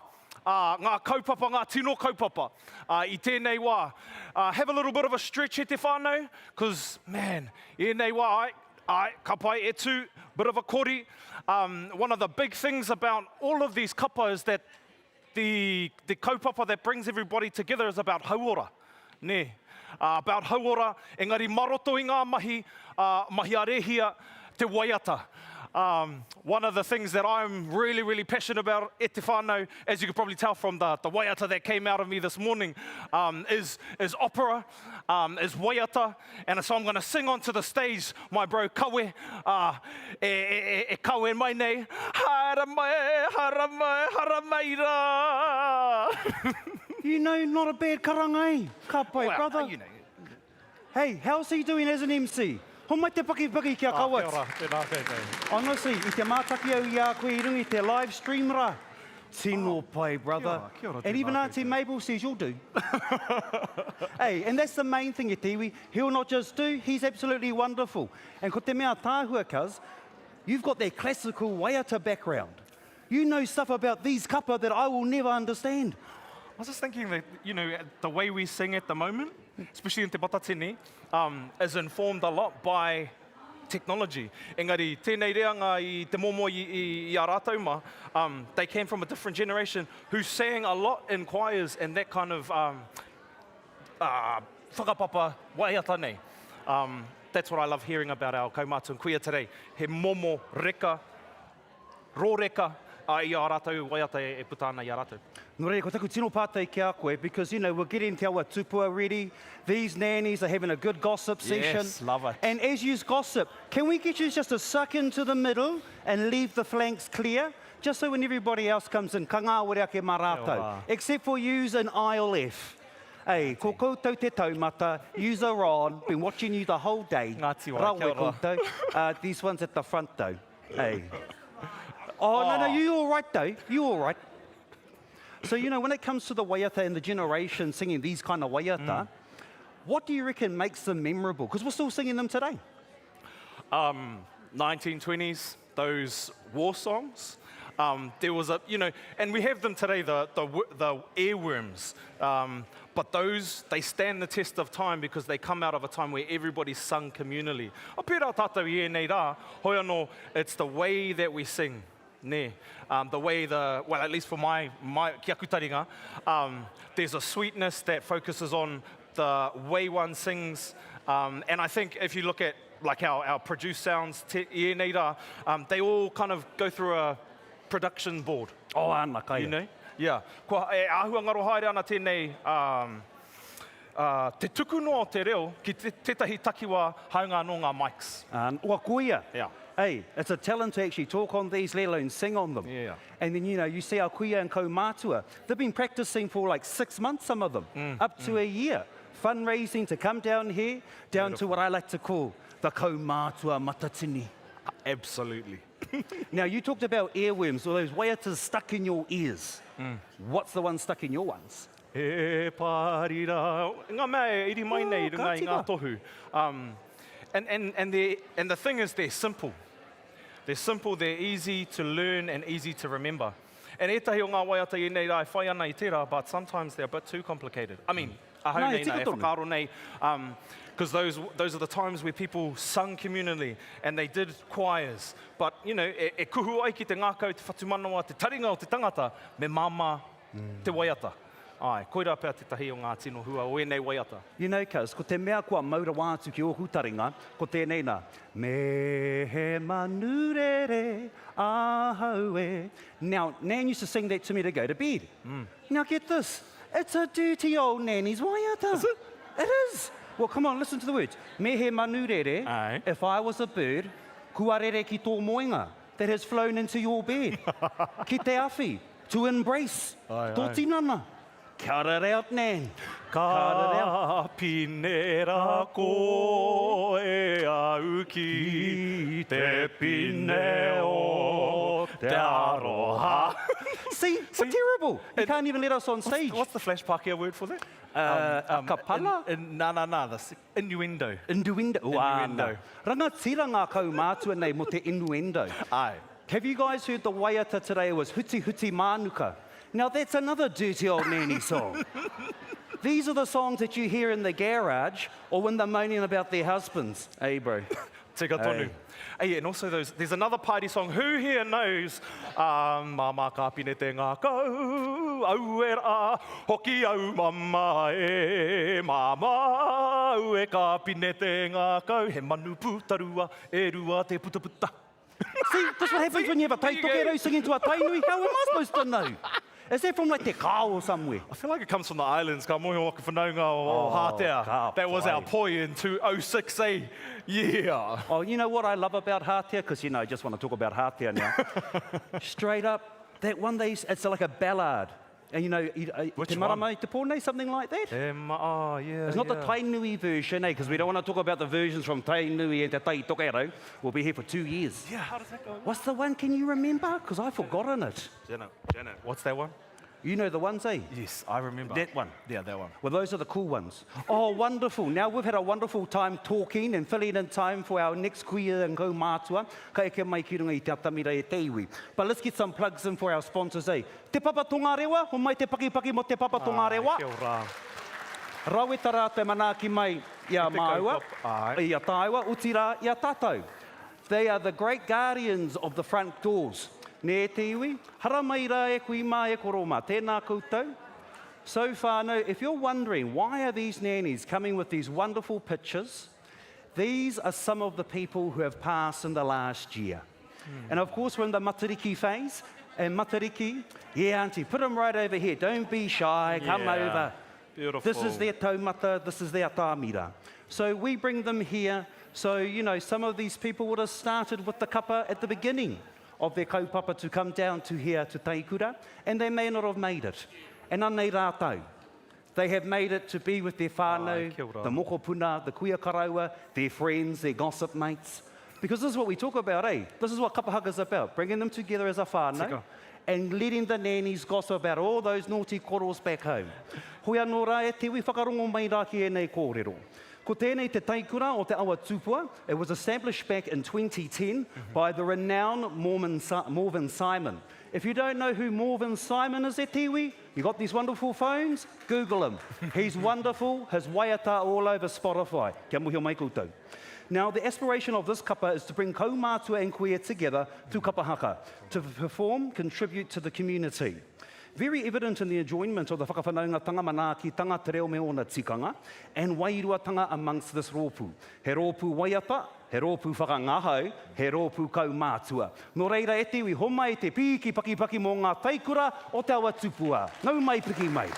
kaupapa, ngā tino kaupapa i tēnei wā. Have a little bit of a stretch he te whānau, because, man, e nei wā, ka pai e tū, bit of a kori. One of the big things about all of these kapa is that the kaupapa that brings everybody together is about hauora. Ne. About hauora, engari maroto i ngā mahi arehia te waiata. One of the things that I'm really, really passionate about e te whānau, as you could probably tell from the waiata that came out of me this morning, is opera, is waiata, and so I'm going to sing onto the stage, my bro Kawe, Kawe mai nei, hara mai rā. You know, not a bad karanga, ka pai, brother. You know. Hey, how's he doing as an MC? Ho mai te paki kia kawat. Tēnā koutou. Honestly, i te mātaki au i a koe i rungi, te live stream ra. Tino pai, brother. Kia ora, And even Auntie Mabel says you'll do. Hey, and that's the main thing, e tiwi. He'll not just do, he's absolutely wonderful. And ko te mea tāhua, cuz, you've got that classical waiata background. You know stuff about these kapa that I will never understand. I was just thinking that, you know, the way we sing at the moment, especially in Te Patatini, is informed a lot by technology. Engari, tēnei reanga i te momo i a rātou ma, they came from a different generation who sang a lot in choirs and that kind of whakapapa waiata nei. That's what I love hearing about our Kaumātua and Kuia today. He momo reka, rō reka, i a rātou waiata e putana i a rātou. No reira, ko taku tino pātai ki a koe, because, you know, we're getting Te Awa Tupua ready. These nannies are having a good gossip session. Yes, love it. And as you gossip, can we get you just to suck into the middle and leave the flanks clear? Just so when everybody else comes in, ka ngā Ōrākei mā rātou. Except for use an aisle F. Hey, ko koutou te taumata, user Ron, been watching you the whole day. Ngāti Wai, Rawe kia ora. koutou. These ones at the front though. Hey. Oh, no, you all right though. You all right. So, you know, when it comes to the waiata and the generation singing these kind of waiata, what do you reckon makes them memorable? Because we're still singing them today. 1920s, those war songs. There was a, you know, and we have them today, the earworms. But those, they stand the test of time because they come out of a time where everybody sung communally. O pērā tātou i nei rā, hoi anō, it's the way that we sing. Ne. The way well, at least for my kia kutaringa, there's a sweetness that focuses on the way one sings. And I think if you look at like our produced sounds, they all kind of go through a production board. Oh, ana kai. You know? Yeah. Kua e āhua ngaro haere ana tēnei te tuku no te reo ki tētahi takiwa haunga no ngā mics. Ua kuia. Yeah. Hey, it's a talent to actually talk on these, let alone sing on them. Yeah. And then, you know, you see our kuia and Kaumātua. They've been practicing for like 6 months, some of them, up to a year. Fundraising to come down here, down to what I like to call the Kaumātua matatini. Absolutely. Now, you talked about earworms, or those waiatas stuck in your ears. What's the one stuck in your ones? He parira. Ngā mea iri mai nei runga i Ngā Tahu. And the thing is, they're simple. They're simple, they're easy to learn and easy to remember. And etahi o ngā waiata i nei rai whai ana i tērā, but sometimes they're a bit too complicated. I mean, ahau nei nei, e whakaro nei. Because those are the times where people sung communally and they did choirs. But, you know, e kuhu ai ki te ngākau, te whatumanawa, te taringa o te tangata, me mama te waiata. Ai, koira pēr te tahi o ngā tino hua o enei waiata. You know, cuz, ko te mea kua maura wātu ki o hutaringa, ko tēnei nā. Me he manurere ahau e. Now, Nan used to sing that to me to go to bed. Now, get this. It's a dirty old nanny's waiata. Is it? It is. Well, come on, listen to the words. Me he manurere, Aye. if I was a bird, kua rere ki tō moenga. that has flown into your bed. Ki te awhi, to embrace. Tō tinana. Kia reo nan. Ka pinera ko e au ki te pine o te aroha. See, we're terrible. You can't even let us on stage. What's the flash Pākehā word for that? Kapala? No. Innuendo. Innuendo. Innuendo. Rangatira ngā Kaumātua nei mo te innuendo. Aye. Have you guys heard the waiata today was huti huti mānuka? Now that's another dirty old nanny song. These are the songs that you hear in the garage or when they're moaning about their husbands. Hey, bro. Tika tonu. Hey, and also there's another party song. Who here knows Mama ka pine te ngā kau, au e rā, hoki au mama e, mama au e ka pine te ngā kau, he manu putarua, e rua te puta puta. See, that's what happens when you have a taitokero singing to a tainui. How am I supposed to know? Is that from like Te Kao or somewhere? I feel like it comes from the islands, ka mohi waka whanaunga o Hātea. That was our poi in 2006, eh? Yeah. Oh, you know what I love about Hātea? Because, I just want to talk about Hātea now. Straight up, that one it's like a ballad. And Which te maramai te pōnei, something like that? Yeah. It's not the Tainui version, because we don't want to talk about the versions from Tainui and Te Taitokero. We'll be here for 2 years. Yeah, how does that go? What's the one, can you remember? Because I've forgotten it. Jenna, what's that one? You know the ones, eh? Yes, I remember. That one. Yeah, that one. Well, those are the cool ones. Oh, wonderful. Now we've had a wonderful time talking and filling in time for our next kuia and Kaumātua. Ka eke mai ki runga I te atamira e te iwi. But let's get some plugs in for our sponsors, eh? Te Papa Tonga Rewa, ho mai te paki mo te Papa Tonga Rewa. Kia ora. Raweta rā te manaki mai ia Māua, ia Tāua, utira ia Tātou. They are the great guardians of the front doors. Ne te iwi, hara mai rā e kui mā e koroma, tēnā koutou. So far, no, if you're wondering why are these nannies coming with these wonderful pictures, these are some of the people who have passed in the last year. And of course, we're in the matariki phase. And matariki, yeah, auntie, put them right over here. Don't be shy, come over. Beautiful. This is their taumata, this is their tāmira. So we bring them here. So, some of these people would have started with the kapa at the beginning of their kaupapa to come down to here to Taikura, and they may not have made it. And anei rātou, they have made it to be with their whānau, the mokopuna, the kuia karaua, their friends, their gossip mates. Because this is what we talk about, eh? This is what Kapa Haka is about, bringing them together as a whānau and letting the nannies gossip about all those naughty korors back home. Hoi anō rā e te wi whakarongo mai raki e nei kōrero. Ko tēnei te Taikura o Te Awa Tupua, it was established back in 2010 by the renowned Morven Simon. If you don't know who Morven Simon is, e tiwi, you got these wonderful phones, Google him. He's wonderful, his waiata all over Spotify. Kia muhi o mai koutou. Now, the aspiration of this kapa is to bring Kaumātua and kuia together to Kapa Haka, to perform, contribute to the community. Very evident in the enjoyment of the whakawhanaungatanga manaki tanga te reo me ona tikanga and wairuatanga amongst this rōpū. He rōpū waiata, he rōpū whakangahau, he rōpū Kaumātua. Nō reira e te wi homai te piki paki mō Ngā Taikura o Te Awa Tupua. Nau mai piki mai.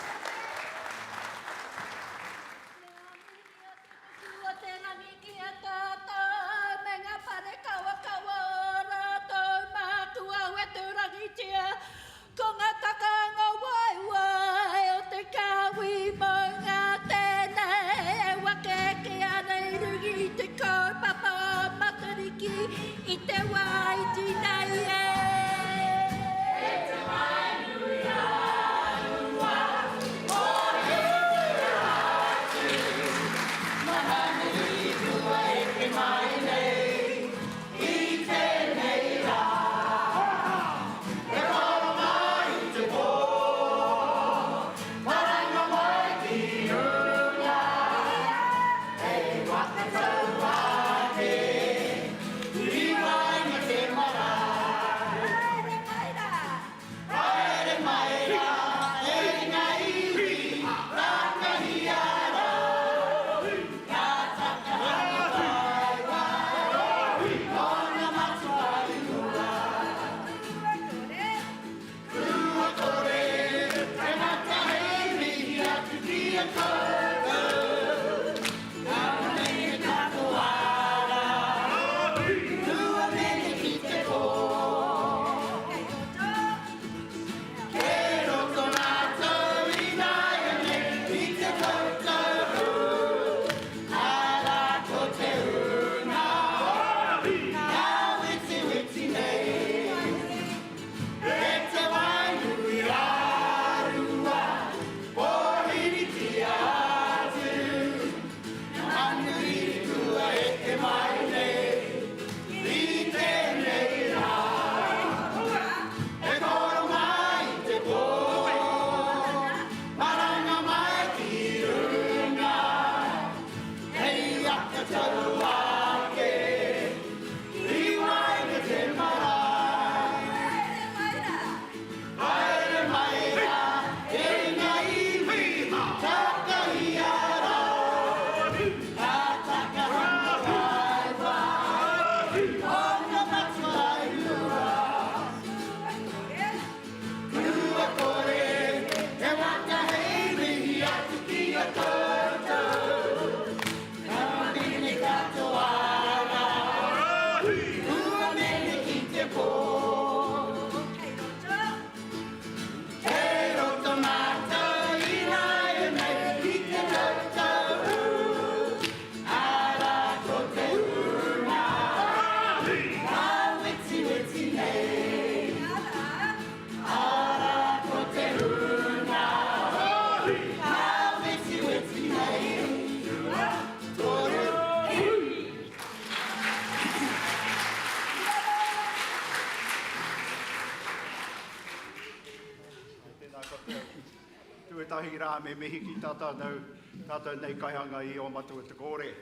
Tuetahi rā me mihi ki tātou nei kaihanga I o matua te kore,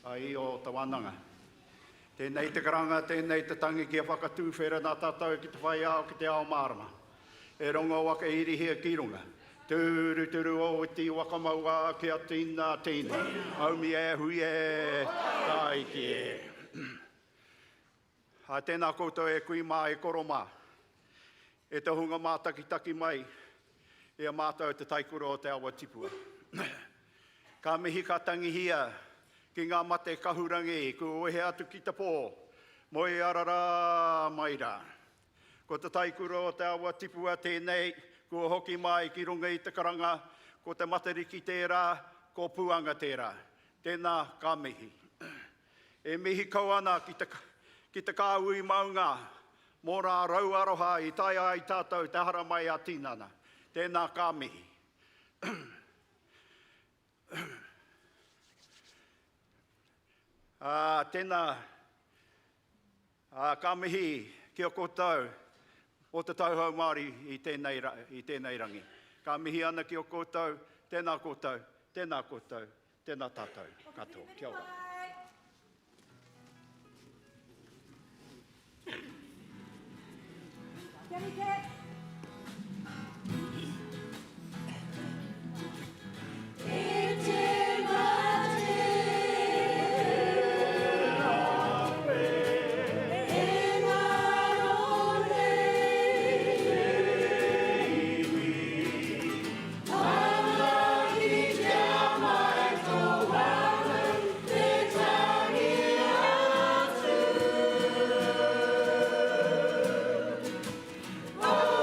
I o tawananga. Tēnei te karanga, tēnei te tangi kia whakatūwhera nā tātou ki te whai ao ki te ao mārama. E Rongowhakaata iri hea ki runga. Tūru o iti wakamaua kia tīna tīna. Aumi e hui e taiki e. Ha tēnā koutou e kui mā e koro mā. E te hunga mā taki mai. E a mātou te Taikura o Te Awa Tupua. Ka mihi ka tangihia ki ngā mate kahurangi, ku ohe atu ki te pō, moi arara maira. Ko te Taikura o Te Awa Tupua tēnei, ku hoki mai ki runga I te karanga, ko te matariki tērā, ko puanga tērā. Tēnā ka mihi. E mihi kau ana ki te kāui maunga, mō rā rau aroha I tai ai tātou te hara mai a tīnana. Tēnā ka mihi. Tēnā ka mihi ki o koutou o te tauhau Māori I tēnei rangi. Ka mihi ana ki o koutou, tēnā koutou, tēnā koutou, tēnā tātou. Katoa, kia ora. Oh!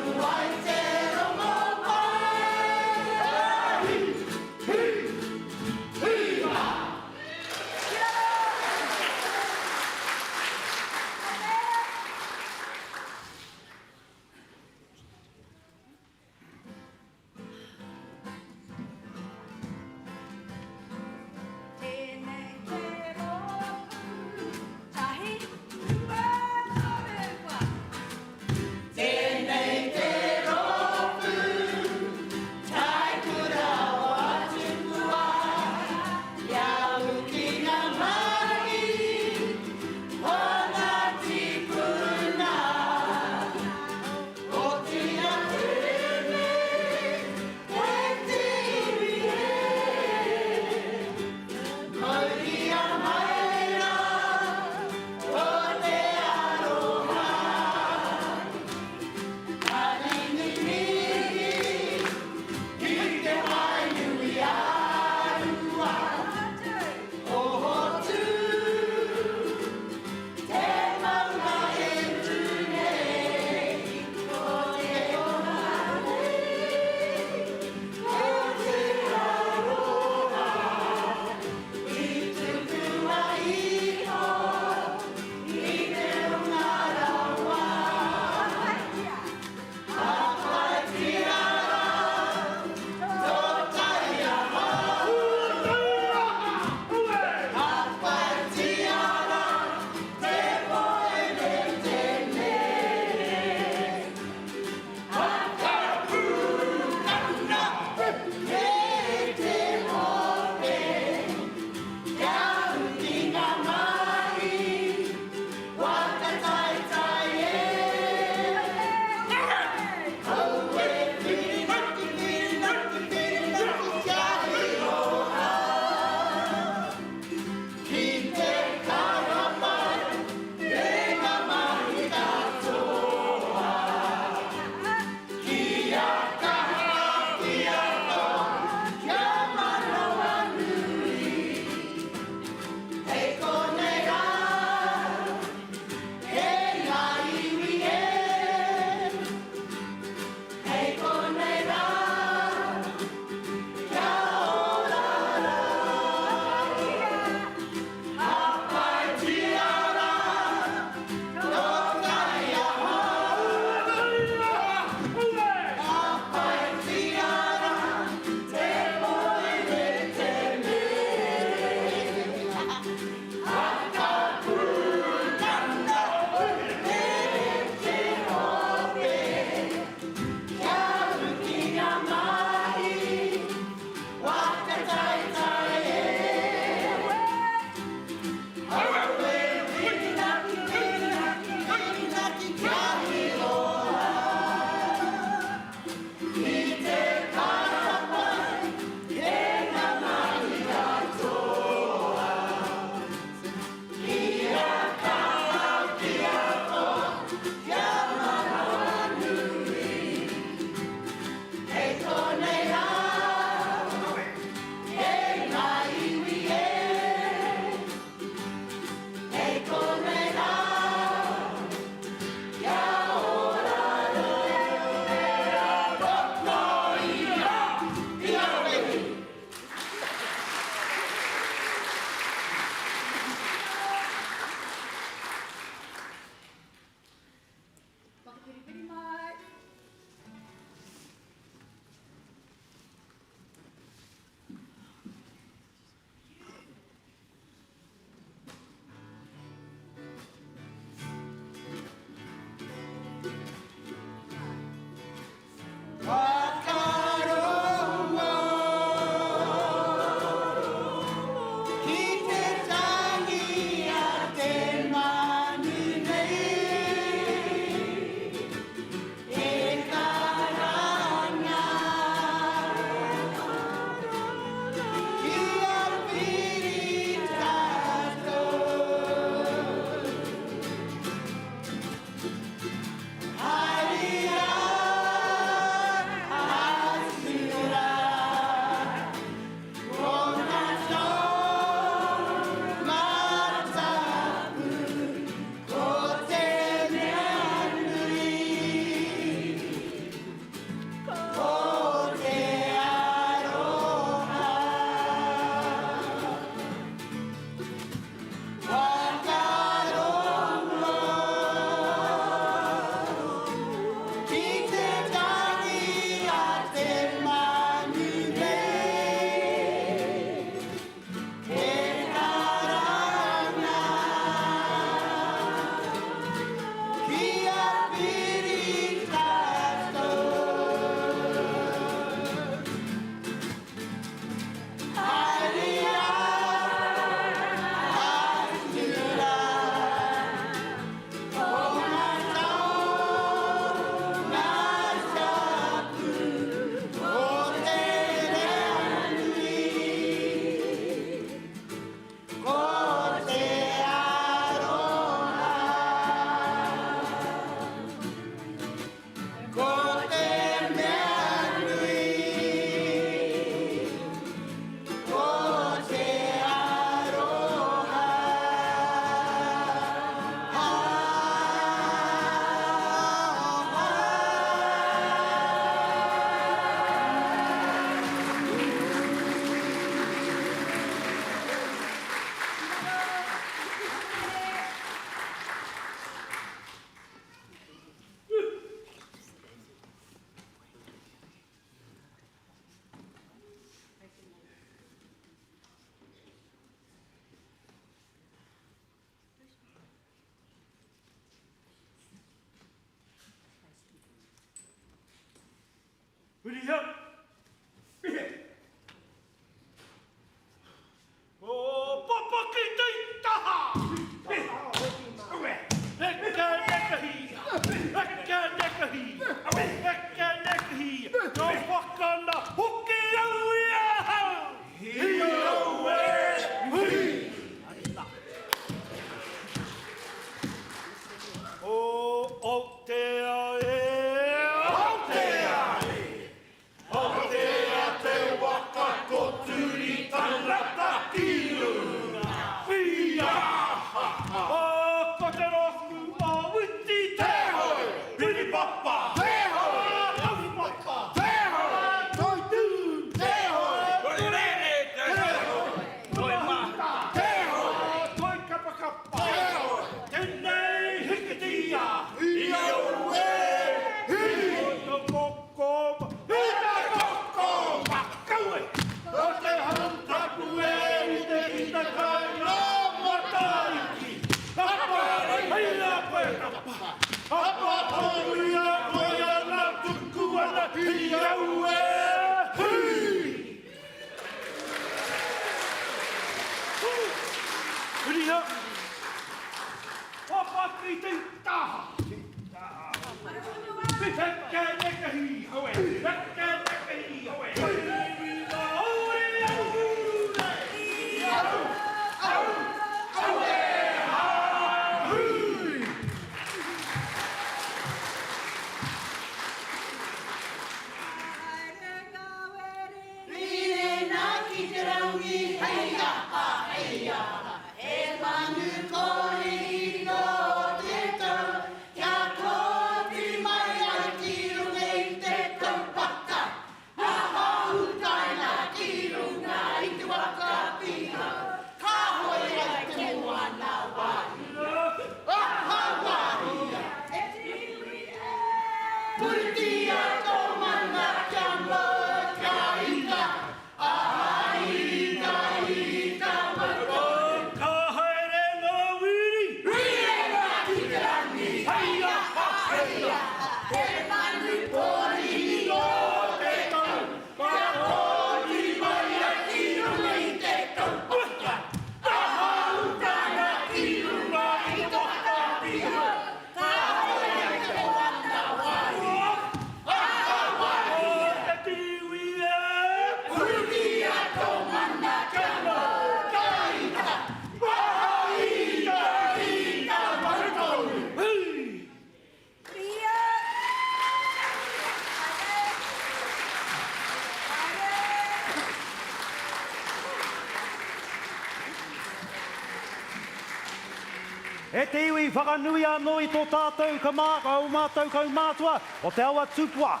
E te iwi whakanui anō i tō tātou Kaumātua o Te Awa Tupua.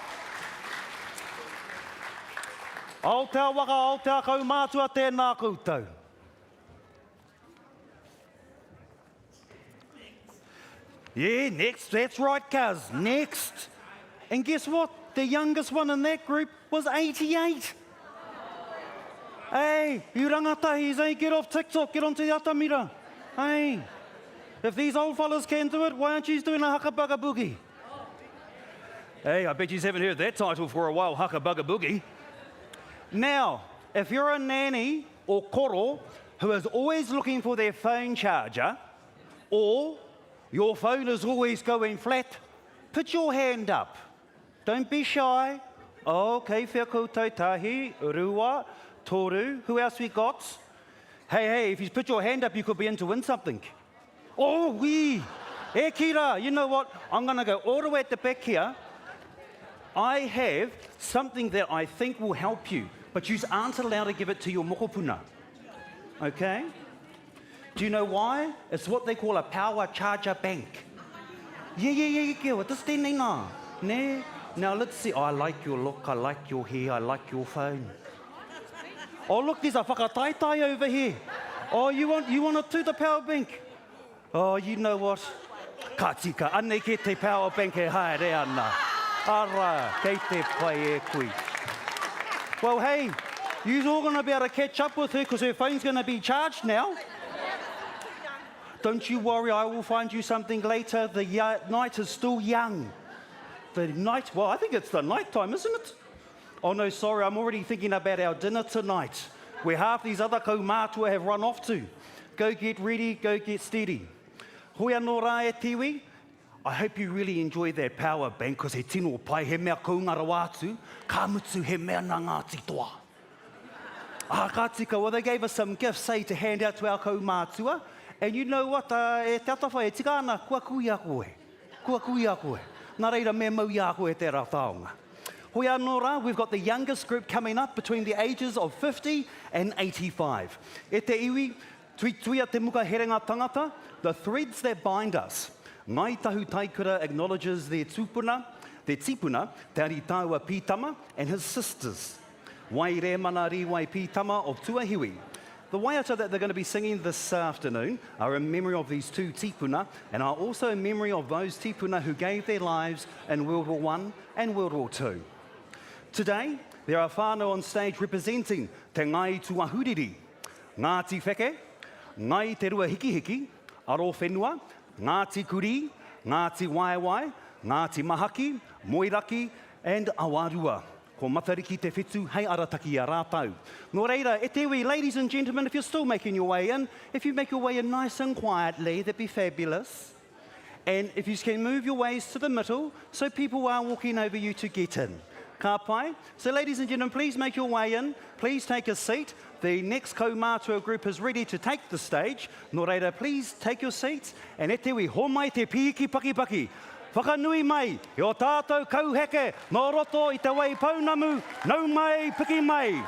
Aotearoa, Aotea Kaumātua, tēnā koutou. Yeah, next, that's right, cuz, next. And guess what? The youngest one in that group was 88. Hey, you rangatahis, hey, get off TikTok, get onto the atamira. Hey, if these old fellas can do it, why aren't you doing a haka bugga boogie? Hey, I bet you haven't heard that title for a while, haka bugga boogie. Now, if you're a nanny or koro who is always looking for their phone charger, or your phone is always going flat, put your hand up. Don't be shy. Okay, whia koutou tahi, rua, toru. Who else we got? Hey, if you put your hand up, you could be in to win something. Oh, wee. E kira, you know what? I'm going to go all the way at the back here. I have something that I think will help you, but you aren't allowed to give it to your mokopuna. Okay? Do you know why? It's what they call a power charger bank. Yeah, what does that mean? Ne? Now let's see. Oh, I like your look, I like your hair, I like your phone. Oh, look, there's a whakataitai over here. Oh, you want it too, the power bank? Oh, you know what? Ka tika, ane ke te power bank e haere ana. Ara, kei te pai e kui. Well, hey, you're all going to be able to catch up with her because her phone's going to be charged now. Don't you worry, I will find you something later. The night is still young. The night, well, I think it's the night time, isn't it? Oh, no, sorry, I'm already thinking about our dinner tonight, where half these other kaumātua have run off to. Go get ready, go get steady. Hoi anō rā e tiwi. I hope you really enjoy that power bank, because he tino pai he mea koungara wātu, ka mutu he mea na Ngāti toa. Ka tika, well, they gave us some gifts, say, to hand out to our Kaumātua. And you know what, e te atawhai, e tika ana, kua kui a koe. Kua kui a koe. Nā reira me mau i a koe te rā taonga. Hoi anō rā, we've got the youngest group coming up between the ages of 50 and 85. E te iwi, tuia te muka herenga tangata, the threads that bind us. Ngāi Tahu Taikura acknowledges their tipuna, Te Aritaua Pītama, and his sisters. Wai re mana riwai Pītama of Tuahiwi. The waiata that they're going to be singing this afternoon are in memory of these two tipuna, and are also in memory of those tipuna who gave their lives in World War I and World War II. Today, there are whānau on stage representing Te Ngāi Tuahuriri, Ngāti Wheke, Ngāi Te Rua Hiki Hiki, Aro Whenua, Ngāti Kuri, Ngāti Wai, Ngāti Mahaki, Moiraki, and Awarua. Ko matariki te whetū, hei arataki a rātau. Nō reira, e te wei, ladies and gentlemen, if you're still making your way in, if you make your way in nice and quietly, that'd be fabulous. And if you can move your ways to the middle, so people are walking over you to get in. Ka pai? So ladies and gentlemen, please make your way in. Please take a seat. The next Kaumātua group is ready to take the stage. Nō reira, please take your seats. And e te wi, ho mai te piki paki. Whakanui mai, e o tātou kauheke, nō roto i te wai paunamu, nau mai, piki mai.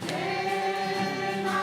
Tēnā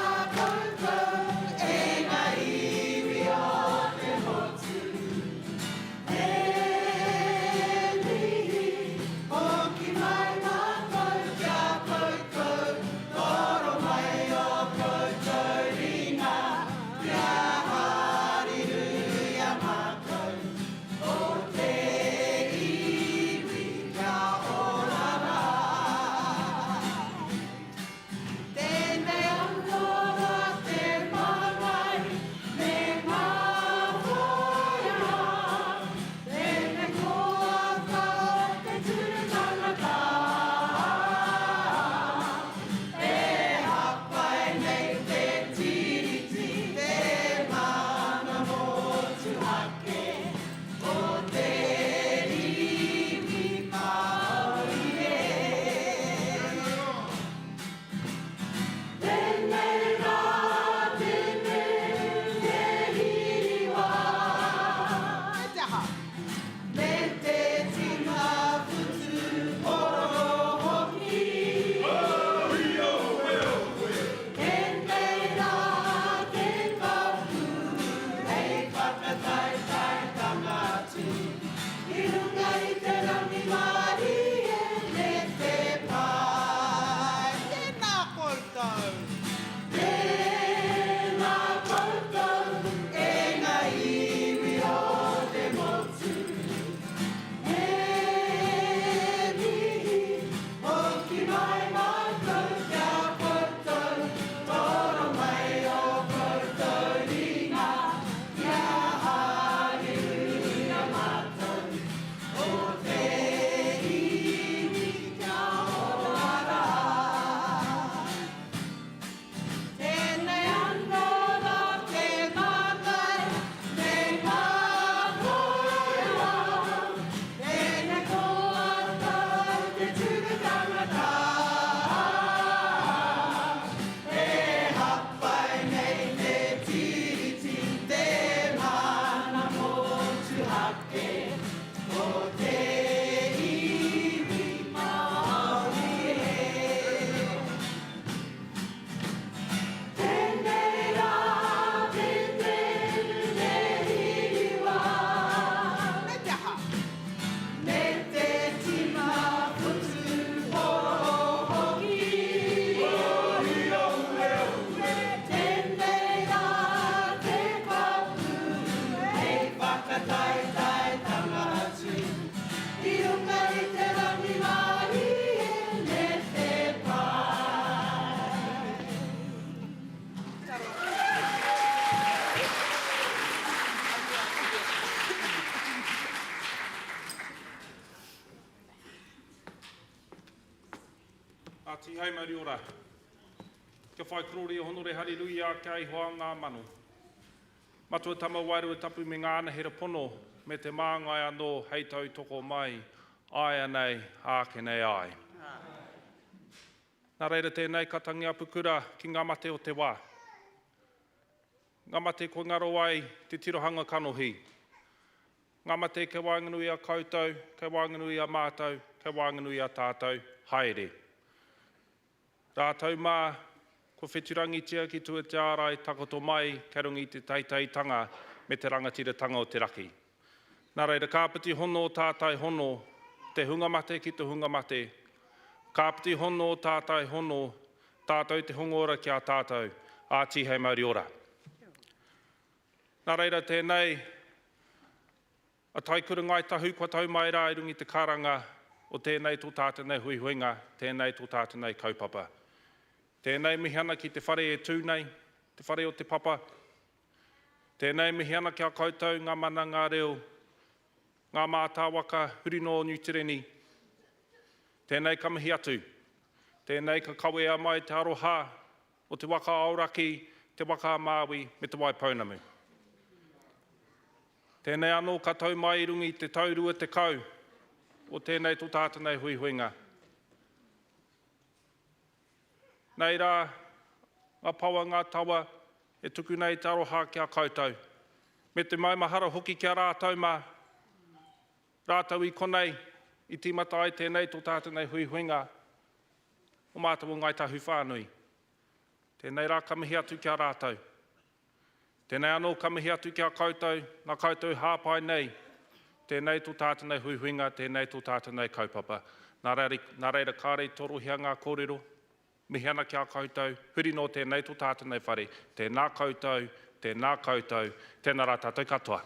Ati hei mauri ora. Kia whai krori e honore hariruia kia i hoa ngā manu. Matua tama wairu e tapu me ngāna hera pono me te māngai anō hei tau toko mai. Ai anei, āke nei ai. Nā reira tēnei katangi apukura ki ngā mate o te wā. Ngā mate ko ngaro ai te tirohanga kanohi. Ngā mate ke wānganui a koutou, ke wānganui a mātou, ke wānganui a tātou, haere. Rātou mā, ko wheturangi tia ki tua te ārai takoto mai, karongi te teiteitanga me te rangatiratanga o te raki. Nā reira, kāpiti hono o tātai hono, te hungamate ki te hungamate. Kāpiti hono o tātai hono, tātou te hongora ki a tātou, āti hei mauri ora. Nā reira, tēnei, a Taikura Ngāi Tahu kua tau mai rā i rungi te karanga o tēnei tō tātanei huihuinga, tēnei tō tātanei kaupapa. Tēnei mihana ki te whare e tūnei, te whare o te papa. Tēnei mihana ki a koutou, ngā mana, ngā reo, ngā mātāwaka, huri no Niutireni. Tēnei ka mihi atu. Tēnei ka kawea mai te aroha o te waka Ōrākei, te waka Maui me te Waipounamu. Tēnei anō ka tau mai rungi te taurua te kau o tēnei tō tātanei huihuinga. Nei rā, ngā paua ngā taua e tuku nei te aroha ki a koutou. Me te maumahara hoki ki a rātou mā, rātou i konei, i tīmata ai tēnei tō tātanei huihuinga, o mātou Ngāi Tahu whānui. Tēnei rā ka mihi atu ki a rātou. Tēnei anō ka mihi atu ki a koutou, nā koutou hāpai nei, tēnei tō tātanei huihuinga, tēnei tō tātanei kaupapa. Nā reira kārei torohia ngā kōrero, mihi ana ki a koutou, huri no tēnei tō tātanei whare, tēnā koutou, tēnā rā tātou katoa.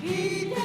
Ki te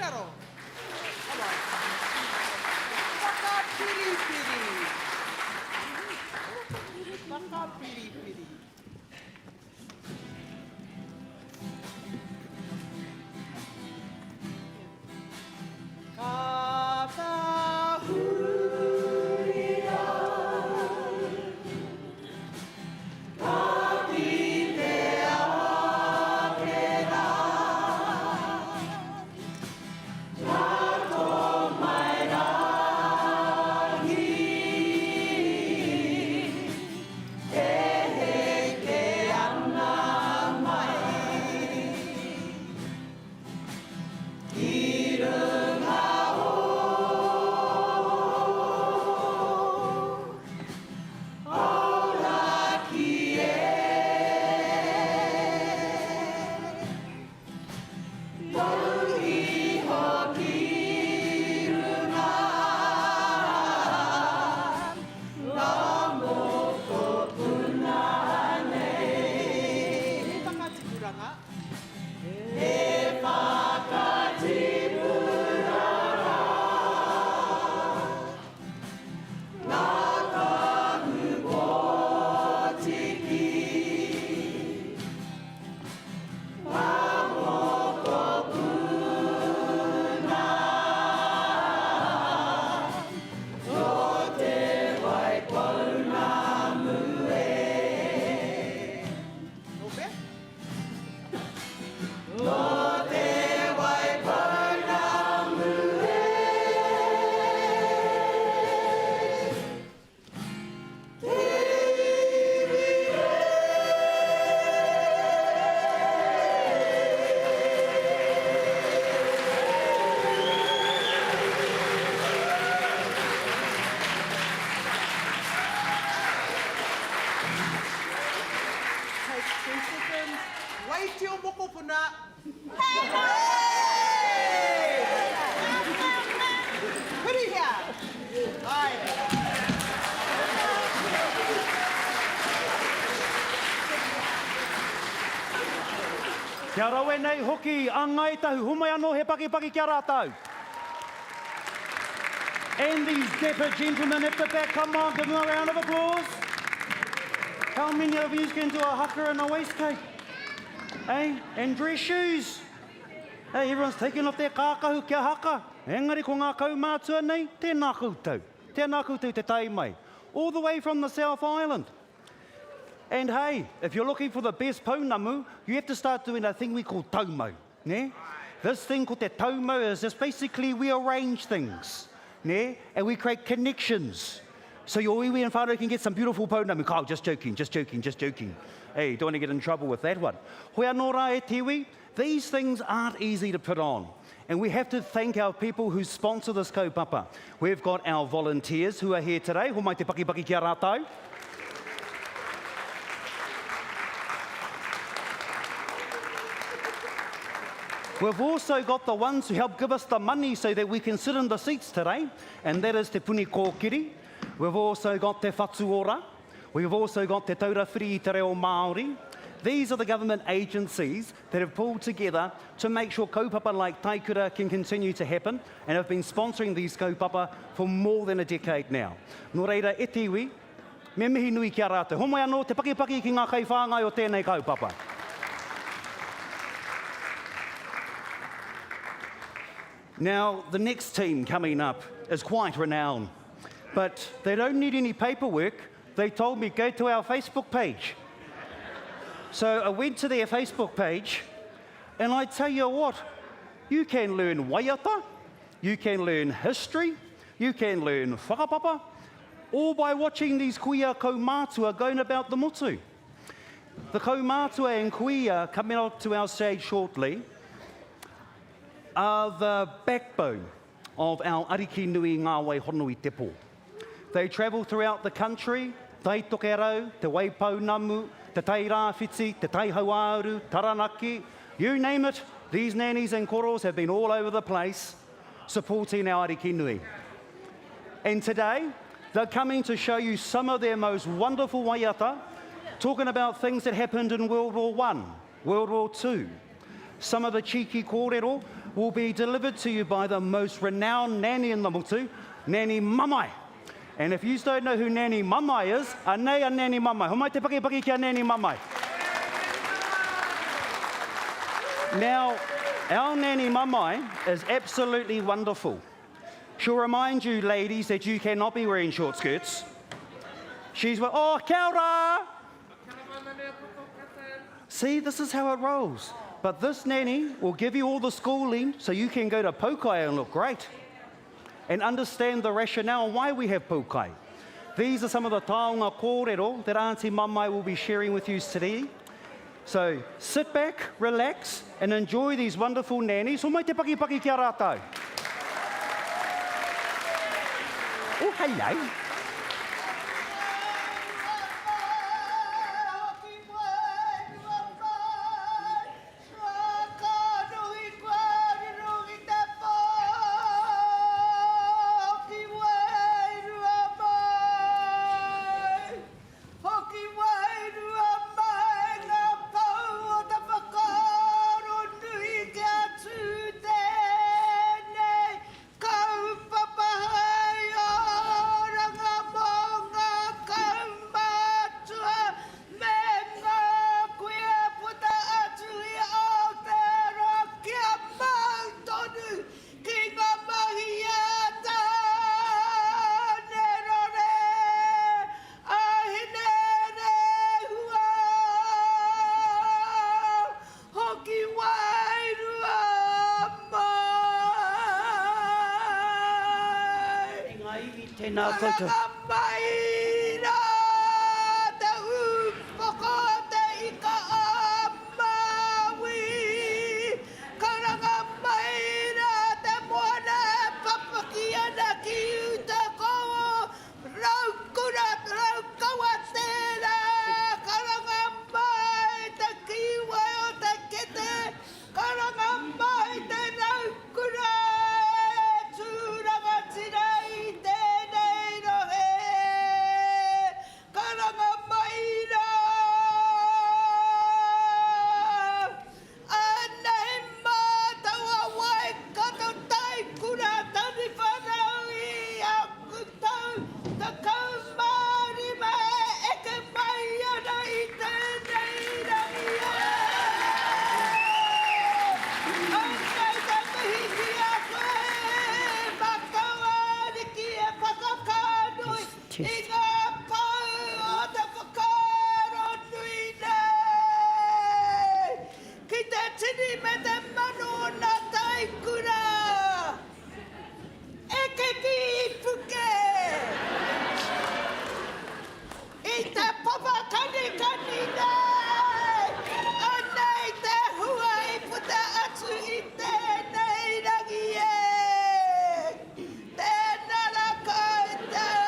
raro. Come on. Whakapiripiri. Whakapiripiri. Ka tahu ia, ka ki te ākera, ka tō mai rangi, e heke ana mai, i runga Ōrākei, tau iho ki runga, ngā moko puna nei. E whakatikuranga. E whakatikuranga. Ngā tahu pōtiki, ngā moko puna, o te wai pauna mue. Ope? O te wai pauna mue. Take 2 seconds. Wait till moko puna. Hey! Pretty here. Aye. Kia rawe nei hoki a Ngāi Tahu. Humai anō he paki kia rātou. And these dapper gentlemen at the back, come on, give them a round of applause. How many of you can do a haka and a waistcoat? Hey, and dress shoes. Hey, everyone's taking off their kākahu kia haka. Engari ko ngā Kaumātua nei, tēnā koutou. Tēnā koutou te tai mai. All the way from the South Island. And hey, if you're looking for the best pounamu, you have to start doing a thing we call taumau. Ne? This thing called te taumau is just basically we arrange things. Ne? And we create connections. So your iwi and whānau can get some beautiful pounamu. Oh, just joking. Hey, don't want to get in trouble with that one. Hoi anō rā e tiwi, these things aren't easy to put on. And we have to thank our people who sponsor this kaupapa. We've got our volunteers who are here today. Ho mai te paki kia rātou. We've also got the ones who help give us the money so that we can sit in the seats today, and that is te puni kōkiri. We've also got te whatuora. We've also got te taurawhiri i te reo Māori. These are the government agencies that have pulled together to make sure kaupapa like Taikura can continue to happen and have been sponsoring these kaupapa for more than a decade now. Nō reira, e tiwi, me mihi nui kia rātou. Homai anō te paki ki ngā kai whāngai o tēnei kaupapa. Now, the next team coming up is quite renowned, but they don't need any paperwork. They told me, go to our Facebook page. So I went to their Facebook page, and I tell you what, you can learn waiata, you can learn history, you can learn whakapapa, all by watching these kuia Kaumātua going about the motu. The Kaumātua and kuia coming up to our stage shortly are the backbone of our ariki nui ngā wai honui te pō. They travel throughout the country, tai tokerau, te waipaunamu, te tai rāwhiti, te tai hauāuru, taranaki, you name it, these nannies and koros have been all over the place supporting our ariki nui. And today, they're coming to show you some of their most wonderful waiata, talking about things that happened in World War I, World War II, some of the cheeky kōrero, will be delivered to you by the most renowned nanny in the motu, Nanny Mamai. And if you don't know who Nanny Mamai is, anei a Nanny Mamai. Homai te paki kia Nanny Mamai. Now, our Nanny Mamai is absolutely wonderful. She'll remind you, ladies, that you cannot be wearing short skirts. She's like, oh, kia ora! See, this is how it rolls. But this nanny will give you all the schooling so you can go to Pokai and look great. And understand the rationale why we have Pokai. These are some of the taonga kōrero that Auntie Mamai will be sharing with you today. So sit back, relax, and enjoy these wonderful nannies. Homai te paki kia rātou. Oh, hello. Ngā koutou. Te Upoko, te Ika-a-Maui. Karanga maira, te Moana, papaki ana ki utako. Raukura, raukawa tēra. Karanga mai, te kiwai o te kete. Karanga mai, te raukura. Tūranga tina i tēnei rohe. Karanga maira. Anei mātaua Waikato Taikura Taniwharau i akutau. Te kaumāori mai eke mai ana i tēnei rangi e. Anei te mihi ki a koe. Makaua riki e whakakānui. I ngā pau o te whakaaro nui nei. Ki te tini me te mano o Ngā Taikura. Eke ki i puke. I te papa kani nei. Anei te hua i puta atu i tēnei rangi e. Tēnā rā koutou.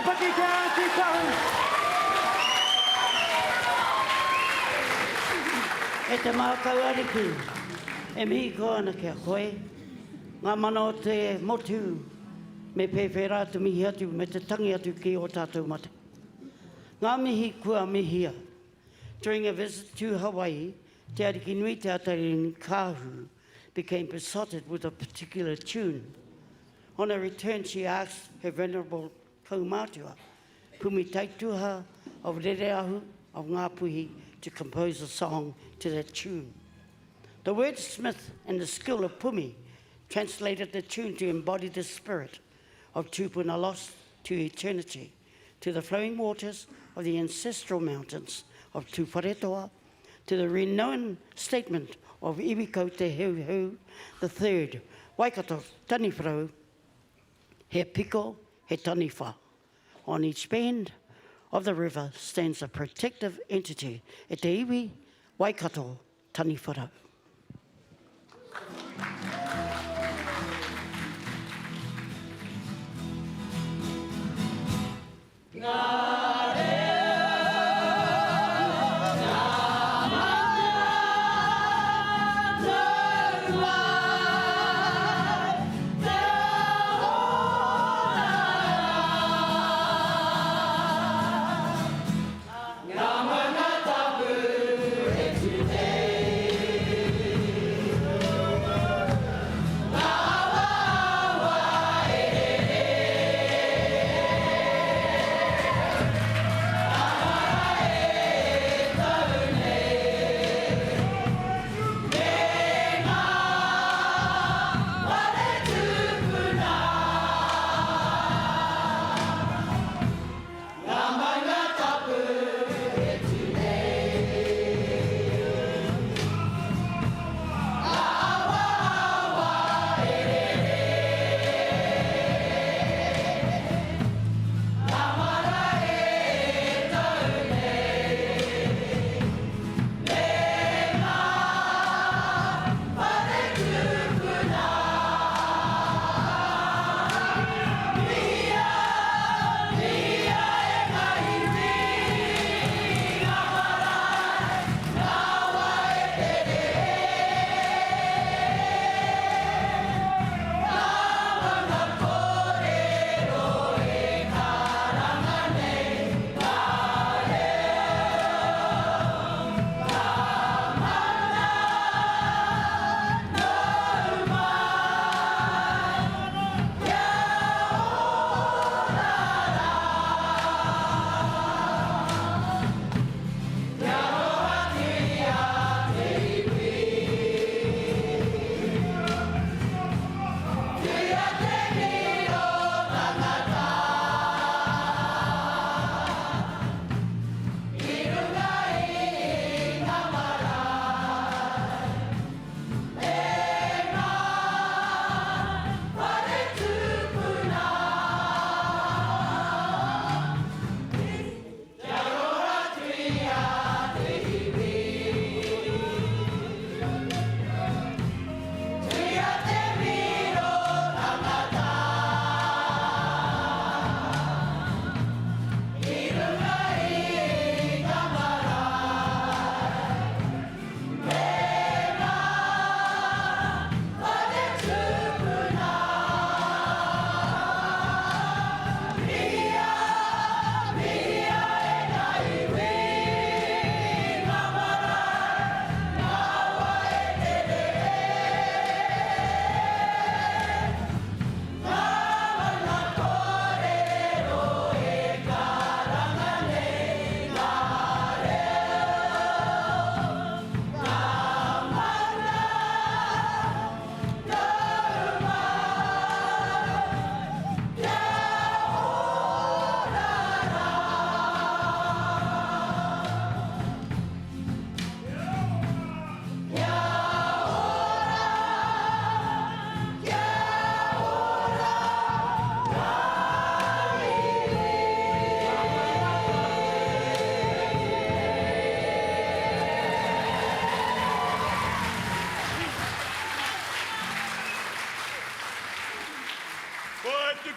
Paki kia Te Tahu. E te mākau ariku, e mihi ko ana kia koe. Ngā mana o te motu, me pewhi rātu mihi atu, me te tangi atu ki o tātou mate. Ngā mihi kua mihia. During a visit to Hawaii, te ariki nui te atari Kahu became besotted with a particular tune. On her return, she asked her venerable Kaumātua, Pumi Taituha of Rereahu of Ngā Puhi, to compose a song to that tune. The wordsmith and the skill of Pumi translated the tune to embody the spirit of tupuna lost to eternity, to the flowing waters of the ancestral mountains of Tūwharetoa, to the renowned statement of Iwiko Te Heuheu the Third, Waikato Taniwharau, he piko, he taniwha. On each bend of the river stands a protective entity, e te iwi, Waikato Taniwharau. Ngā mana tapu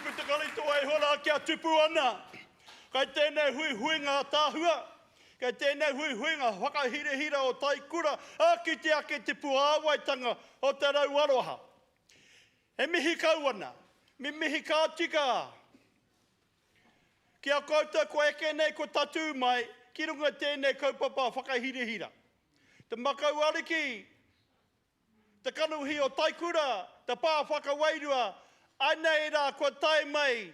tupu te kalitoa e hora kia tupu ana. Kai tēnei hui ngā tāhua. Kai tēnei hui ngā whakahirehira o Taikura. Ki te ake te puāwaitanga o te rauaroha. He mihi kau ana. Mihi kātika. Kia koutou ko eke nei ko tatu mai. Ki runga tēnei kaupapa whakahirehira. Te makau ariki. Te kanuhi o Taikura. Te pā whakawairua. Ainei rā kua tai mai.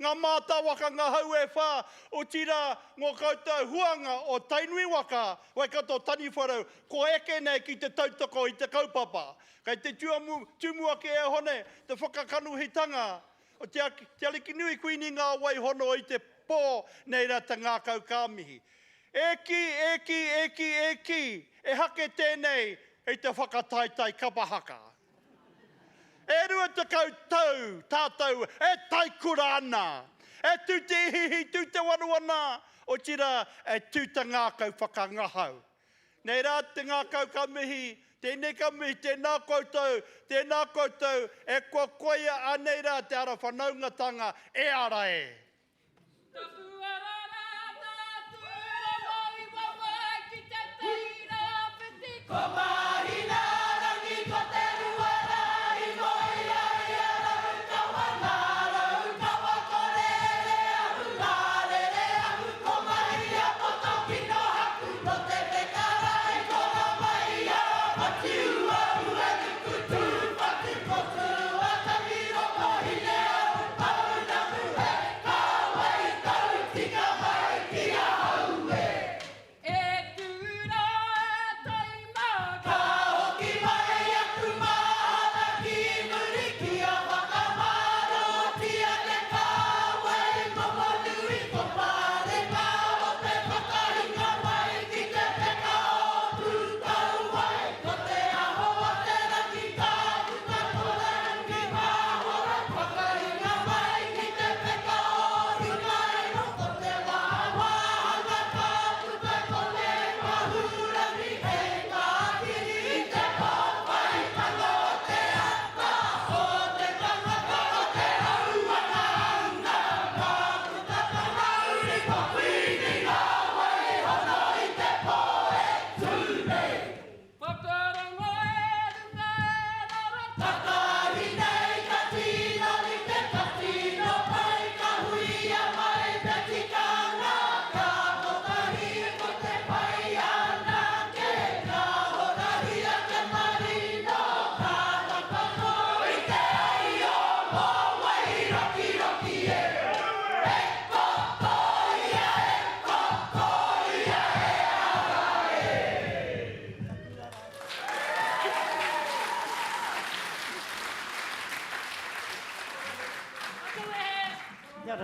Ngā mātawaka ngā hau e whā. O tira ngō koutou huanga o Taniwharau. Waikato Taniwharau. Ko eke nei ki te tautoko i te kaupapa. Kai te tūmua ke e hone. Te whakakanuhitanga. O te aliki nui kuini ngā wai hono i te pō. Nei rā te ngā kau kāmihi. Eki. E hake tēnei. E te whakataitai Kapa Haka. E rua te koutou, tātou, e Taikura ana. E tū te hihi, tū te waruana. O tira, e tū te ngākau whakangahau. Nei rā te ngākau ka mihi, tēnei ka mihi, tēnā koutou, e kua koia anei rā te ara whanaungatanga, e ara e.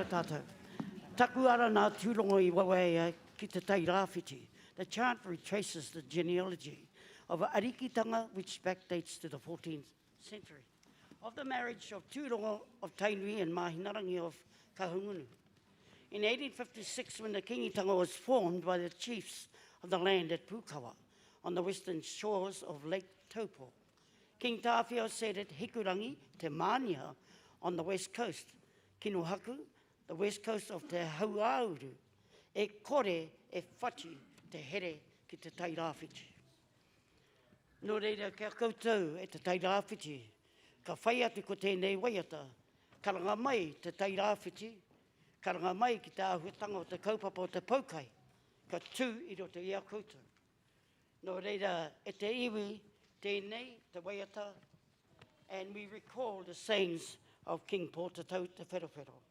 Tātou. Taku ara nā tūrongo I wawe ki te tai rāwhiti. The chant retraces the genealogy of a arikitanga which backdates to the 14th century, of the marriage of Tūrongo of Tainui and Mahinarangi of Kahungunu. In 1856, when the kingitanga was formed by the chiefs of the land at Pukawa, on the western shores of Lake Taupo, King Tāwhiao said at Hikurangi, Te Mānia, on the west coast, Kinuhaku, the west coast of Te Hauauru, e kore e whachi te here ki te tai rāwhiti. Nō reira kia koutou e te tai rāwhiti, ka whai atu ko tēnei waiata, karanga mai te tai rāwhiti, karanga mai ki te ahuatanga o te kaupapa o te paukai, ka tū I roto I a koutou. Nō reira e te iwi tēnei te waiata, and we recall the sayings of King Pōtatau te wherawhero.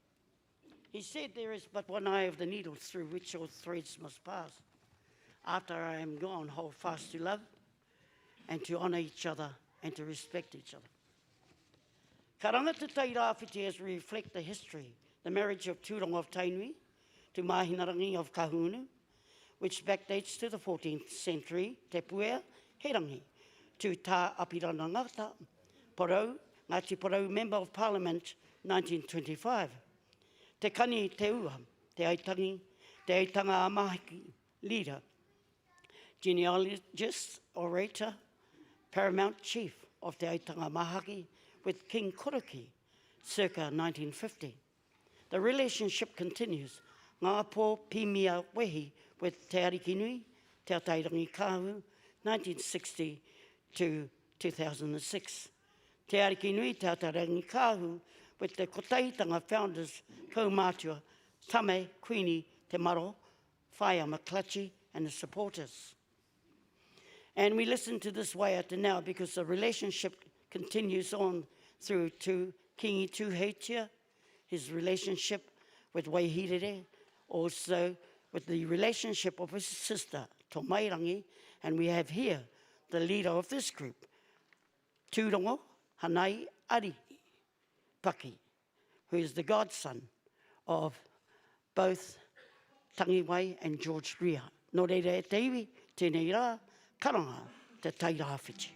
He said there is but one eye of the needle through which all threads must pass. After I am gone, hold fast to love and to honour each other and to respect each other. Karanga te tai rāwhiti as we reflect the history, the marriage of Tūrongo of Tainui to Mahinarangi of Kahungunu, which backdates to the 14th century, te puea, herangi, to Tā Apirana Ngata, Puru, Ngāti Puru, Member of Parliament, 1925. Te kani te ua, te aitangi, te Ika-a-Maui leader, genealogist, orator, paramount chief of te Ika-a-Maui with King Karakia, circa 1950. The relationship continues. Ngā pō pimia wehi with Te Ariki Nui, Te Tauranga Kahu, 1960 to 2006. Te Ariki Nui, Te Tauranga Kahu with the Kotaitanga founders Kaumātua, Tame, Queenie, Te Maro, Whaia Maklachi, and the supporters. And we listen to this waiata now because the relationship continues on through to Kingi Tūwharetoa, his relationship with Waihirere, also with the relationship of his sister, Tomairangi, and we have here the leader of this group, Tūrongo Hanai Ari Paki, who is the godson of both Ngāti Wai and George Ria. Nō reira e te iwi, tēnei rā, karanga te tairāwhiti.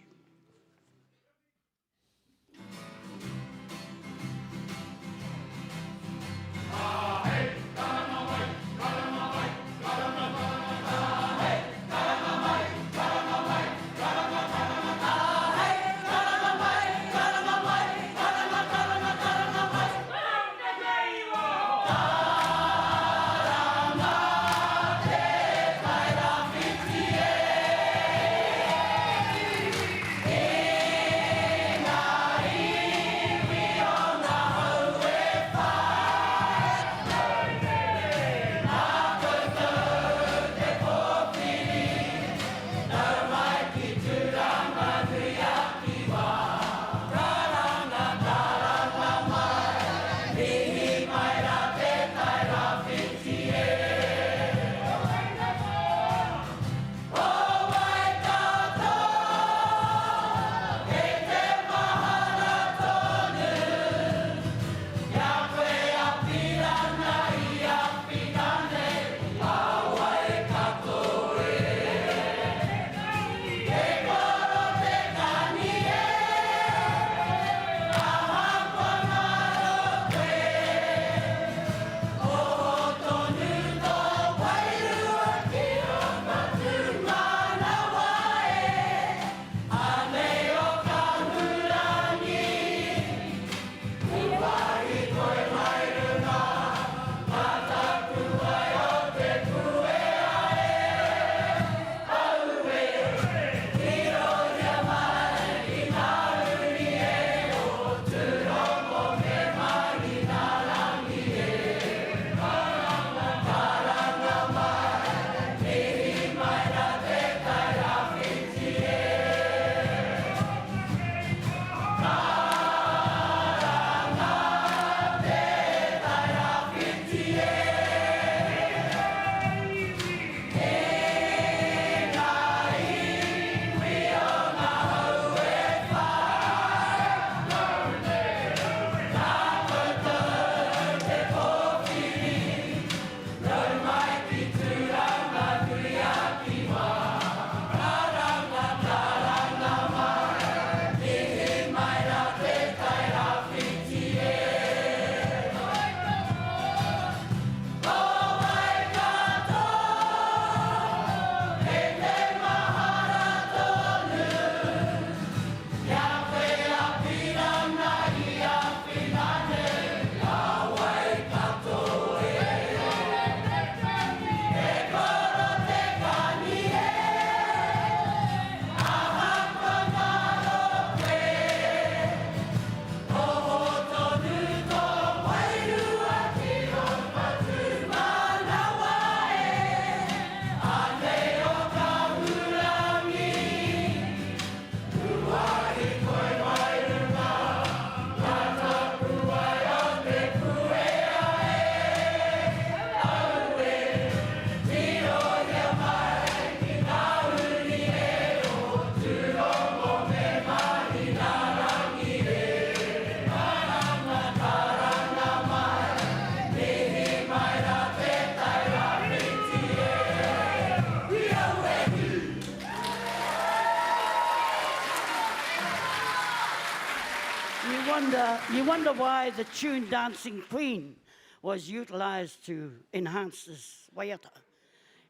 You wonder why the tune Dancing Queen was utilised to enhance this waiata.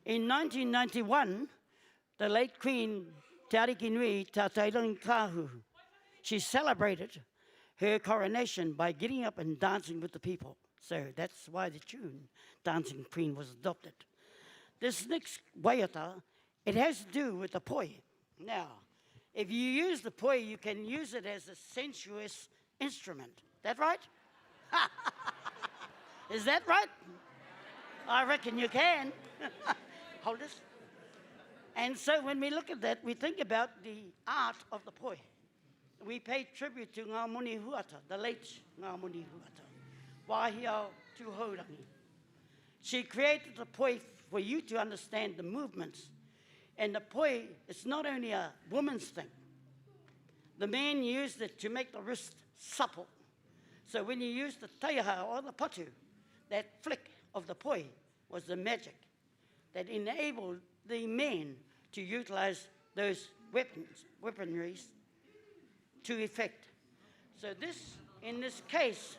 In 1991, the late Queen Te Ariki Nui, Te Tauranga Kahu, she celebrated her coronation by getting up and dancing with the people. So that's why the tune, Dancing Queen, was adopted. This next waiata, it has to do with the poi. Now, if you use the poi, you can use it as a sensuous instrument. That right? Is that right? I reckon you can. Hold this. And so when we look at that, we think about the art of the poi. We pay tribute to Ngā Muni Huata, the late Ngā Muni Huata, Wāhiao Tūhourangi. She created the poi for you to understand the movements. And the poi is not only a woman's thing. The man used it to make the wrist supple. So when you use the taiha or the patu, that flick of the poi was the magic that enabled the men to utilize those weaponries to effect. So this, in this case,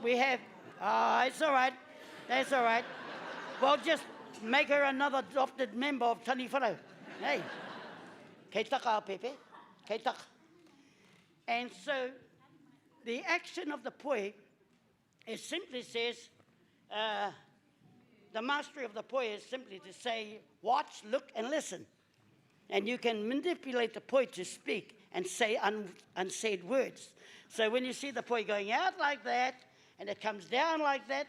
we have, it's all right, that's all right. Well, just make her another adopted member of Taniwharau. Hey, kei taka a pepe, kei taka. And so the action of the poi, it simply says, the mastery of the poi is simply to say, watch, look, and listen. And you can manipulate the poi to speak and say unsaid words. So when you see the poi going out like that, and it comes down like that,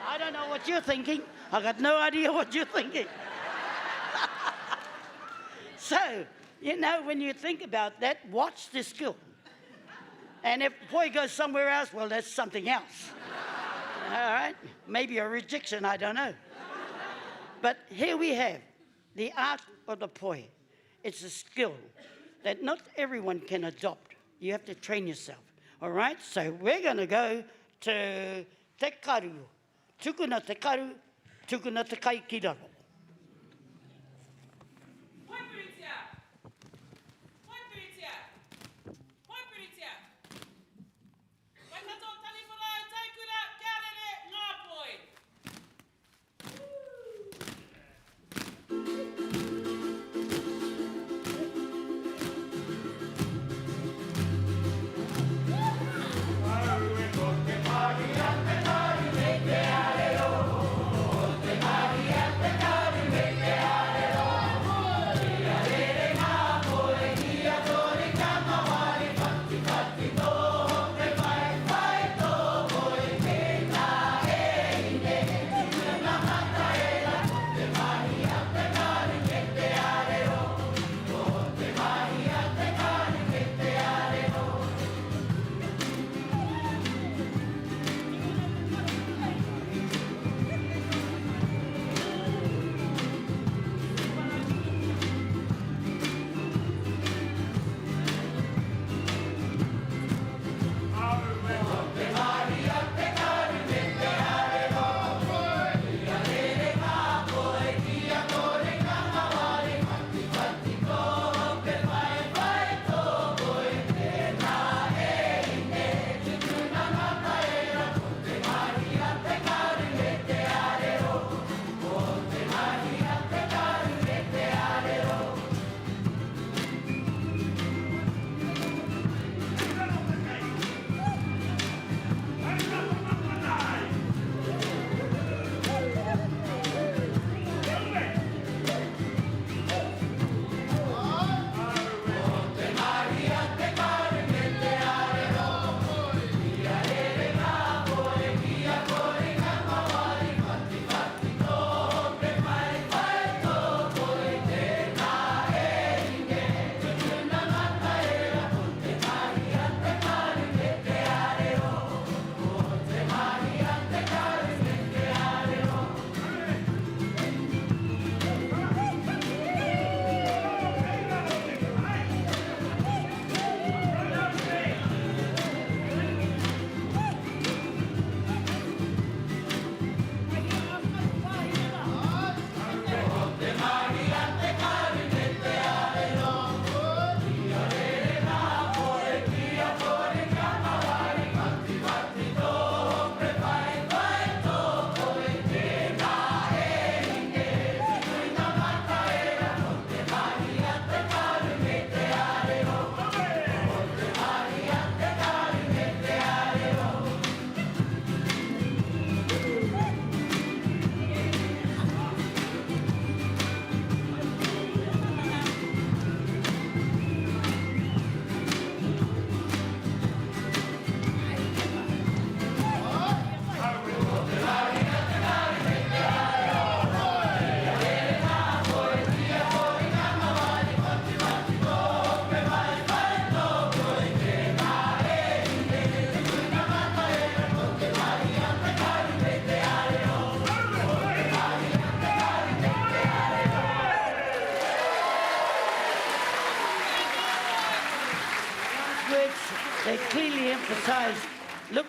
I don't know what you're thinking. I got no idea what you're thinking. So, you know, when you think about that, watch the skill. And if the poi goes somewhere else, well, that's something else. All right? Maybe a rejection, I don't know. But here we have the art of the poi. It's a skill that not everyone can adopt. You have to train yourself. All right? So we're going to go to Te Karu. Tuku na te karu, tuku na te kai kiraro. Te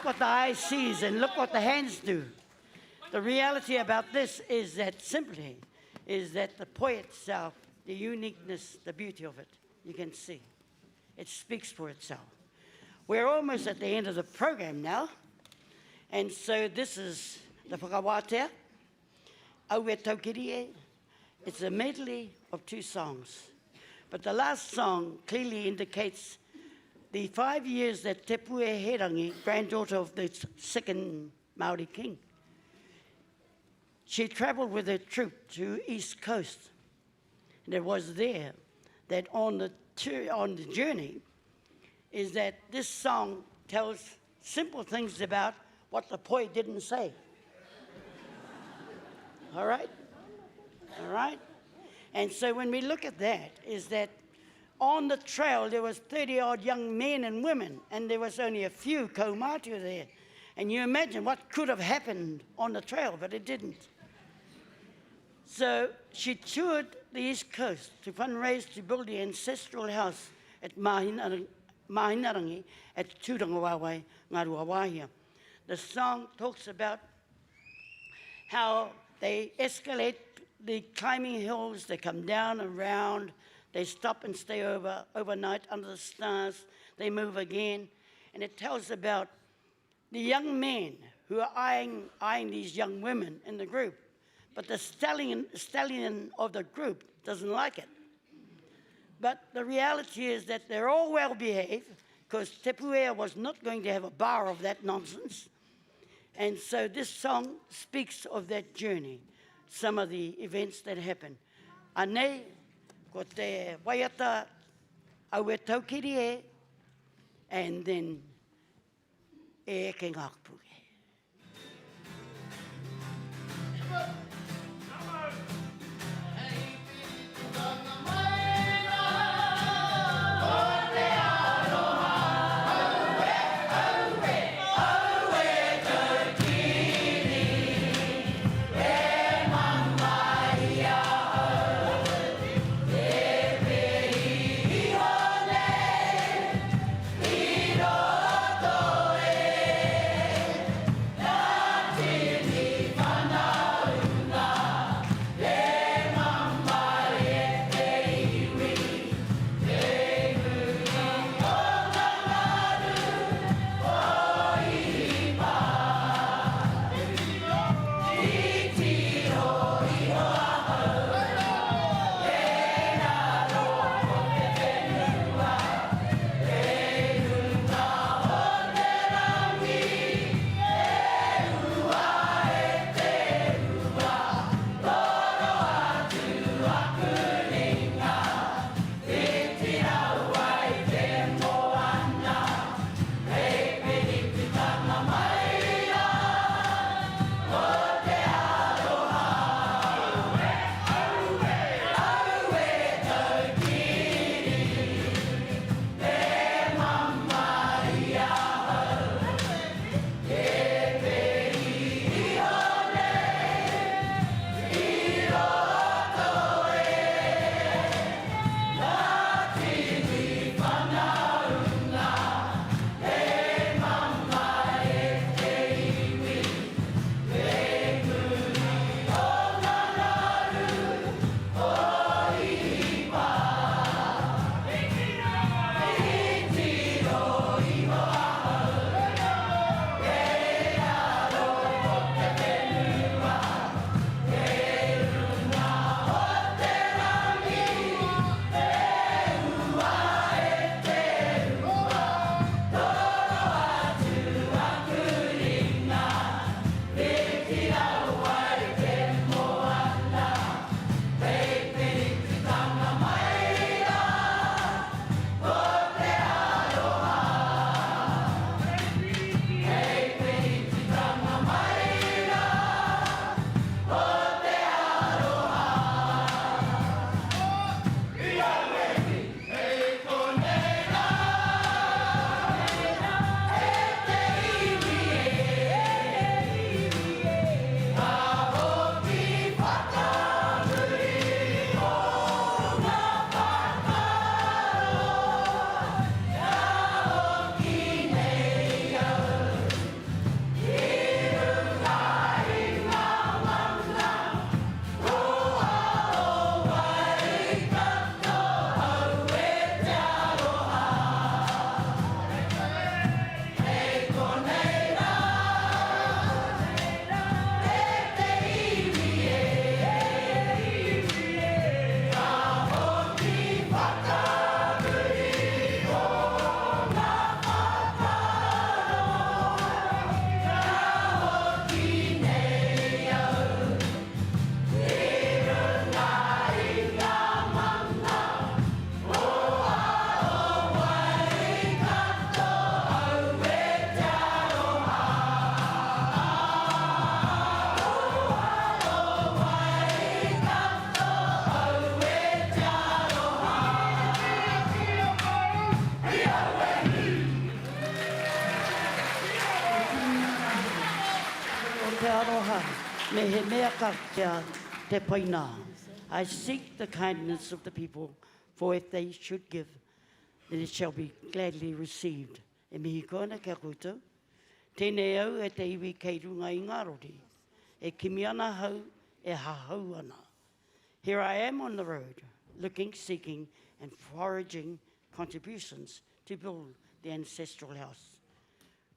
look what the eye sees and look what the hands do. The reality about this is that simply is that the poem itself, the uniqueness, the beauty of it, you can see. It speaks for itself. We're almost at the end of the program now. And so this is the whakawātea, Aua Taikura. It's a medley of 2 songs. But the last song clearly indicates the 5 years that Te Pue Herangi, granddaughter of the second Māori king, she travelled with her troop to East Coast. And it was there that on the journey is that this song tells simple things about what the poi didn't say. All right? All right? And so when we look at that, is that on the trail there was 30-odd young men and women, and there was only a few Kaumātua there. And you imagine what could have happened on the trail, but it didn't. So she toured the East Coast to fundraise to build the ancestral house at Mahinarangi at Tūranga Ngāruawahia. The song talks about how they escalate the climbing hills, they come down around, they stop and stay overnight under the stars, they move again. And it tells about the young men who are eyeing these young women in the group. But the stallion of the group doesn't like it. But the reality is that they're all well behaved, because Te Pue was not going to have a bar of that nonsense. And so this song speaks of that journey, some of the events that happened. Anei, ko te waiata Awa Taikura, and then e ke ngā puke. Me he mea ka kia te paina. I seek the kindness of the people, for if they should give, then it shall be gladly received. E mihi kona kia koutou. Tēnei au e te iwi kei runga I ngā rori. E kimi ana hau, e hahau ana. Here I am on the road, looking, seeking, and foraging contributions to build the ancestral house.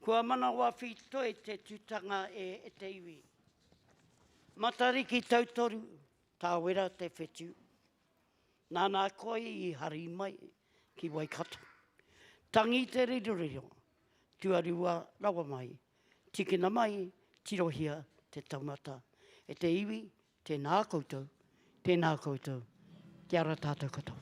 Kua mana wā whitoe te tūtanga e te iwi. Matariki tautoru, tā wera te whetu. Nāna koe I hari mai ki Waikato. Tangi te riroriro, tuarua rawa mai, tikina mai, tirohia te taumata. E te iwi, tēnā koutou, kia ora tātou katoa.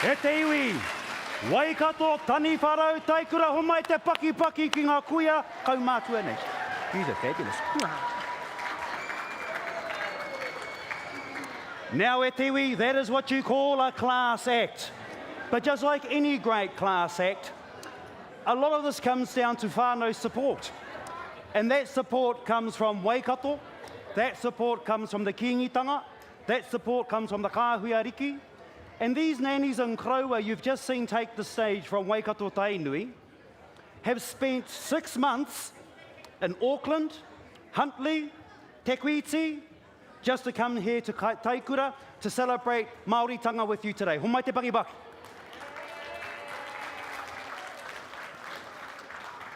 E te iwi, Waikato, Taniwharau, Taikura, homai te paki ki ngā kuia, Kaumātua nei. These are fabulous. Now, e te iwi, that is what you call a class act. But just like any great class act, a lot of this comes down to whānau support. And that support comes from Waikato, that support comes from the kiingitanga, that support comes from the kāhuiariki. And these nannies and kraua you've just seen take the stage from Waikato Tainui have spent 6 months in Auckland, Huntly, Te Kuiti, just to come here to Taikura to celebrate Māoritanga with you today. Homai te paki.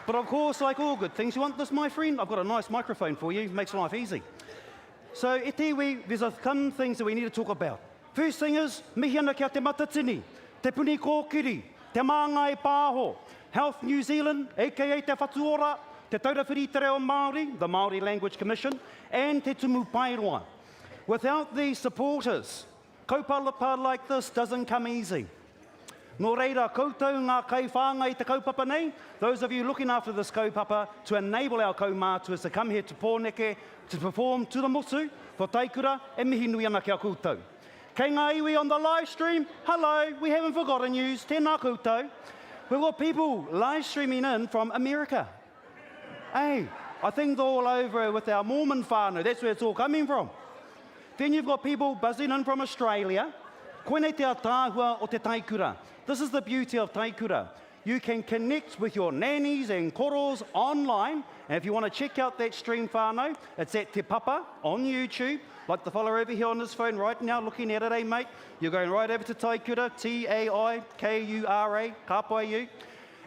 But of course, like all good things, you want this, my friend? I've got a nice microphone for you, makes life easy. So, e te iwi, there's a couple things that we need to talk about. First thing is, mihi ana kia te matatini, te puni kōkiri, te māngai pāho, Health New Zealand, aka te whatuora, te Taurawhiri te reo Māori, the Māori Language Commission, and te Tumu Paeroa. Without these supporters, kaupapa like this doesn't come easy. Nō reira, koutou ngā kai whāngai te kaupapa nei, those of you looking after this kaupapa to enable our kaumātuas to come here to pōneke, to perform to the motu, for Taikura, e mihi nui ana kia koutou. Kei ngā iwi on the live stream, hello, we haven't forgotten you, tēnā koutou. We've got people live streaming in from America. Hey, I think they're all over with our Mormon whānau, that's where it's all coming from. Then you've got people buzzing in from Australia. Koenei te tāhua o te Taikura. This is the beauty of Taikura. You can connect with your nannies and koros online. And if you want to check out that stream whānau, it's at Te Papa on YouTube. Like the fellow over here on his phone right now looking at it, eh, mate? You're going right over to Taikura, Taikura, Kapai.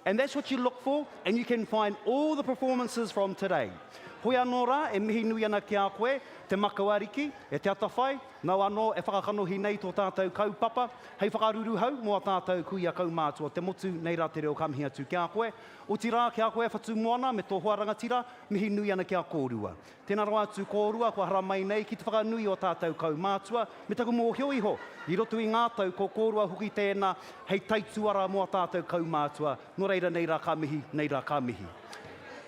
And that's what you look for, and you can find all the performances from today. Hoi anō rā, e mihi nui ana ki a koe, te makawariki, e te atawhai, nau anō e whakakanohi nei tō tātou kaupapa, hei whakaruru hau, mua tātou kuia kaumātua, te motu nei rā te reo kamhi atu ki a koe. O tira ki a koe whatu Moana, me tō huaranga tira, mihi nui ana ki a kōrua. Tēnā roa atu kōrua, kua hara mai nei ki te whakanui o tātou kaumātua, me taku mō hio iho, i roto i ngātau ko kōrua huki tēnā, hei taituara mua tātou kaumātua, no reira nei rā ka mihi, nei rā ka mihi.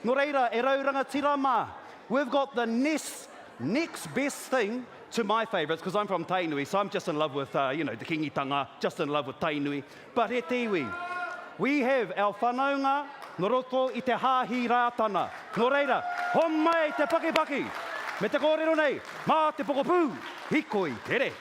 Nō reira, e rauranga tira mā. We've got the next best thing to my favourites, because I'm from Tainui, so I'm just in love with, the kingitanga, just in love with Tainui. But he te iwi, we have our whanaunga no roto i te hāhi rātana. Nō reira, hon mai te pakepaki, me te kōrero nei, mā te pokopū, hikoi tere.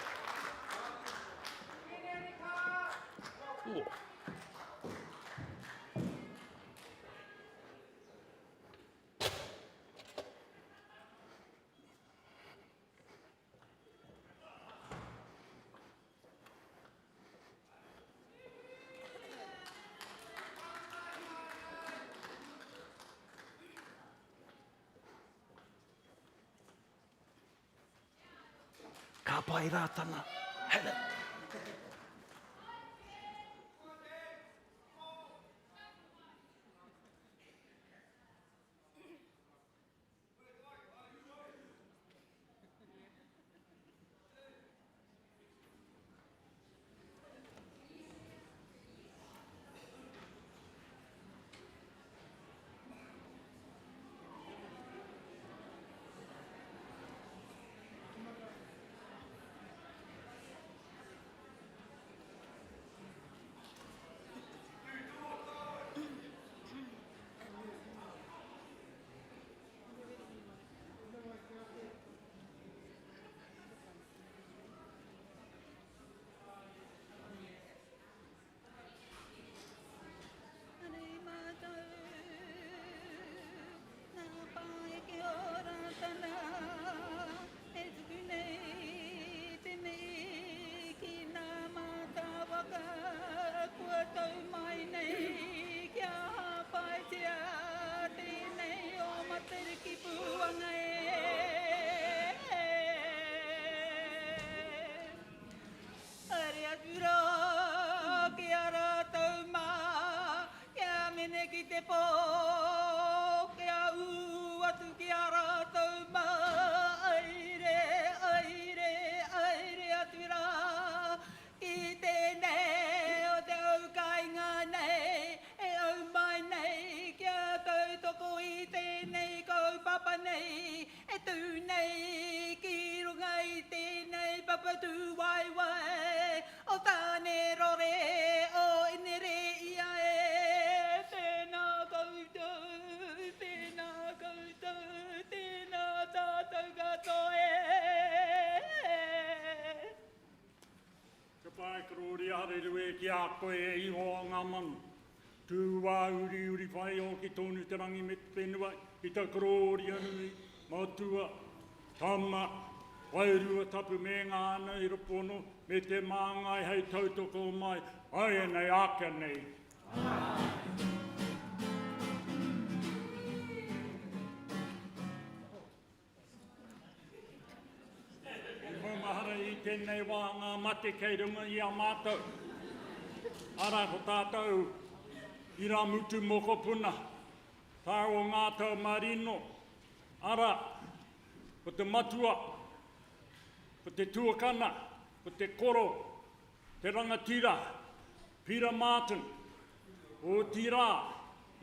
Ka pai rātana, hele. Ki a koe e iho ngā manu. Tū wā uri uri whai o ki tōnu te rangi me te whenua, i ta korori anui, mātua, tama, wairua tapu me ngā nei ropono, me te māngai hei tautoko mai, ai nei aka nei. tēnei wā ngā mate kei runga i a mātou. Ara ko tātou, i rā mutu moko puna, tā o ngā tau marino. Ara, ko te matua, ko te tuakana, ko te koro, te rangatira, Pira Martin, o tira,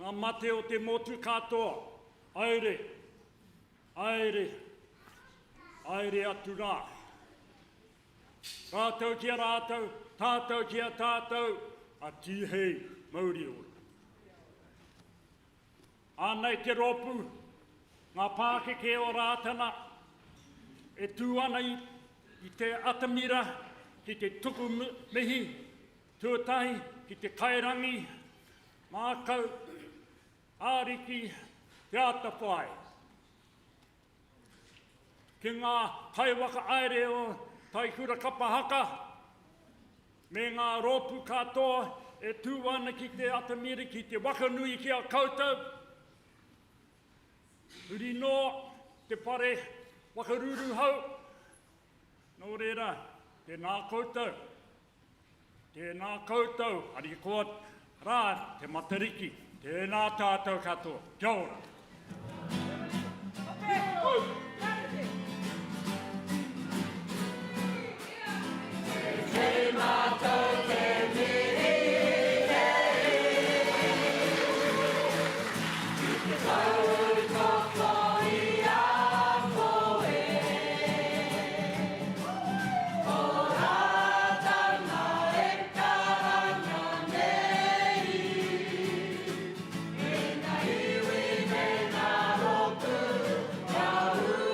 ngā mate o te motu katoa, aere, aere, aere atu rā. Rātou kia rātou, tātou kia tātou, a tihei mauri ora. Ānei te ropu, ngā Pakeke o rātana, e tū ana i te atamira, ki te tuku mihi, tuatahi, ki te kairangi, mākau, āriki, te atawhai. Ki ngā kaiwaka aere o Taikura Kapa Haka, me ngā rōpu katoa, e tū ana ki te atamira, ki te wakanui ki a koutou. Uri no, te pare, wakaruru hau. Nō reira, tēnā koutou. Tēnā koutou, ari koa rā, te matariki. Tēnā tātou katoa. Kia ora. Te mātou te miri I te tautoko I a koe O rātana e karanga nei E nā iwi me nā roku Kia ua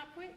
Hapui.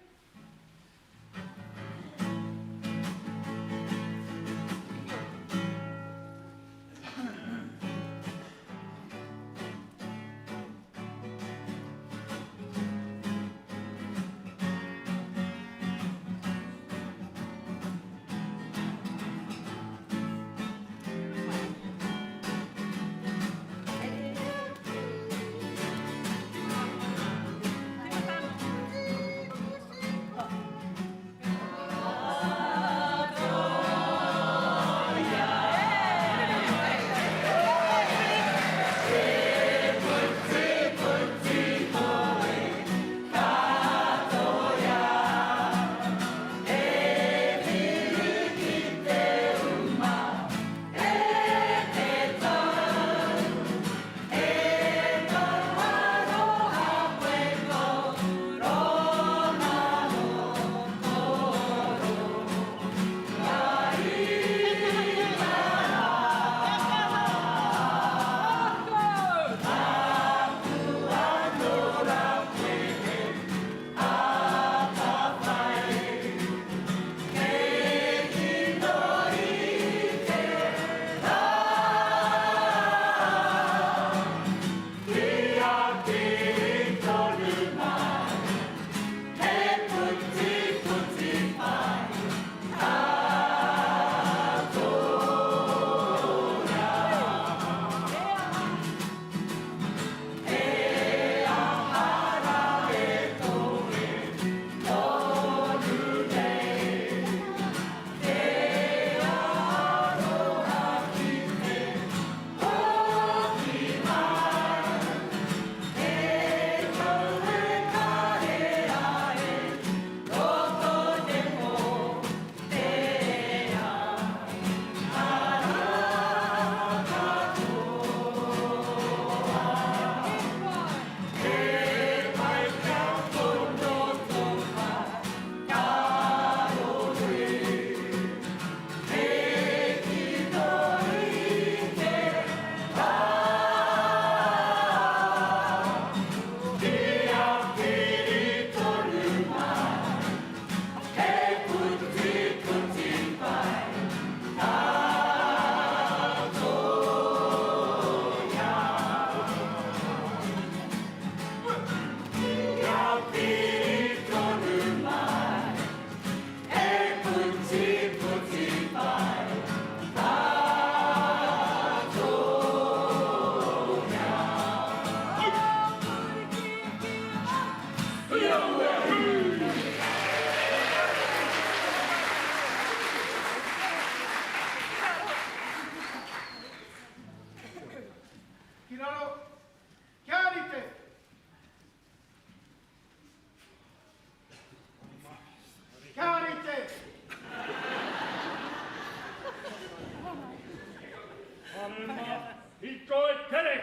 Hey!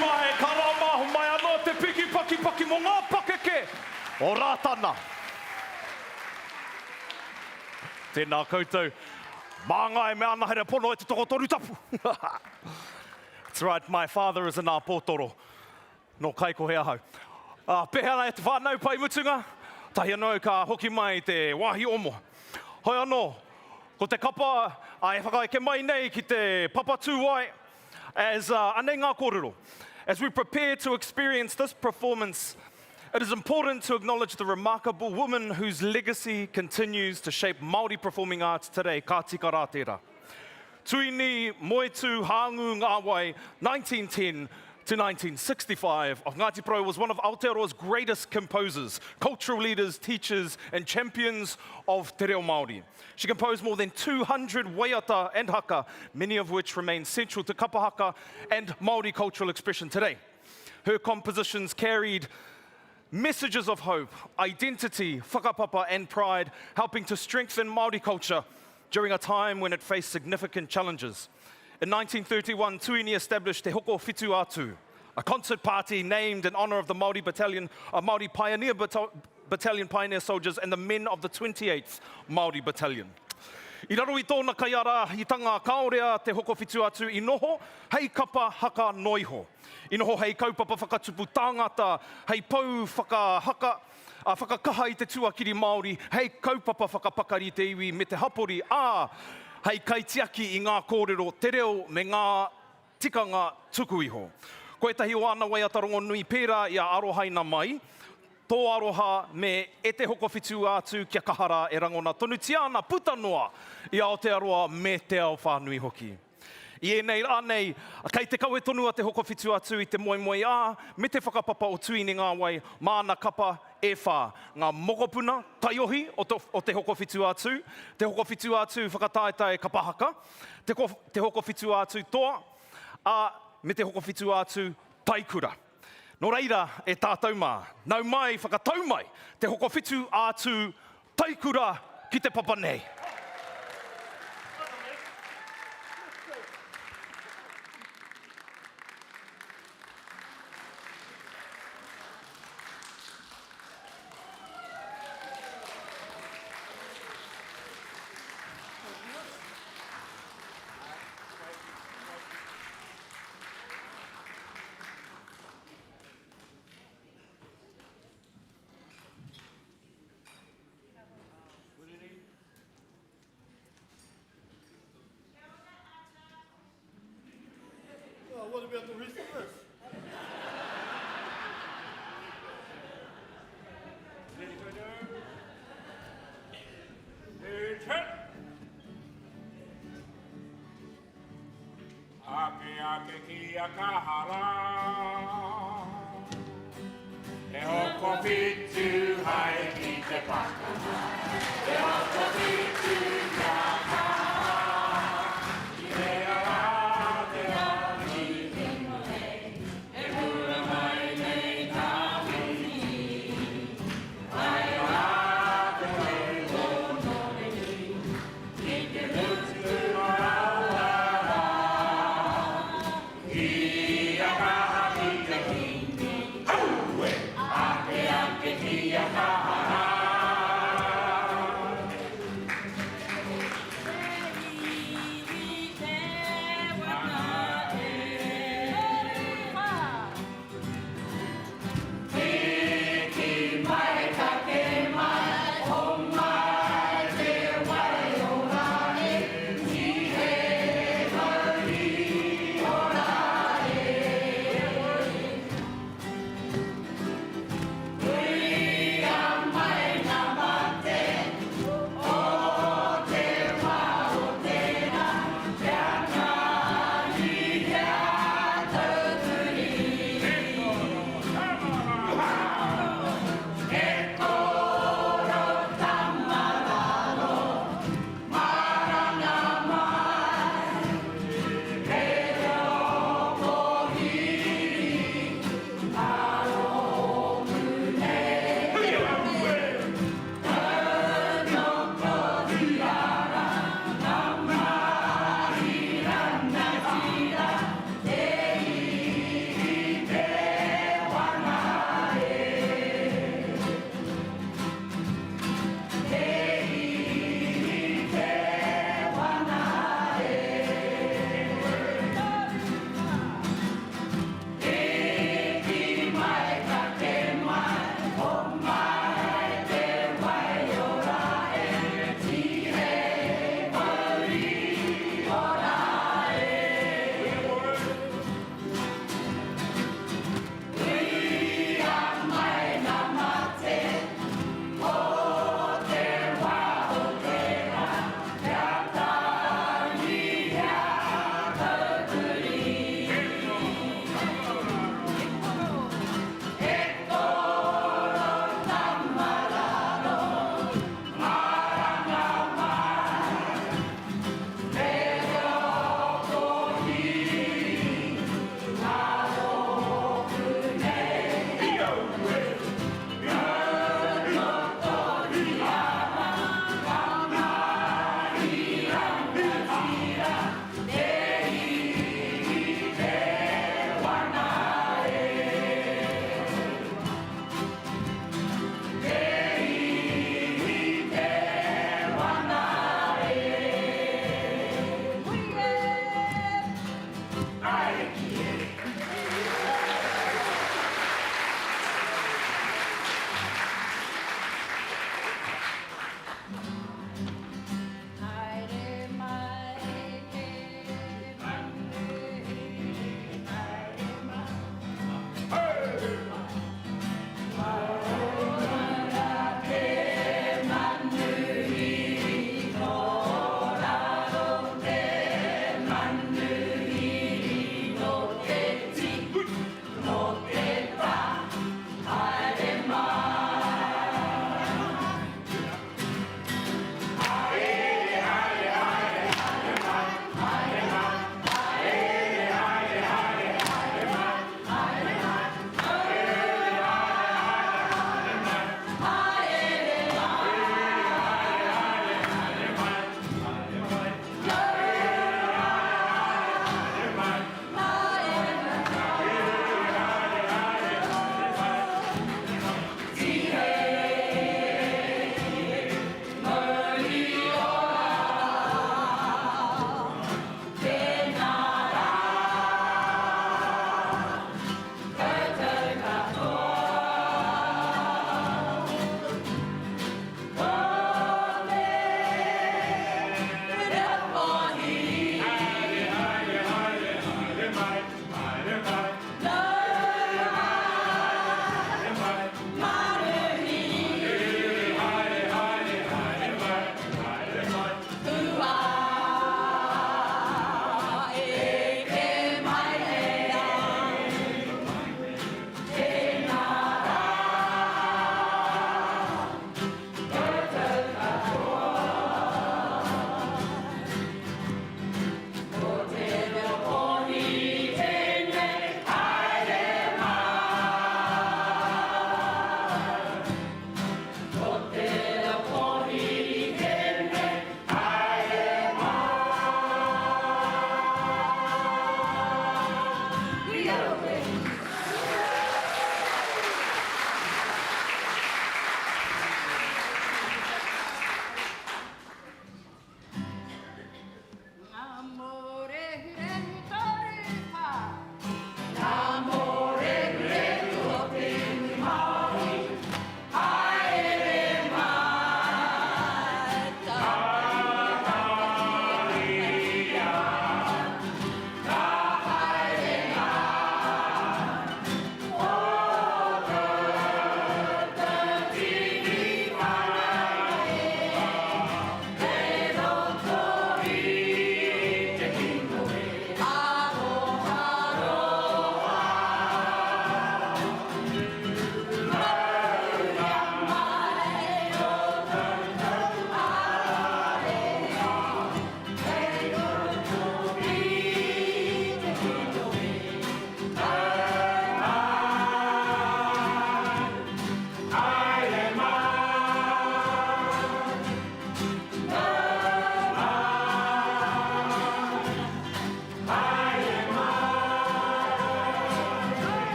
mai, karamahu mai anō te piki paki paki mo Ngā Pakeke. O rātana. Tēnā koutou. Māngai me ana here pono e te toko toru tapu. That's right, my father is a Ngā Pōtoro. No kai ko he ahau. Pehana e te whānau pai mutunga. Tahi anō ka hoki mai te wāhi omo. Hoi anō, ko te kapa, e whakaeke mai nei ki te papa Tū Wai, as anei ngā kōrero. As we prepare to experience this performance, it is important to acknowledge the remarkable woman whose legacy continues to shape Māori performing arts today, ka tika rā tērā. Tuini Moetu Hāngu Ngā Wai, 1910 to 1965, of Ngāti Wai was one of Aotearoa's greatest composers, cultural leaders, teachers, and champions of te reo Māori. She composed more than 200 waiata and haka, many of which remain central to kapa haka and Māori cultural expression today. Her compositions carried messages of hope, identity, whakapapa, and pride, helping to strengthen Māori culture during a time when it faced significant challenges. In 1931, Tuini established Te Hoko Whitu Atu, a concert party named in honour of the Māori Battalion, Māori Pioneer Battalion Pioneer Soldiers and the men of the 28th Māori Battalion. I raro i tōna kaiara, i tanga kaorea Te Hoko Whitu Atu, i noho hei kapa haka noiho. I noho hei kaupapa whakatupu tāngata, hei pau whakahaka, whakakaha i te tuakiri Māori, hei kaupapa whakapakari te iwi me te hapori, hei kaitiaki i ngā kōrero, te reo me ngā tikanga tuku iho. Ko etahi o ana waiata rongonui pērā i a arohaina mai, tō aroha me e te hoko whitu atu kia kahara e rangona tonu tiana putanoa i Aotearoa me te ao whānui hoki. I enei rānei, kei te kau e tonu a te hoko whitu atu i te moemoe me te whakapapa o Tuini Ngā Wai, māna kapa e whā. Ngā mogopuna, taiohi o te hoko whitu atu, te hoko whitu atu whakataetai kapa haka, te hoko whitu atu toa, me te hoko whitu atu taikura. Nō reira e tātou mā, nau mai whakatau mai, te hoko whitu atu taikura ki te papa nei. What about the rest of us? Ready to go? Let's hit! Ake kia kahara E hoko whitu hai ki te pakana E hoko whitu kia kaha I rea rā te rangi ingoe E pura mai nei tā whiti Ai rā te rei o nore nui Ki te mutu o rauara Kia kaha ki te kingi Aue! Ake kia kahara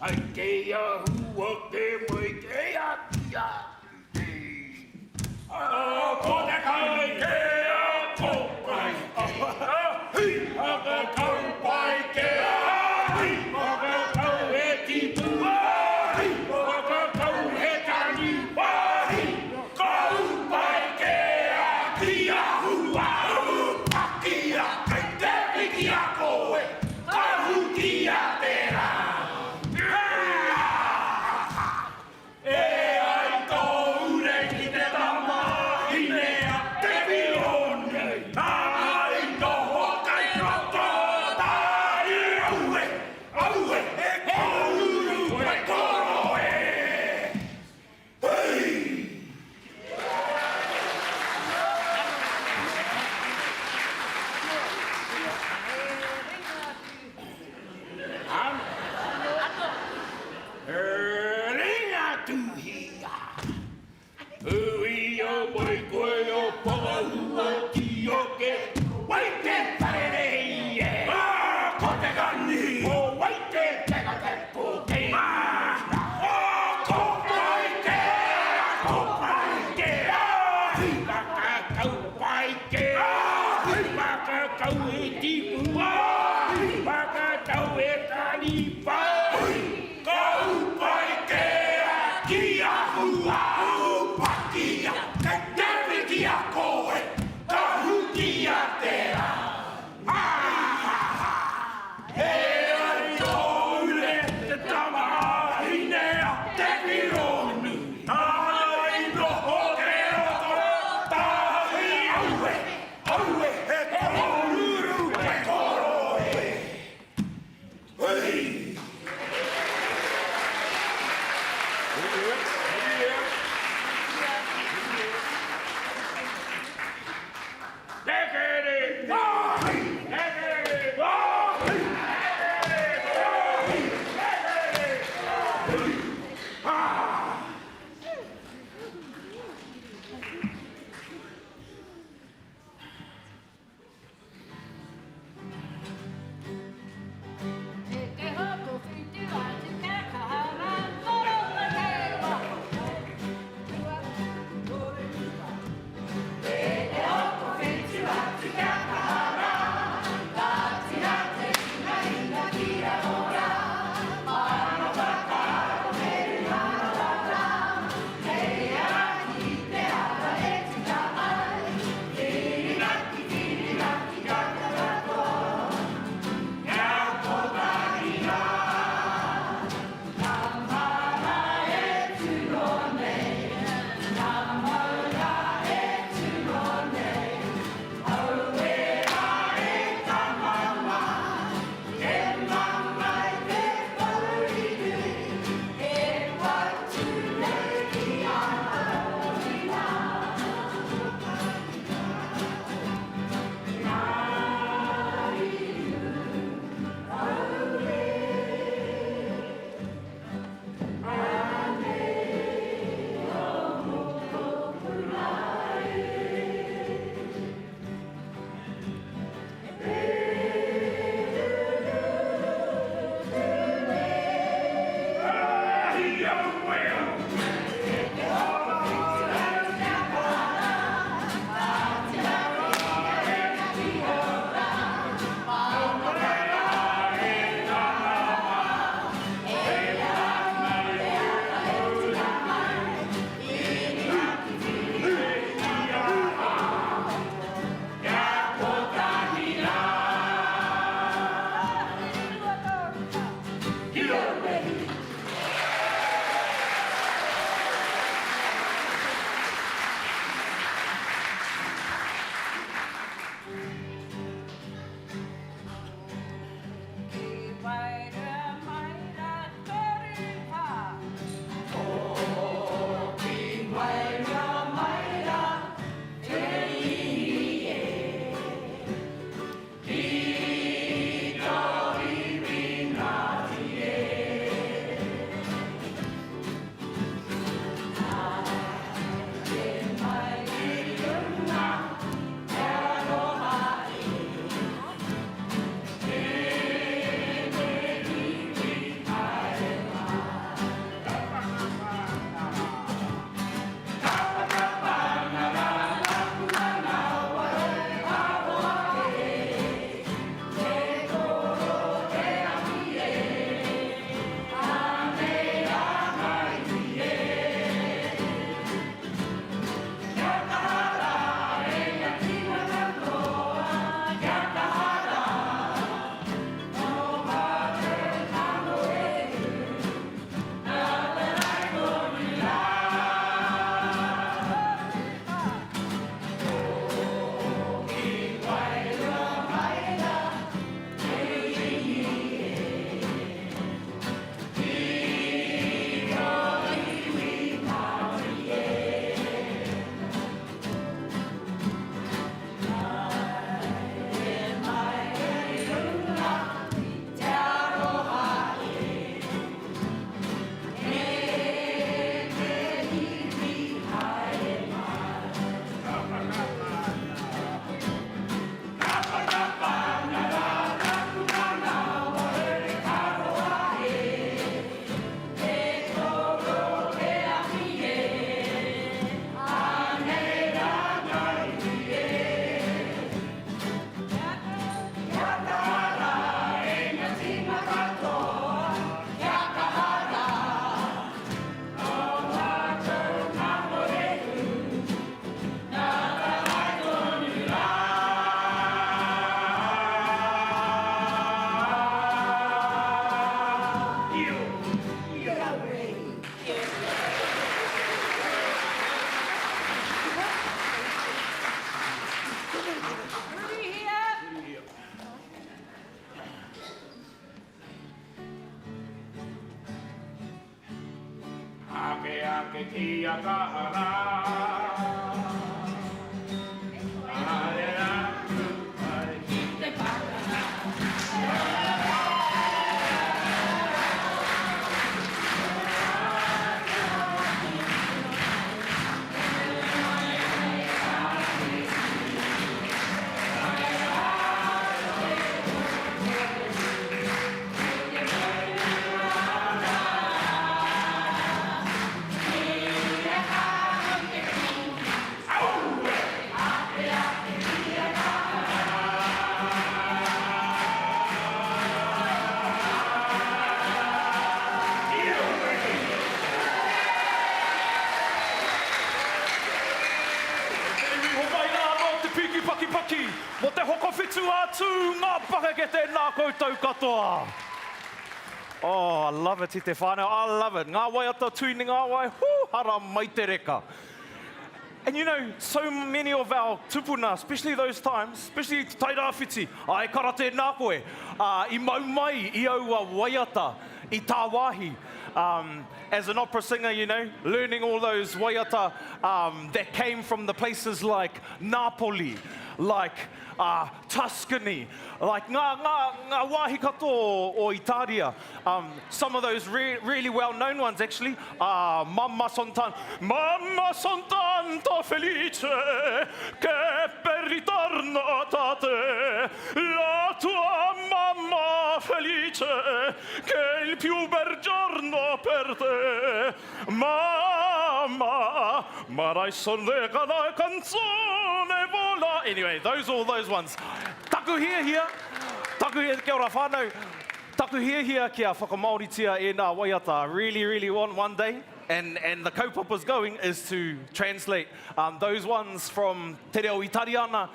Ai ke ahua ke mai ke atia. Ko te kai ke a ko pai ke. Aka kau pai ke. Aka kau he tipua. Aka kau he Taniwharau. Kau pai ke a kia hua. Pakia ke te piki a koe. Kahu kia te rā. E ai kou re ki te tama i mea te whione. Ai noho kai roto tāi aue. Aue e kōrero e kōrero e. Hei! Ringa tuhia. Ui o mai koe o pahua ki o ke. Wai te tarerei e. Ko te gani. O wai te tega te koke. Ko pai ke. Ko pai ke. Hipa ka kau pai ke. Hipa ka kau e tipua. Hipa ka kau e Taniwharau. Kau pai ke a kia hua. Pakia ke te piki a koe. Kahu kia te rā. E ai koure te tama i nea te whironu. Ai noho ke roto tāhi aue. Aue e kōrero e kōrero e. Hei! E te hope ake ake kia kahara. Are atu ai ki te pakana. Mo te hokowhitu atu, Ngā Pakeke tēnā koutou katoa. Oh, I love it, te whānau, I love it. Ngā waiata tūini ngā wai, hara mai te reka. And you know, so many of our tupuna, especially those times, especially te tairāwhiti, ai kara tēnā koe, I mau mai, I aua waiata, I tā wāhi. As an opera singer, you know, learning all those waiata that came from the places like Napoli, like Tuscany, like ngā wāhi katoa o Italia. Some of those really well-known ones, actually. Mamma son tanto felice che per ritorno tate, la tua mamma felice che il più bel giorno per te. Mamma, marai sonrega la canzone vola. Anyway, all those ones. Taku here. Taku here, kia ora whānau. Taku here kia whakamaoritia e nā waiata. Really want one day, and the kaupapa's going, is to translate those ones from te reo Italiana,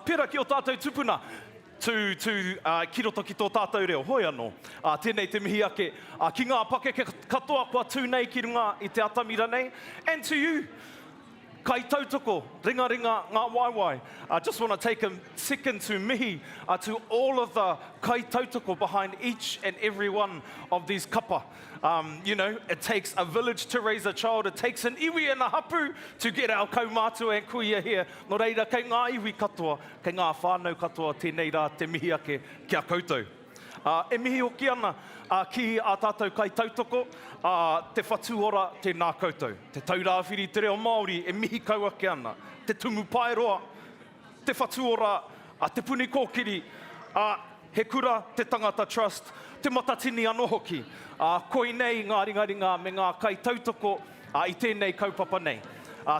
pera ki o tātou tupuna, to kiroto ki tō tātou reo. Hoi anō. Tēnei te mihi ake. Ki ngā Pakeke katoa kua tū nei ki runga I te atamira nei. And to you, kai tautoko, ringa ngā waiwai. I just want to take a second to mihi, to all of the kai tautoko behind each and every one of these kapa. You know, it takes a village to raise a child. It takes an iwi and a hapu to get our Kaumātua and kuia here. Nō reira, kei ngā iwi katoa, kei ngā whānau katoa, tēnei rā te mihi ake kia koutou. E mihi o ki ana ki a tātou kai tautoko, te whatuora tēnā koutou. Te taurāwhiri te reo Māori, e mihi kaua ki ana. Te tumu paeroa, te whatuora, te puni kōkiri, he kura, te tangata trust, te matatini anō hoki. Koi nei ngā ringaringa me ngā kai tautoko I tēnei kaupapa nei.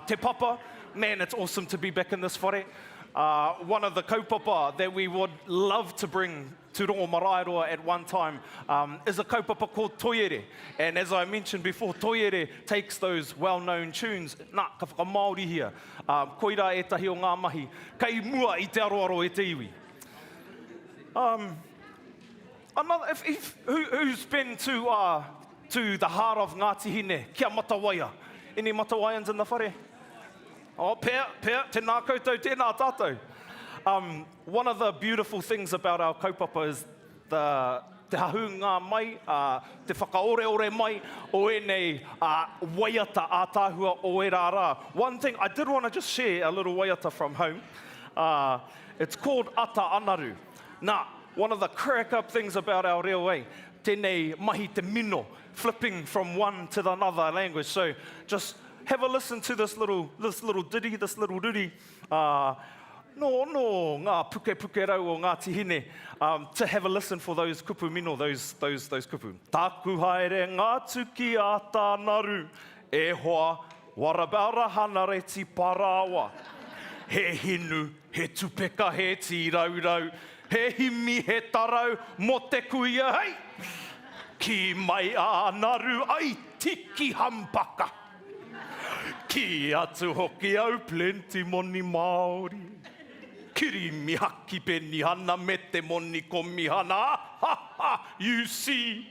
Te papa, man, it's awesome to be back in this whare. One of the kaupapa that we would love to bring to Rongo Maraeroa at one time is a kaupapa called Toiere. And as I mentioned before, Toiere takes those well-known tunes. Nā, ka whakamāori hia. Koira e tahi o ngā mahi. Kei mua I te aroaro e te iwi. Who's been to the heart of Ngāti Hine, kia Matawaia? Any Matawaians in the whare? Oh, pea, tēnā koutou, tēnā tātou. One of the beautiful things about our kaupapa is te hahunga mai, te whakaore mai, o enei waiata ātāhua o e rā. One thing, I did want to just share a little waiata from home. It's called ata anaru. Now, one of the crack-up things about our reo, tēnei mahi te mino, flipping from one to another language. So just have a listen to this little ditty, this little ruri. No, ngā puke rau o Ngāti Hine, to have a listen for those kupu mino, those kupu. Taku haere ngā tuki a tā naru, e hoa, warabara hanareti parawa. He hinu, he tupeka, he tīraurau, he himi, he tarau, mo te kuia, hei! Ki mai a naru, ai tiki hampaka. Ki atu hoki au plenty moni Māori. Kiri mihaki peni hana me te moni ko mihana. Ha ha, you see.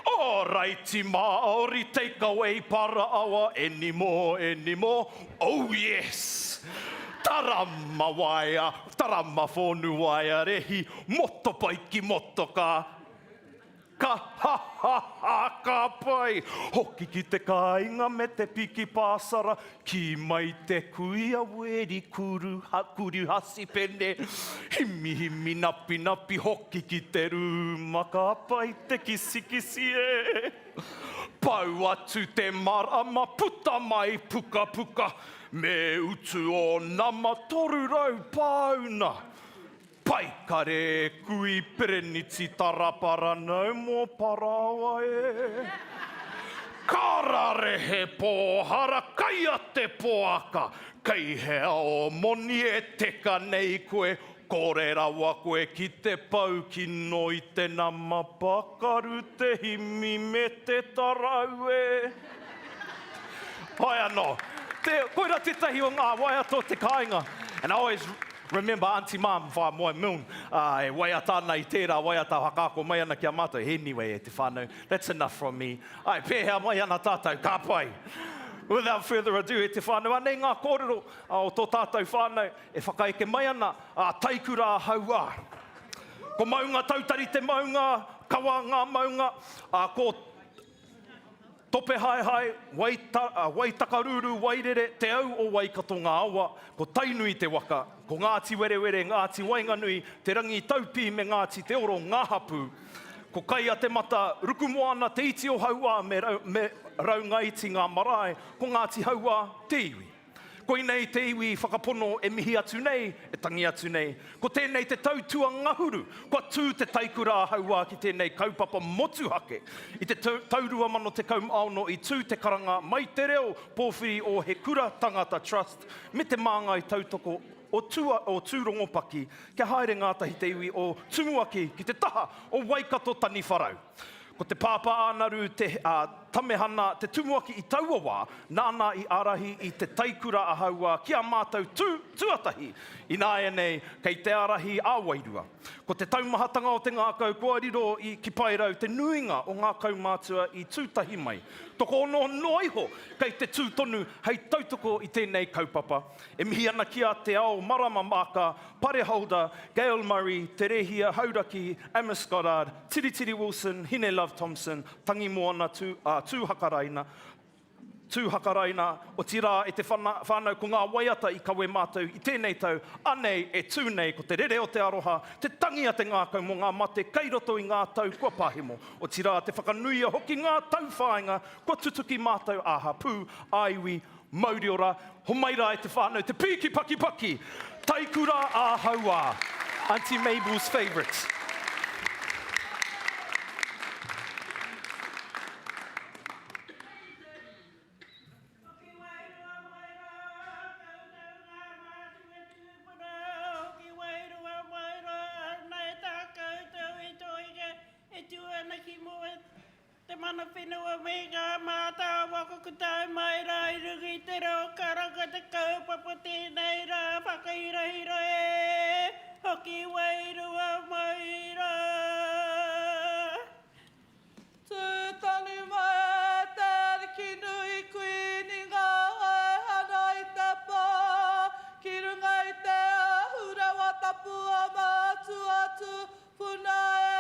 Alrighty Māori, take away para awa anymore. Oh yes. Tarama waia, tarama whonu waia rehi, moto paiki moto ka ha, ka pai. Hoki ki te kāinga me te piki pāsara, ki mai te kuia weri kuru hasi pene. Himi himi napi napi, hoki ki te rūma, ka pai te kisi kisi e. Pau atu te marama, puta mai puka puka, me utu o nama toru rau pauna. Pai kare kui pereniti tarapara nau mō parawa e. Karare he pōhara, kai a te pōaka, kei hea o moni e teka nei koe, kōrero koe ki te pau ki noi te nama pakaru te himi me te tarau e. Hai anō, koira te tahi o ngā waiato te kāinga. And I always remember Auntie Mum, wha moe moon, e waiata ana I tērā waiata hakako mai ana ki a mātou. Anyway, e te whānau, that's enough from me. Ai, pēhea mai ana tātou, ka pai. Without further ado, e te whānau, anei ngā kōrero o tō tātou whānau, e whakaeke mai ana, Taikura haua. Ko maunga tautari te maunga, kawa ngā maunga, ko tope hai hai, waitakaruru, wairere, te au o Waikato ngā awa, ko tainui te waka, ko Ngāti Were, Ngāti Wai nganui, te rangi taupi me Ngāti te oro ngā hapu, ko kai a te mata, ruku Moana, te iti o haua, me raungaiti ngā marae, ko Ngāti haua, te iwi. Ko nei te iwi whakapono e mihi atu nei, e tangi atu nei. Ko tēnei te tautua ngahuru, ko tū te Taikura haua ki tēnei kaupapa motuhake. I te taurua mano te kaumaono I tū te karanga mai te reo pōwhiri o he kura tangata trust, me te māngai tautoko o Tū Rongowhaki, kia haere ngātahi te iwi o Tumuaki ki te taha o Waikato Taniwharau. Ko te pāpā anaru te tamehana, te tumuaki I tauawa, nāna I arahi I te Taikura a haua, kia mātou tuatahi, I nāia nei, kei te arahi a wairua. Ko te taumahatanga o te ngākau kōrero I ki pairau, te nuinga o ngā Kaumātua I tūtahi mai. Toko ono noiho, kei te tūtonu, hei tautoko I tēnei kaupapa. E mihi ana kia te ao marama maka, pare holder, Gail Murray, te rehia Hauraki, Amos Goddard, Tiritiri Wilson, Hine Love Thompson, Tangi Moana, Tū Hakaraina, o tira e te whānau ko ngā waiata I kawe mātou I tēnei tau, anei e tūnei ko te rere o te aroha, te tangi a te ngākau mo ngā mate, kei roto I ngā tau kua pāhimo. O tira te whakanuia hoki ngā tau whāinga, kua tutuki mātou aha pū, aiwi, mauriora, homaira e te whānau, te piki paki paki, Taikura a haua, Auntie Mabel's favourites. Te mana whenua me ngā mātā waka kutai mai rai rungi te reo karanga te kaupapa tēnei rā whakairahira e hoki wairua mai rā. Tū tani mai tāri ki nui kuini ngā hai hana I te pā ki runga I te ahura wa tapua mātu atu puna e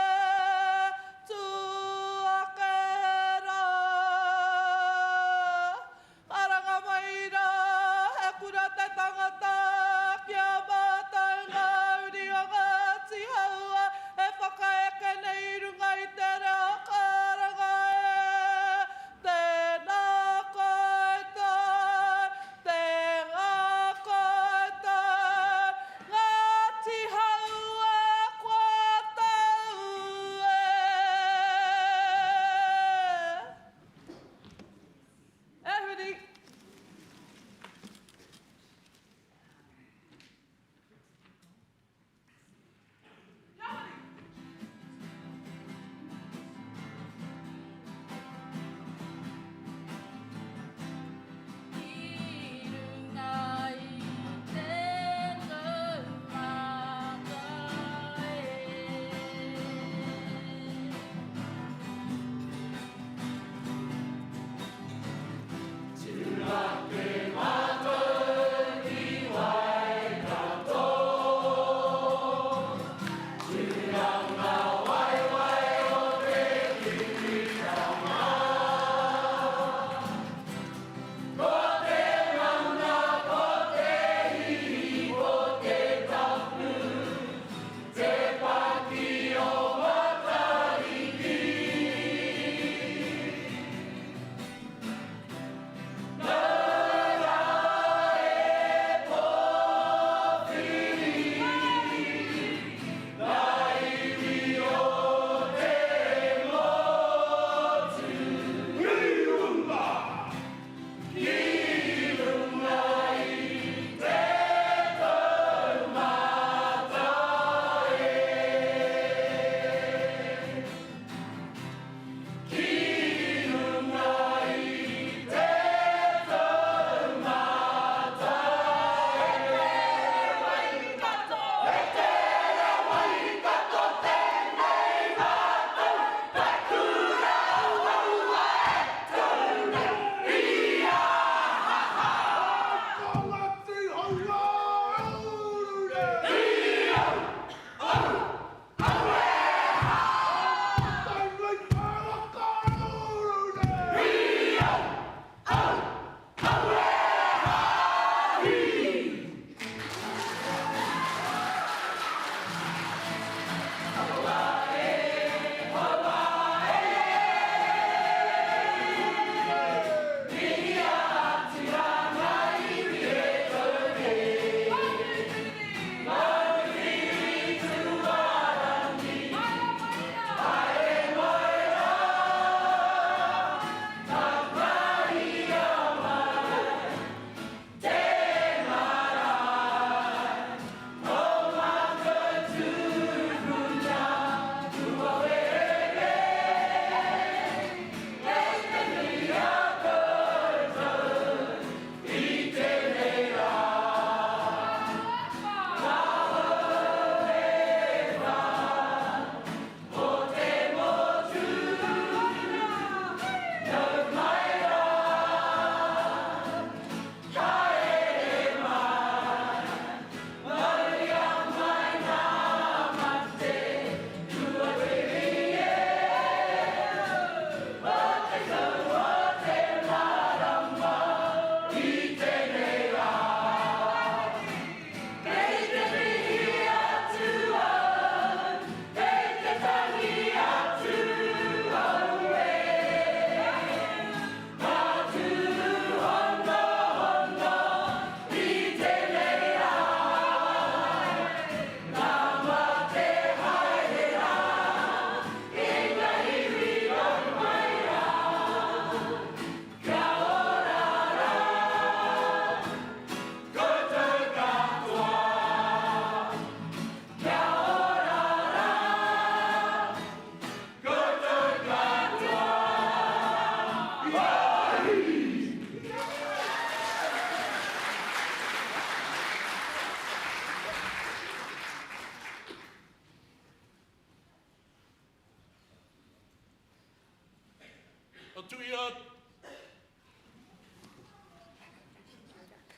o tuia,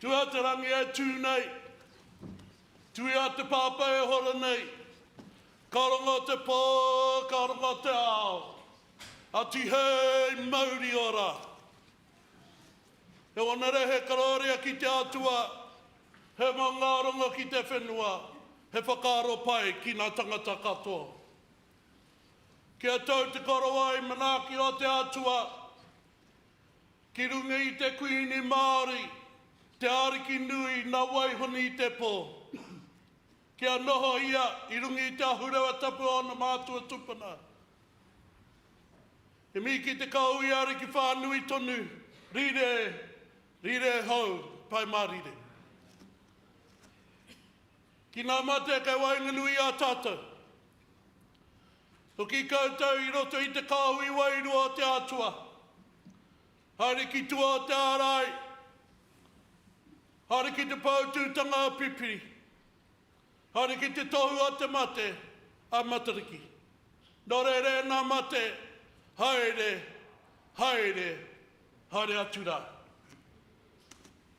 tua te rangi e tū nei, tuia te pāpai e hora nei, karonga te pō, karonga te ao, a ti hei mauri ora. E wana rehe karoria ki te atua, he mangaronga ki te whenua, he whakaro pai ki ngā tangata katoa. Kia tau te korowai manaki o te atua, ki runga i te kuini Māori, te ariki nui nā waihoni i te pō. Kia noho ia i runga i te ahurawa tapu o na mātua tupuna. E mi ki te kaui ariki whānui tonu, rire hau, pai mārire. Ki nā mate kai wainganui a tātou. O ki koutou i roto i te kāhui wairua o te atua. Haere ki tua o te ārai. Haere ki te pautūtanga o pipiri. Haere ki te tohu o te mate a matariki. Nō re nā mate, haere atu rā.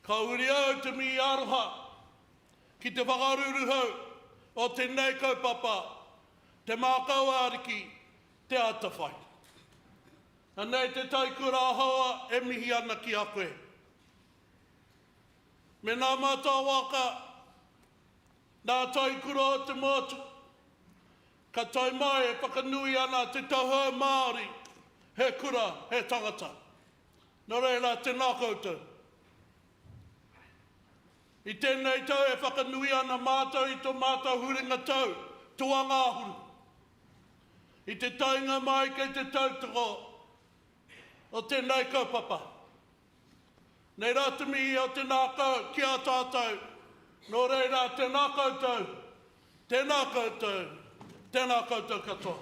Ka uri au te mi aroha. Ki te whakaruru hau o te nei kaupapa, te mākau ariki, te atawhai. Anei te taikura hoa e mihi ana ki a koe. Me nā mata waka, nā taikura o te motu, ka tai mai e whakanui ana te tauhau Māori, he kura, he tangata. Nō reira te nā koutou. I tēnei tau e whakanui ana mātou i tō mātou huringa tau, tua ngāhuru. I te tainga mai kei te tautoko o tēnei kaupapa. Nei ratumi o te nākau ki a tātou, nō reira tēnā koutou, tēnā koutou katoa.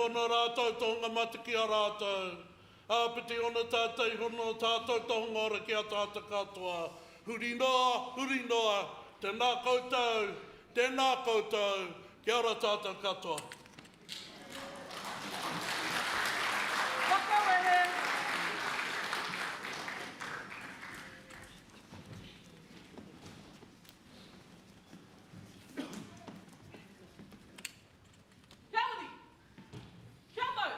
hono rātou tohunga matiki a rātou. Āpiti ona tātai hono tātou tohunga ora ki a tāta katoa. Huri noa, tēnā koutou, kia ora tātou katoa. Whakawehe. Kia ora.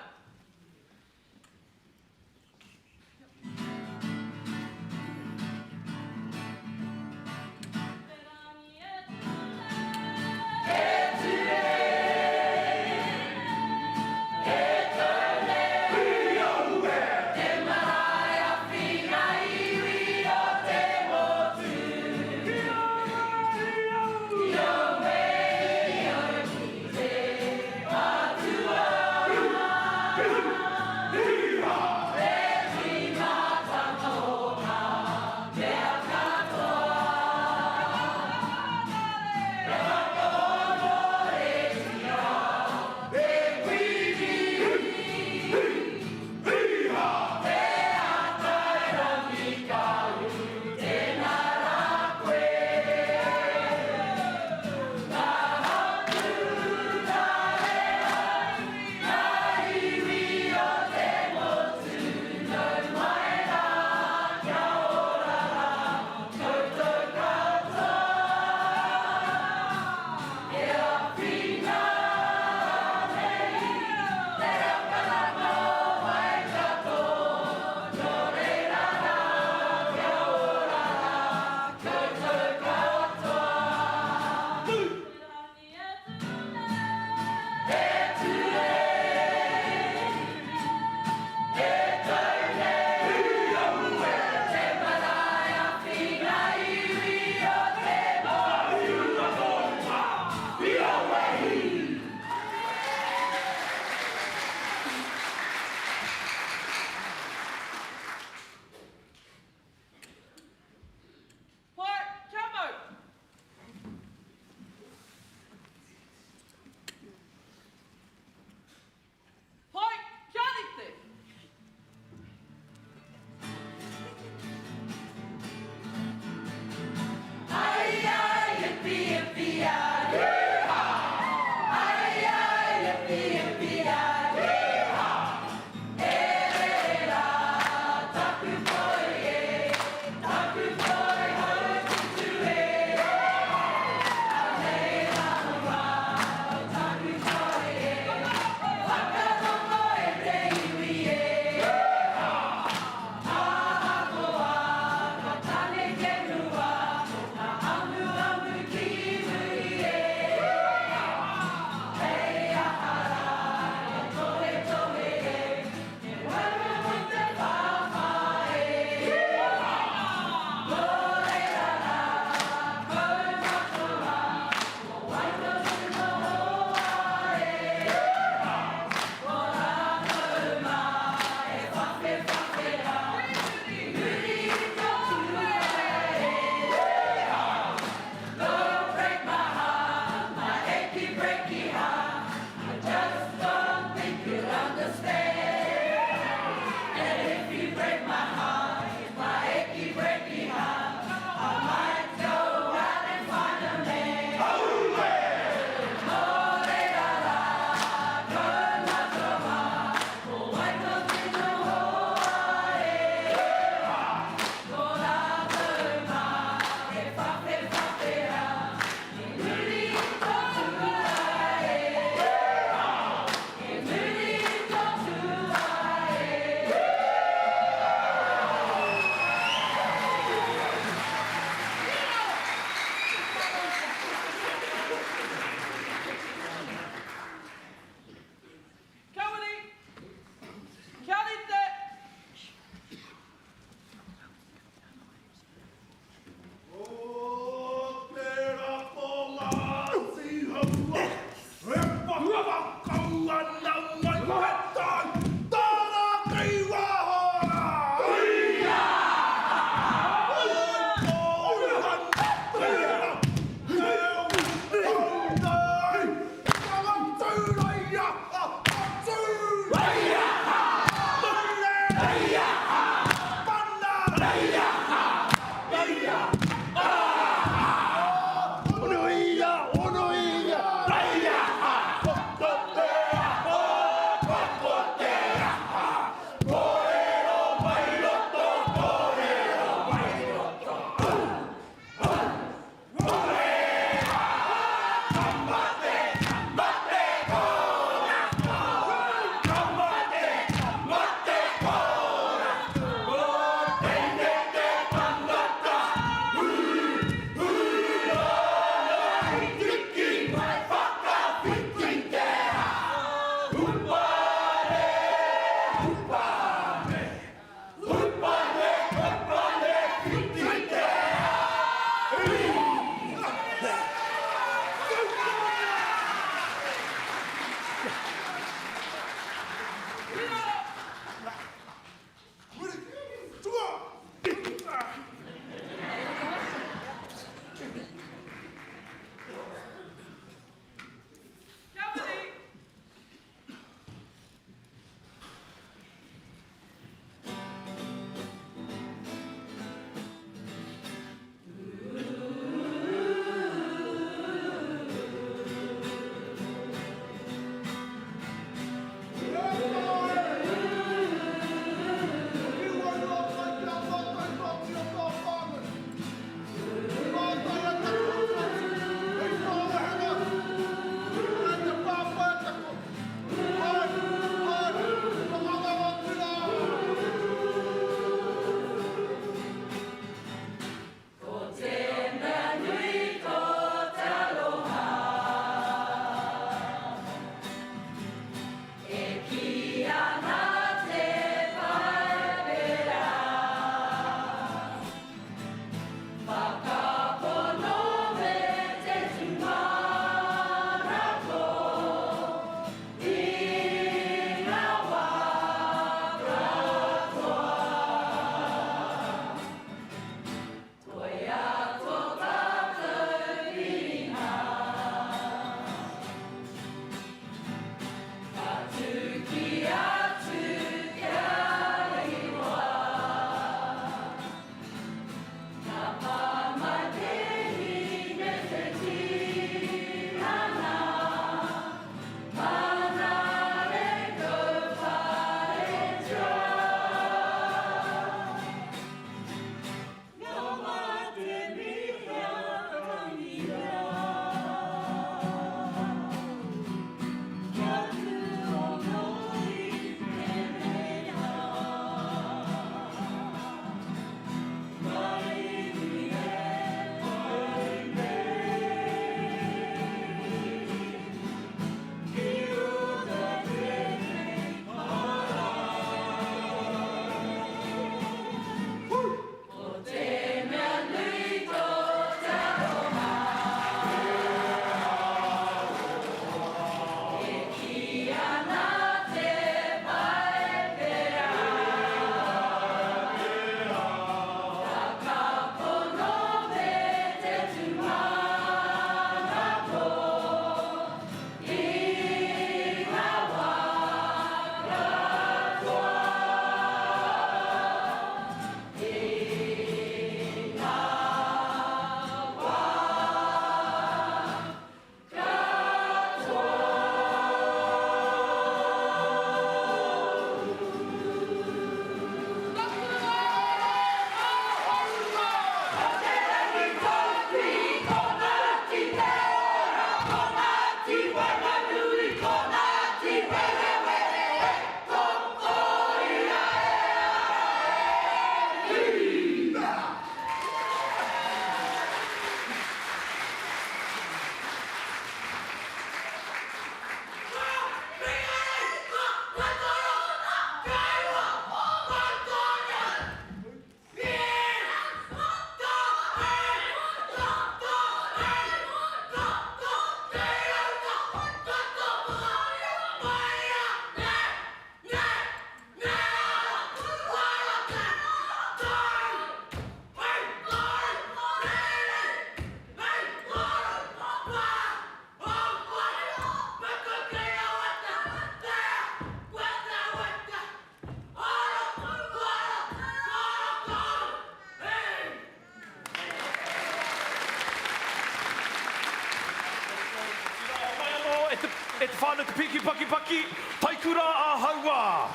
te whānau te piki paki paki, Taikura a haua.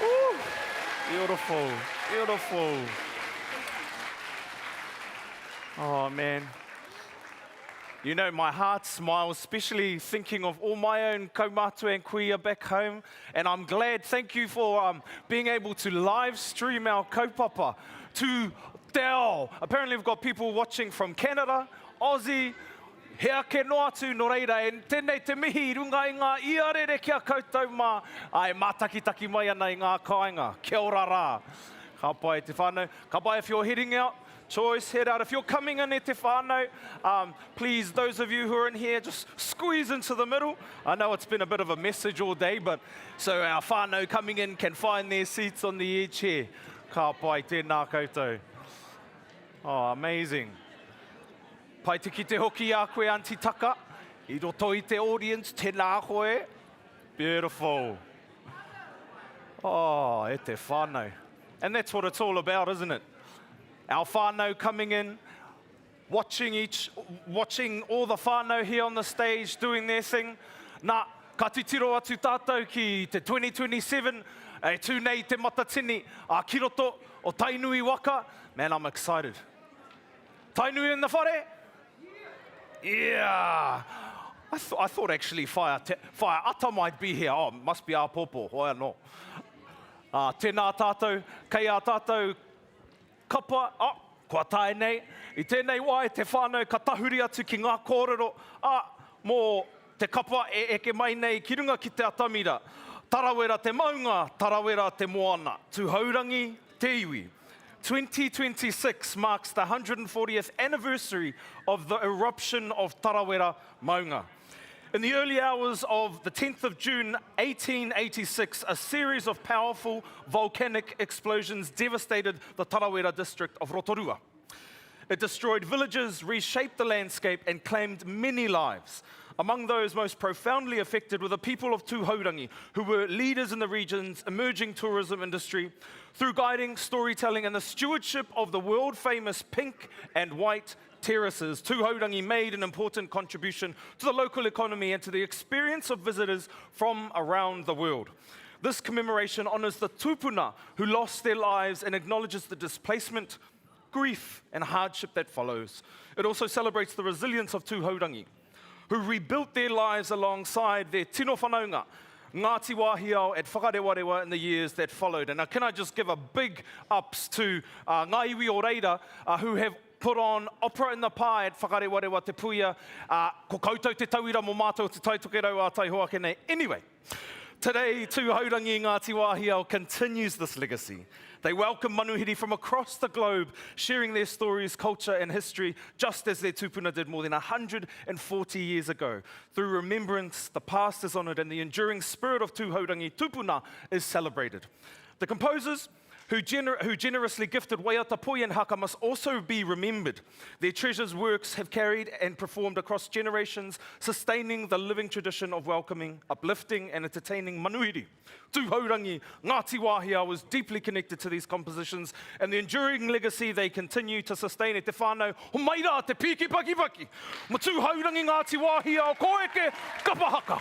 Ooh, beautiful, beautiful. Oh, man. You know, my heart smiles, especially thinking of all my own Kaumātua and kuia back home. And I'm glad, thank you for being able to live stream our kaupapa to Te Ao. Apparently we've got people watching from Canada, Aussie, hea ke noa atu no reira, and tēnei te mihi runga i ngā iarere kia koutou mā, ai mātakitaki mai ana i ngā kāinga, kia ora rā. Ka pai te whānau, ka pai if you're heading out, choice, head out. If you're coming in e te whānau, please, those of you who are in here, just squeeze into the middle. I know it's been a bit of a message all day, but so our whānau coming in can find their seats on the edge here. Ka pai tēnā koutou. Oh, amazing. Pai te ki te hoki a koe Auntie Taka, I roto I te audience, tēnā koe. Beautiful. Oh, e te whānau. And that's what it's all about, isn't it? Our whānau coming in, watching all the whānau here on the stage doing their thing. Nā, ka titiro atu tātou ki te 2027, e tūnei te matatini, a kiroto o Tainui waka. Man, I'm excited. Tainui in the whare? Yeah. I thought actually Whai Ata might be here. Oh, must be our popo. Why no? Tēnā tātou, kei a tātou kapa, kua tae nei. I tēnei wai te whānau ka tahuri atu ki ngā kōrero. Mō te kapa e eke mai nei ki runga ki te atamira. Tarawera te maunga, tarawera te moana. Tūhaurangi te iwi. 2026 marks the 140th anniversary of the eruption of Tarawera Maunga. In the early hours of the 10th of June 1886, a series of powerful volcanic explosions devastated the Tarawera district of Rotorua. It destroyed villages, reshaped the landscape, and claimed many lives. Among those most profoundly affected were the people of Tūhaurangi, who were leaders in the region's emerging tourism industry. Through guiding, storytelling, and the stewardship of the world-famous pink and white terraces, Tūhaurangi made an important contribution to the local economy and to the experience of visitors from around the world. This commemoration honors the tupuna who lost their lives and acknowledges the displacement, grief, and hardship that follows. It also celebrates the resilience of Tūhaurangi, who rebuilt their lives alongside their tino whanaunga, Ngāti Wai at whakarewarewa in the years that followed. And now can I just give a big ups to Ngā iwi o reira who have put on opera in the pie at whakarewarewa te puia, ko koutou te tauira mō mātou te taitokerau a tai hoake nei. Anyway, today Tūhaurangi Ngāti Wai continues this legacy. They welcome manuhiri from across the globe, sharing their stories, culture, and history, just as their tupuna did more than 140 years ago. Through remembrance, the past is honoured, and the enduring spirit of Tūhaurangi tupuna is celebrated. The composers who generously gifted waiata poi and haka must also be remembered. Their treasures works have carried and performed across generations, sustaining the living tradition of welcoming, uplifting, and entertaining manuhiri. Tūhaurangi Ngāti Wai was deeply connected to these compositions, and the enduring legacy they continue to sustain e te whānau, ho mai rā te piki paki paki. Ma Tūhaurangi Ngāti Wai Kōrero Kapa Haka.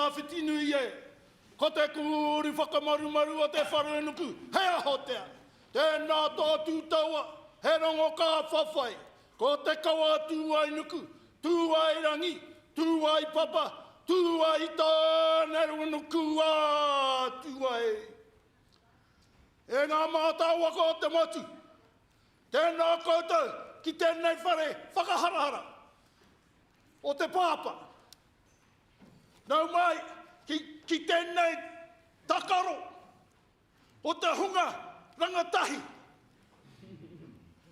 ngā whitinui e. Ko te kuri whakamarumaru o te wharenuku, hea hotea. Tēnā tō tūtaua, he rongo kā whawhai. Ko te kawa tūai nuku, tūai rangi, tūai papa, tūai tāneru nuku a tūai. E ngā mātāua ko te motu, tēnā koutou ki tēnei whare whakaharahara o te pāpa. Nau mai, ki tēnei takaro o te hunga rangatahi.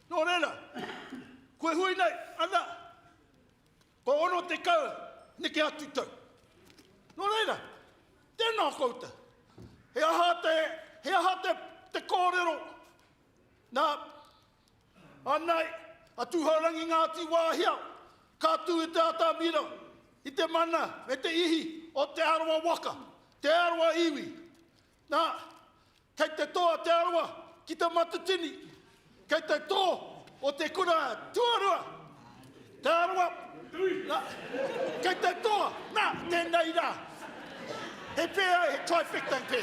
Nō reira, koe hui nei, ana, ko ono te kau, neke atu tau. Nō reira, tēnā kouta. He aha te kōrero. Nā, anai, a tūhaurangi Ngāti Wai hiau, ka tū e te atamira, i te mana, me te ihi, o te arawa waka, te arawa iwi. Nā, kei te toa te arawa, ki te matatini, kei te tō o te kura tuarua, te arawa, nā, kei te toa, nā, tēnei rā. He pēa, he trifecta pē.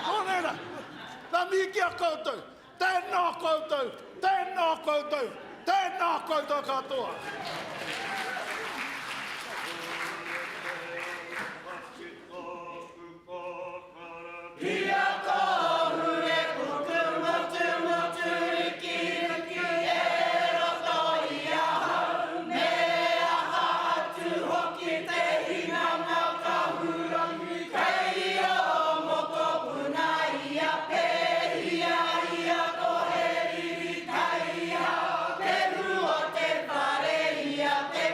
Nō reira, nā mihi ki a koutou, tēnā koutou, tēnā koutou, tēnā koutou katoa. Ia tohu e kuku motu motu iki iki e roto I a hau. Me a hatu hoki te hina ngā kahurangi. Kei o moko puna ia pēhia ia kohe riri tai hau. Te ru o te whare ia te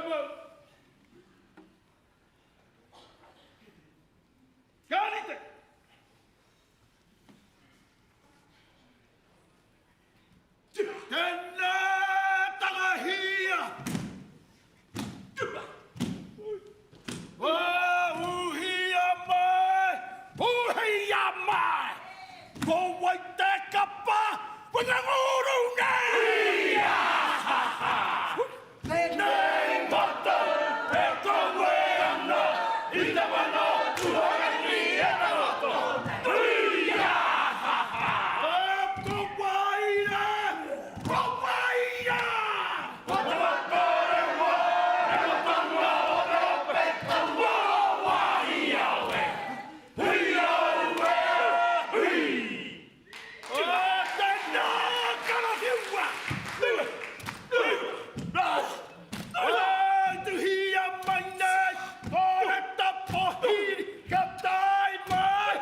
mau. Kānite. Tēnā tangahia. Uhia mai. Ko Waitaha kapa, wanganguru nei. Nei mata, e koe ana, I te wano, tuharani e na roto. Ko waira, ko waira. Watawa kōrero, e watanua o rope, ua wahi awe. Hui awe, hui. Tēnā karakia. Tuhia mai nei, o he tapo hiri, ka tai mai,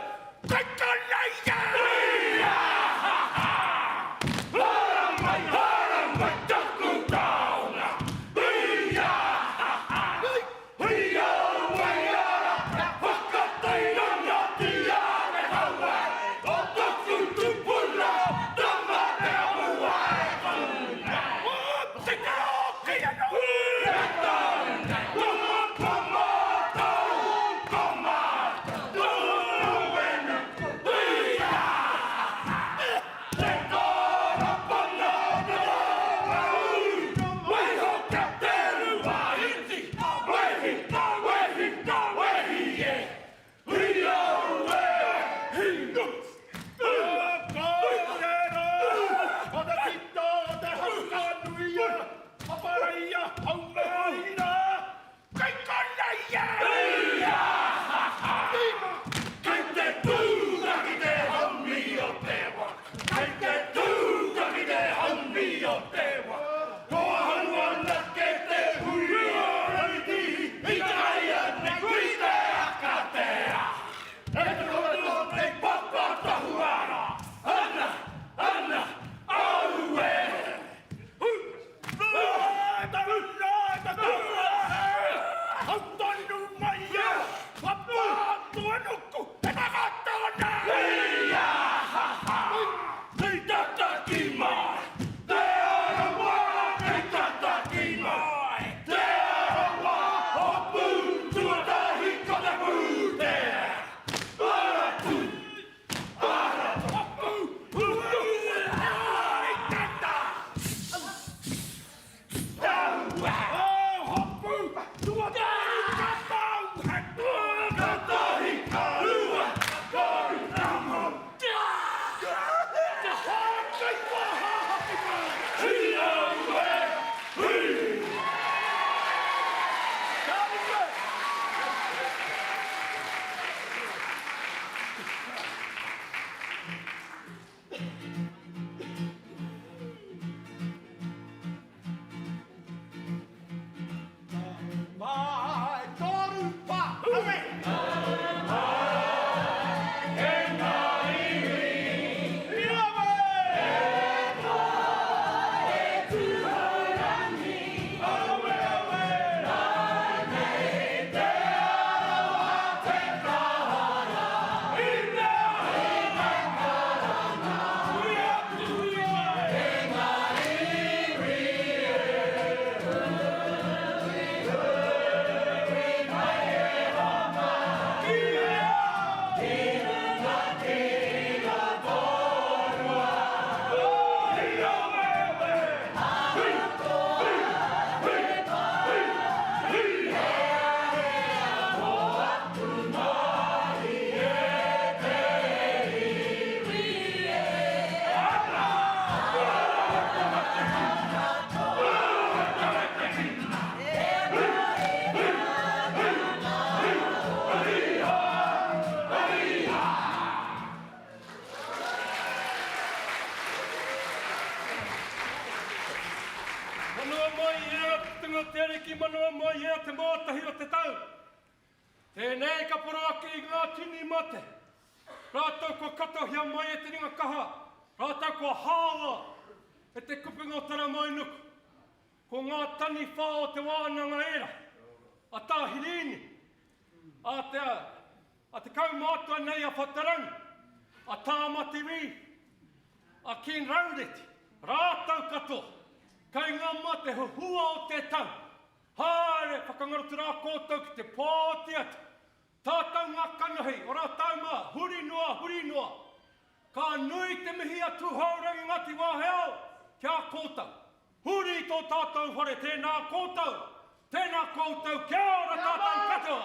Taikura! Hara mai taku taonga. Hia waiara, whakataira Ngāti Awa Taikura. O taku tupuna, tama Te Awa ki manoa mai ea te mātahi o te tau. Tēnei ka poraki I ngā tini mate. Rātou kua katohia mai e te ringa kaha. Rātou kua hāwa e te kupunga o tara mai nuku. ko ngā Taniwharau o te wānanga era, a Tāhirini, a te Kaumātua nei a Whataranga, a Tāmaki, a Ken Raureti, rātau katoa, kai ngā mate hua o te tau. Haere, whakangarotu rā kōtau ki te pōti atu. Tātau ngā kangahei, o rā taumā, huri noa. Ka nui te mihi atu haurangi Ngāti Wai, kia kōtau. Huri tō tātou whare, tēnā kōtau. Tēnā kōtau, kia ora tātou katoa.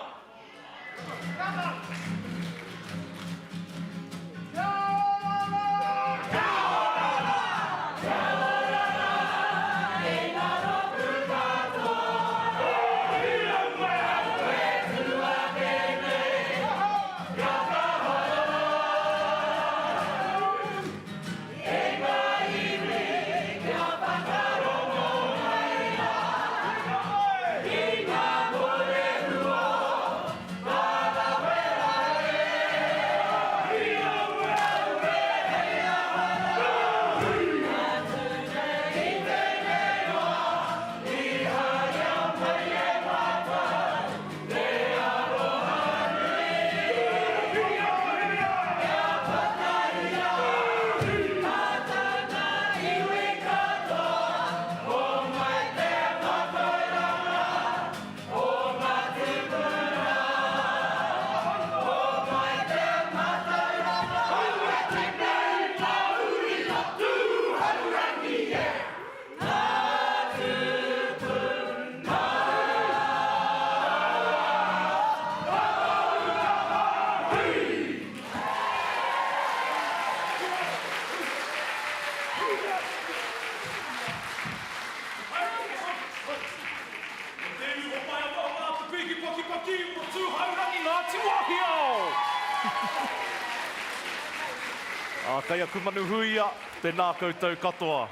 Kaya kumanu huia, tēnā koutou katoa.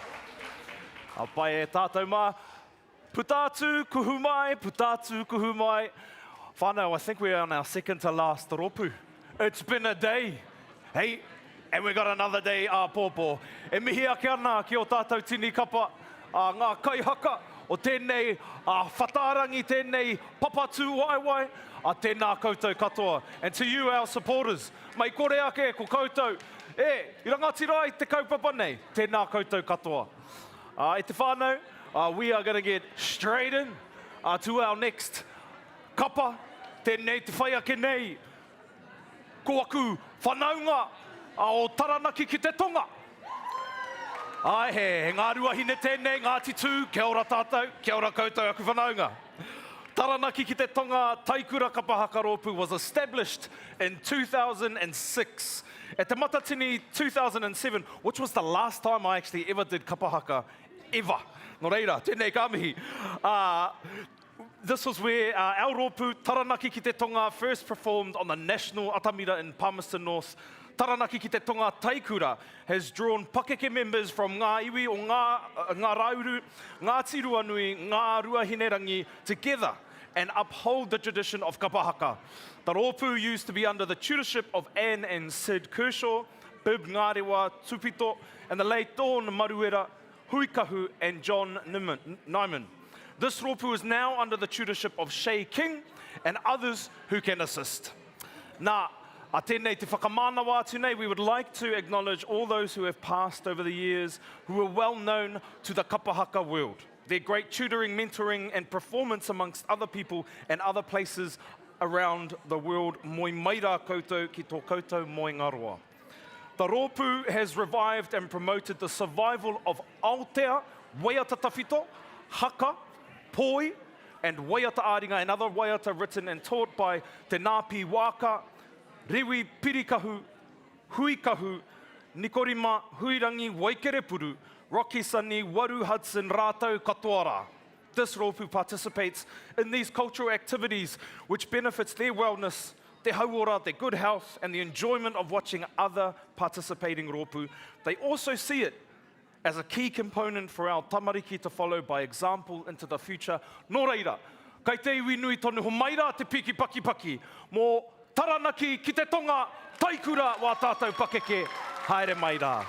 A pai e tātou mā, putātū kuhu mai. Whānau, I think we're on our second to last ropu. It's been a day. Hey, and we got another day, pōpō. E mihi ake ana ki o tātou tini kapa, ngā kai haka, o tēnei whatarangi, tēnei papatū waiwai, a tēnā koutou katoa. And to you, our supporters, mai kore ake ko koutou, I rangati rai te kaupapa nei, tēnā koutou katoa. E te whānau, we are going to get straight in to our next kapa, tēnei te whai ake nei, ko aku whanaunga o taranaki ki te tonga. Ai he ngā ruahine tēnei, Ngāti Tū, kia ora tātou, kia ora koutou aku whanaunga. Taranaki ki te tonga, Taikura Kapa Haka Rōpū was established in 2006. At te matatini 2007, which was the last time I actually ever did kapa haka, ever. Nō reira, tēnei ka mihi. This was where our rōpū, Taranaki ki te tonga, first performed on the National Atamira in Palmerston North. Taranaki ki te tonga Taikura has drawn Pakeke members from ngā iwi o ngā rauru, Ngāti Ruanui, ngā ruahinerangi together and uphold the tradition of kapa haka. The rōpū used to be under the tutorship of Anne and Sid Kershaw, Bib Ngārewa Tupito, and the late Dawn Maruera, Huikahu, and John Nyman. This rōpū is now under the tutorship of Shay King and others who can assist. Nā, a tēnei te whakamānawa atu nei, we would like to acknowledge all those who have passed over the years, who are well known to the kapa haka world. Their great tutoring, mentoring, and performance amongst other people and other places around the world. Moi maira koutou ki tō koutou moi ngaroa. The rōpū has revived and promoted the survival of Aotea, waiata tawhito, haka, poi, and waiata āringa, and other waiata written and taught by Te Ngāpi Waka, Rewi Pirikahu, Huikahu, Nikorima, Huirangi, Waikere Puru, Rocky Sunny, Waru Hudson, Rātau Katoara. This rōpū participates in these cultural activities which benefits their wellness, their hauora, their good health, and the enjoyment of watching other participating rōpū. They also see it as a key component for our tamariki to follow by example into the future. Nō reira, kai te iwi nui tonu ho maira te piki paki paki, mō taranaki ki te tonga, Taikura wā tātou pakeke, haere mai rā.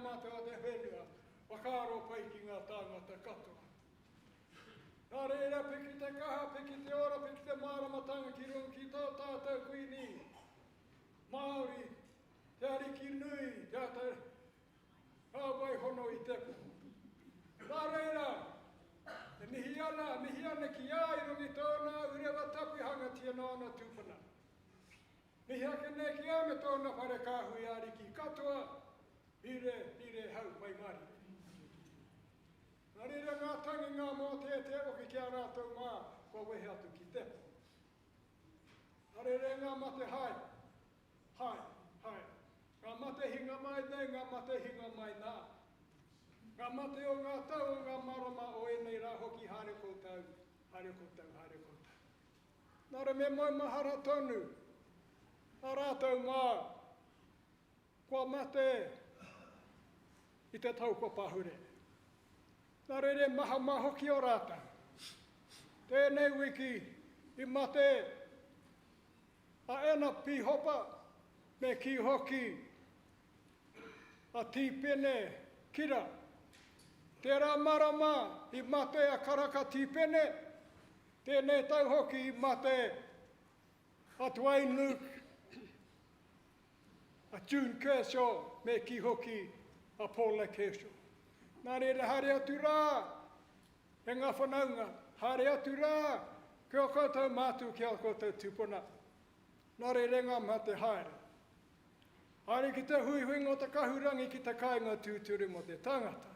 mātua te whenua, whakaaro pai ki ngā tāngata katoa. Nā reira, peki te kaha, peki te ora, peki te māramatanga ki runga ki tō tātou kuini. Māori, te ariki nui, te ata hāwai hono i te po. Nā reira, te mihi ana ki ai rungi tōna urewa tapihanga tia nāna tūpana. Mihi ake ne ki ame tōna whare kāhui ariki katoa, hire hau pai mari. Nā reira ngā tangi ngā mō te oki kia rātou mā, kua wehe atu ki te po. Nā reira ngā mate hai. Ngā mate hinga mai nei, ngā mate hinga mai nā. Ngā mate o ngā tau, ngā marama o enei rā hoki haere koutou. Nā re me mai mahara tonu, nā rātou mā, kua mate i te tau ko pahure. Nā re maha hoki o rātou. Tēnei wiki i mate a ena pi hopa, me ki hoki a tīpene kira. Tērā marama i mate a karaka tīpene, tēnei tau hoki i mate a Dwayne Luke, a June Kershaw, me ki hoki a Paula Kershaw. Nā reira haere atu rā, e ngā whanaunga, haere atu rā, ki o koutou mātu ki o koutou tūpuna. Nā reira ngā mate haere. Haere ki te hui ngō te kahurangi ki te kāinga tūturu mo te tangata.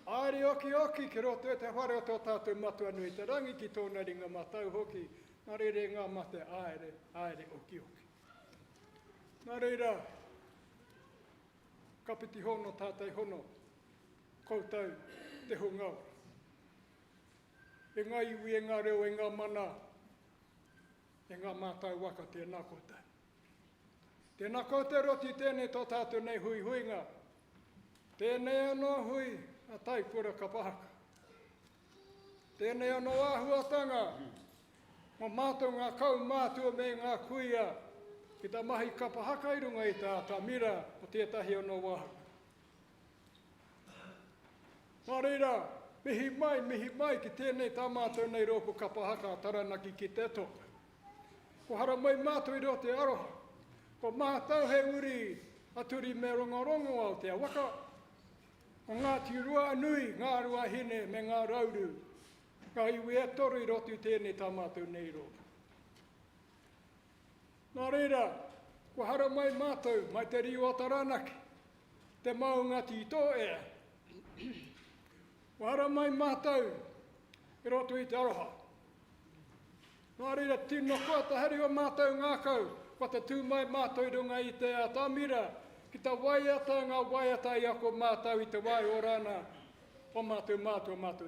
Haere oki ki roto e te whare o tō tātou matua nui te rangi ki tōna ringa matau hoki. Nā reira ngā mate aere oki. Nā reira, kapiti hono tātai hono, koutou te hungau. E ngā iwi, e ngā reo, e ngā mana, e ngā mātau waka tēnā koutou. Tēnā koutou roti tēnei tō tātou nei huinga. Tēnei anō hui a Taikura Kapa Haka. Tēnei anō āhuatanga, mō mātou ngā Kaumātua me ngā kuia, ki tā mahi Kapa Haka i runga i tā mira o tētahi anō wāhaka. Nā reira, mihi mai ki tēnei tā mātou nei rōku Kapa Haka taranaki ki te toka. Ko hara mai mātou i rote aroha. Ko mātou he uri aturi me rongorongo au te awaka. Ko Ngāti rua nui, ngā rua hine me ngā rauru. Ngā iwi e toru i rotu tēnei tā mātou nei rōku. Nā reira, ko hara mai mātou, mai te rio o taranaki, te mau ngati i tō ea. Ko hara mai mātou, i rotu i te aroha. Nā reira, tino koa ta hari o mātou ngākau, ko te tū mai mātou runga i te atamira, ki ta waiata ngā waiata i ako mātou i te wai o rana, o mātou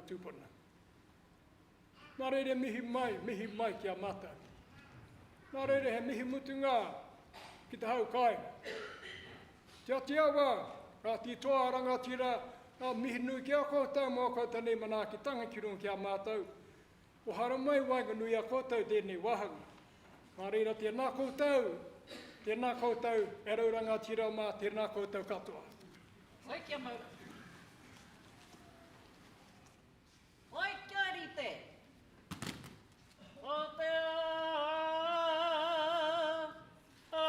tūpuna. Nā reira mihi mai ki a mātou. Nā reira he mihi mutunga ki te hau kāinga. Te awa, ka titoa rangatira, ka mihi nui ki a koutou mō koutou nei mana ki tanga ki runga ki a mātou. O hara mai waiga nui a koutou tēnei wahanga. Nā reira tēnā koutou, e rauranga tira mā tēnā koutou katoa. Oi kia mau. Oi kia rite. O te Tō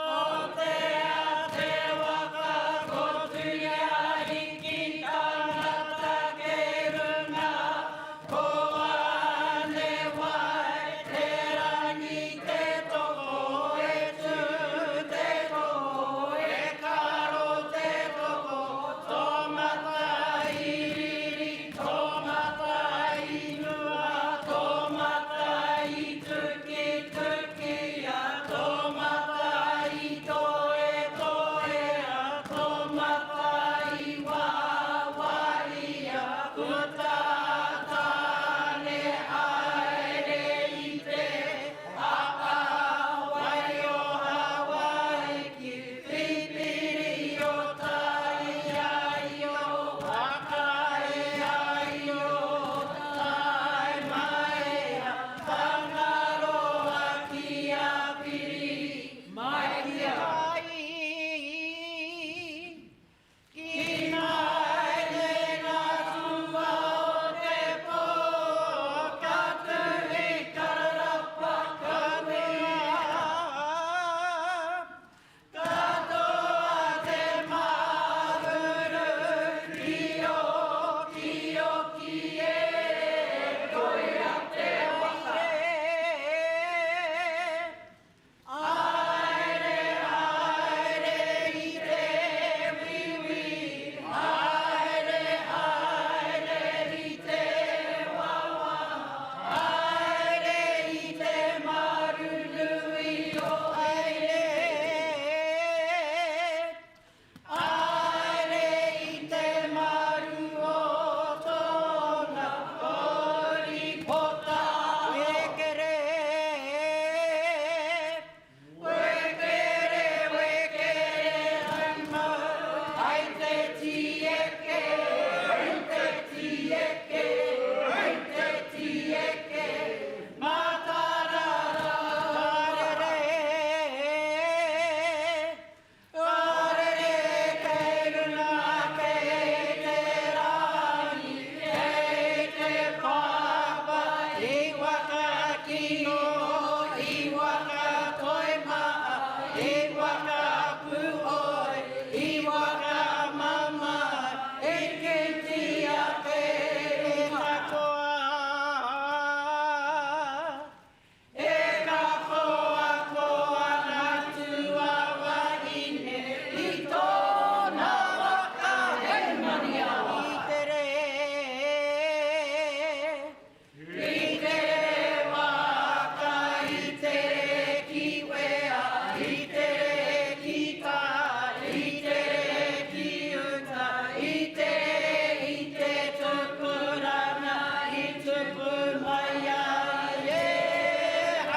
tupu mai ai e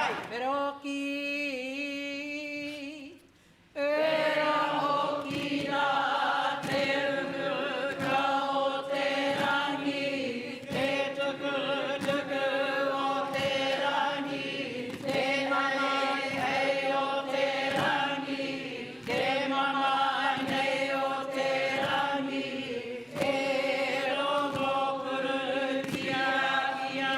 ai. Pero ki, era hoki rā te unuka o te rangi, te tuku o te rangi, te mai hei o te rangi, te mama nei o te rangi, e rongo puru kia kia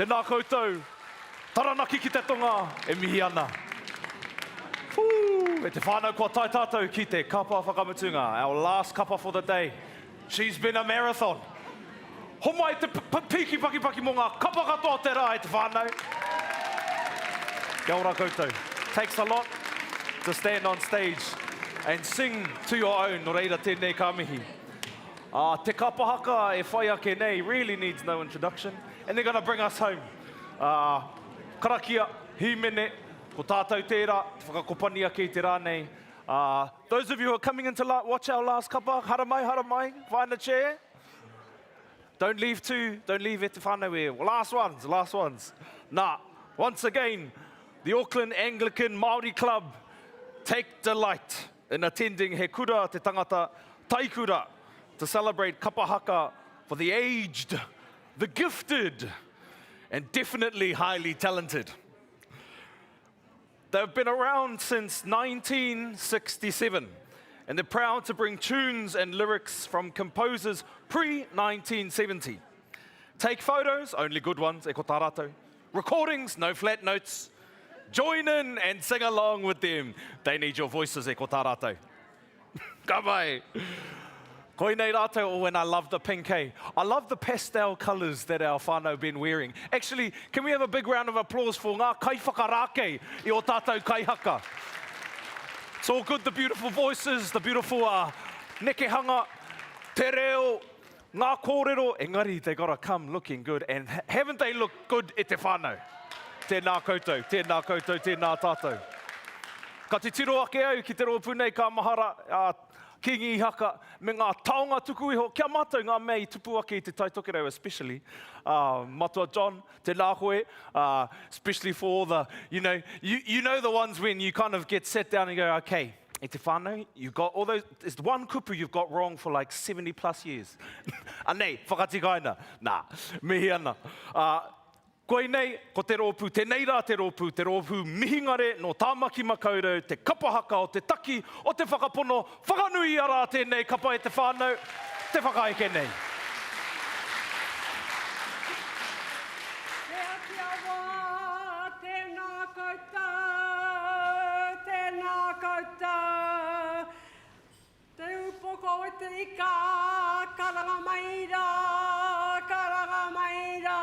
Tēnā koutou, taranaki ki te tonga, e mihi ana. E te whānau kua tai tātou ki te kapa whakamutunga, our last kapa for the day. She's been a marathon. Homai te piki paki mo ngā kapa katoa te rā e te whānau. Kia ora koutou. Takes a lot to stand on stage and sing to your own, no reira tēnei ka mihi. Te Kapa Haka e whai ake nei really needs no introduction, and they're going to bring us home. Karakia, himene, ko tātou tērā, te whakakopania ki te rā nei. Those of you who are coming in to watch our last kapa, haramai, find a chair. Don't leave e te whānau e. Last ones. Nā, once again, the Auckland Anglican Māori Club take delight in attending he kura te tangata Taikura, to celebrate Kapa Haka for the aged, the gifted, and definitely highly talented. They've been around since 1967, and they're proud to bring tunes and lyrics from composers pre-1970. Take photos, only good ones, e ko tā rātou. Recordings, no flat notes. Join in and sing along with them. They need your voices, e ko tā rātou. Ka mai. Koe nei rātou, when I love the pink, hey. I love the pastel colours that our whānau been wearing. Actually, can we have a big round of applause for ngā kaiwhakarākei I o tātou kaihaka? It's all good, the beautiful voices, the beautiful nekehanga, te reo, ngā kōrero. Engari, they gotta come looking good. And haven't they looked good e te whānau? Tēnā koutou, tēnā koutou, tēnā tātou. Ka te tiro ake au ki te ropu nei ka mahara kingi haka me ngā taonga tuku iho. Kia mātou ngā mei tupu ake I te Taitokero especially. Matua John, te nāhoe, especially for all the, you know the ones when you kind of get sat down and go, okay, e te whānau, you've got all those, it's one kupu you've got wrong for like 70 plus years. Anei, whakatikaina. Nā, mihi ana. Koe nei, ko te rōpū, tēnei rā te rōpū mihingare no Tāmaki makaurau, te kapa haka o te taki, o te whakapono, whakanui ara tēnei kapa e te whānau, te whakaeke nei. Te awa, tēnā koutou, tēnā koutou, te upoko e te ika, karanga maira, karanga maira.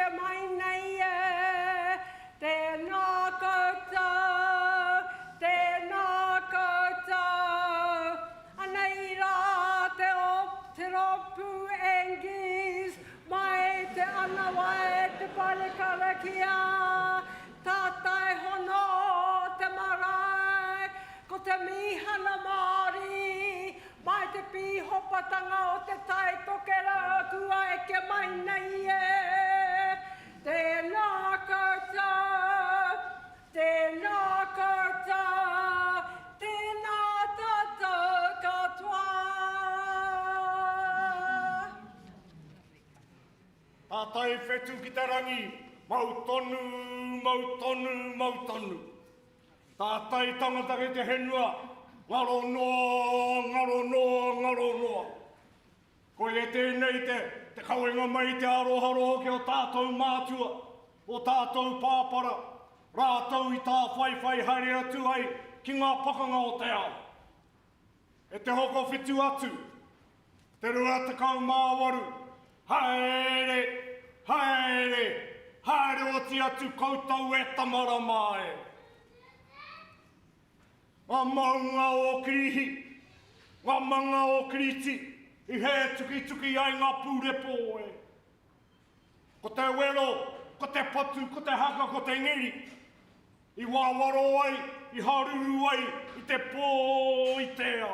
Mai nei e, tēnā koutou, tēnā koutou. Anei rā te ropu engis, mai te ana wai te pare Karakia. Tātai hono te marae, ko te mihana Māori, mai te pihopatanga o te Taipakeke, kua eke mai nei e. Tēnā koutou, tēnā koutou, tēnā tātou katoa. Tātai whetū ki te rangi, mau tonu, mau tonu, mau tonu. Tātai tangata ki te henua, ngaro noa, ngaro noa, ngaro noa. Ko e tēnei te kauenga mai te aroha ki o tātou mātua, o tātou pāpara, rātou I tā whaiwhai haere atu ai ki ngā pakanga o te ao. E te hoko whitu atu, te rua te kaumāwaru, haere, haere, haere o ti atu koutou e tamara mai. Ngā maunga o kirihi, ngā manga o kiriti, I he tuki ai ngā pūrepo e. Ko te wero, ko te patu, ko te haka, ko te ngeri. I wāwaro ai, I haruru ai, I te pō I te a.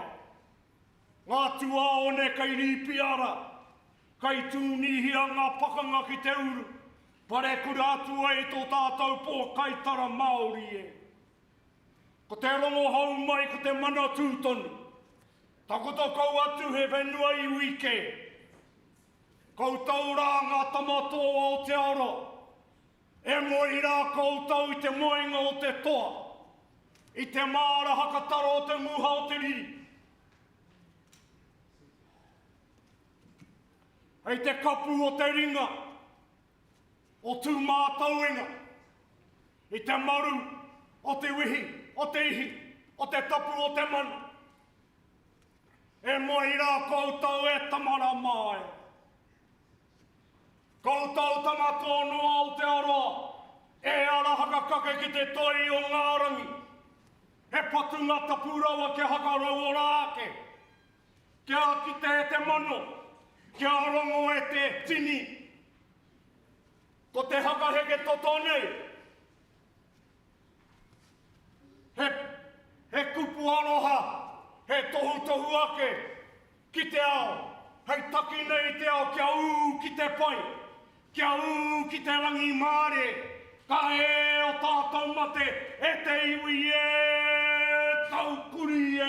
Ngā tua one kai ripi ara, kai tūnihia ngā pakanga ki te uru. Pare kura atu ai tō tātou pō kaitara Māori e. Ko te rongo hau mai, ko te mana tūtonu. Takoto kau atu he whenua I wike. Koutou rā ngā tamatoa o te ara. E moi rā koutou I te moenga o te toa. I te māra hakataro o te muha o te riri. Hei te kapu o te ringa. O tū mātauenga. I te maru o te wihi, o te ihi, o te tapu o te mana. E moi rā koutou e tamara mai. Koutou tamato noa o te aroa. E ara haka kake ki te toi o ngā rangi. He patu ngā tapurawa ke haka rau Ōrākei. Kia kite e te mano. Kia rongo e te tini. Ko te haka heke toto nei. He kupu aroha. He tohu ake, ki te ao, hei taki nei te ao, kia ū ki te pai, kia ū ki te rangi māre, ka e o tātou mate, e te iwi e, tau kuri e.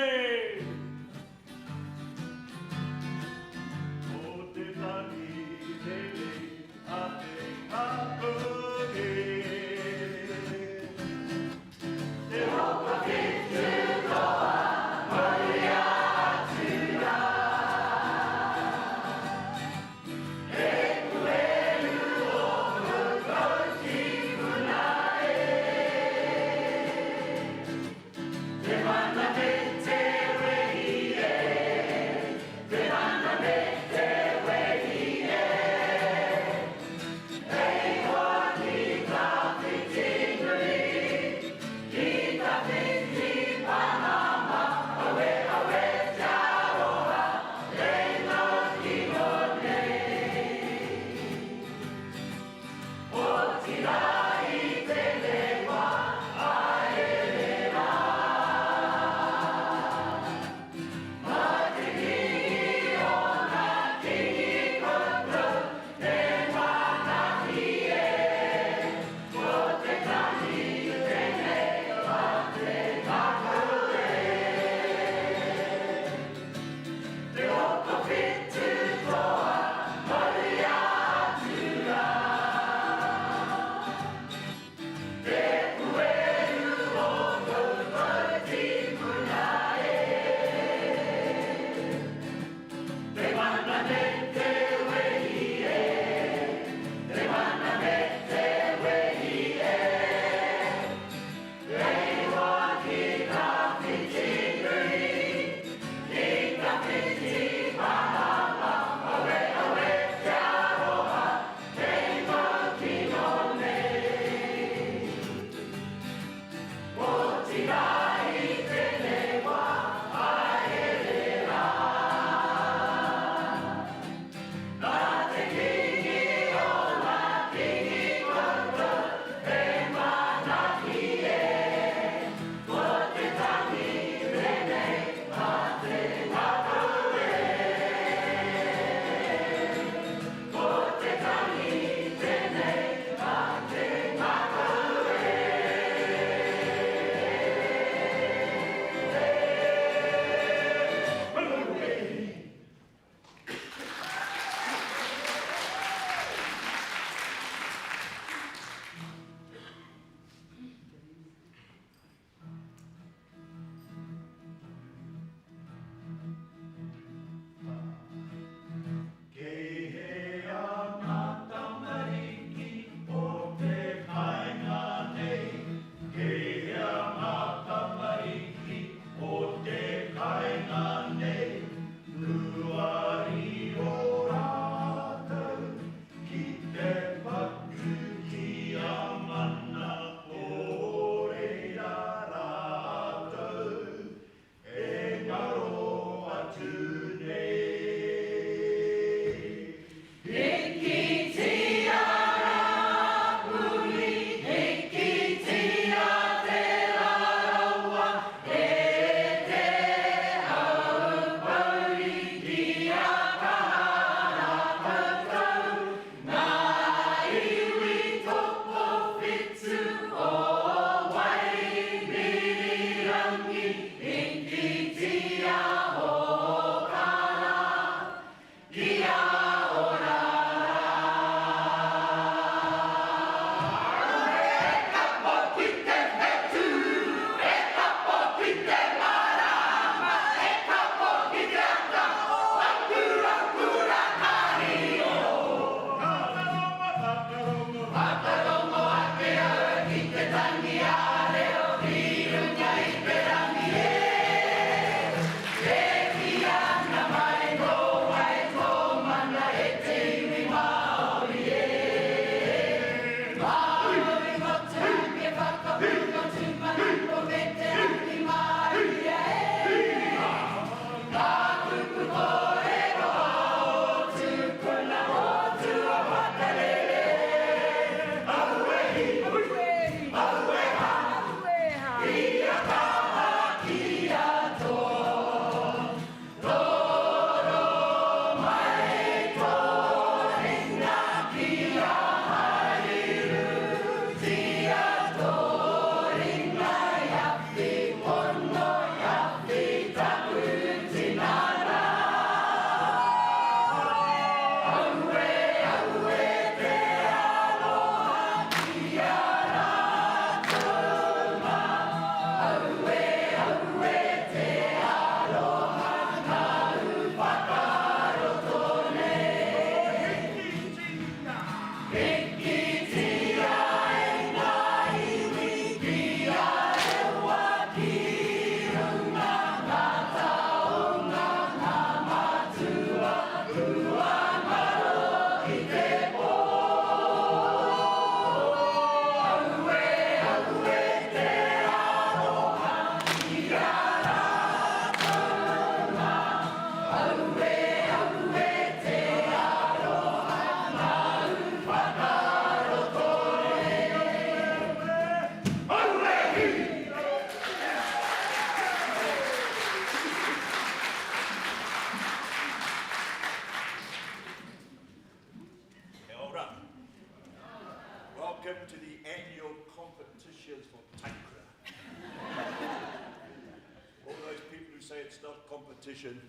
say it's not a competition,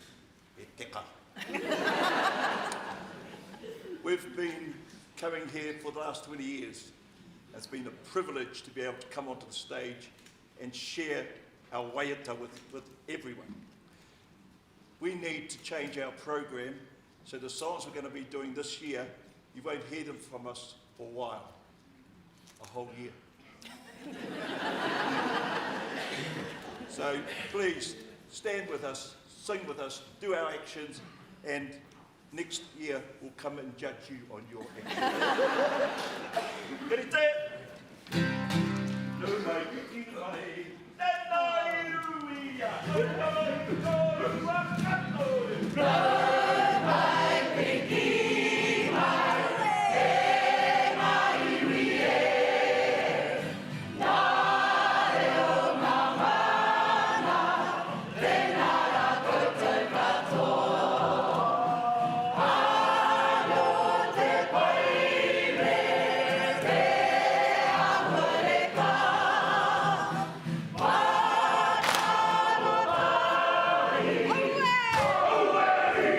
e teka. We've been coming here for the last 20 years. It's been a privilege to be able to come onto the stage and share our waiata with everyone. We need to change our program, so the songs we're going to be doing this year, you won't hear them from us for a while, a whole year. So please, stand with us, sing with us, do our actions, and next year we'll come and judge you on your actions. Kere te! No mai kiki mai, tēnā iruia, no mai kiki mai, tēnā iruia, nā reo ngā mana, tēnā rā koutou katoa. Ano te paire, te awareka, wātano tai, oe!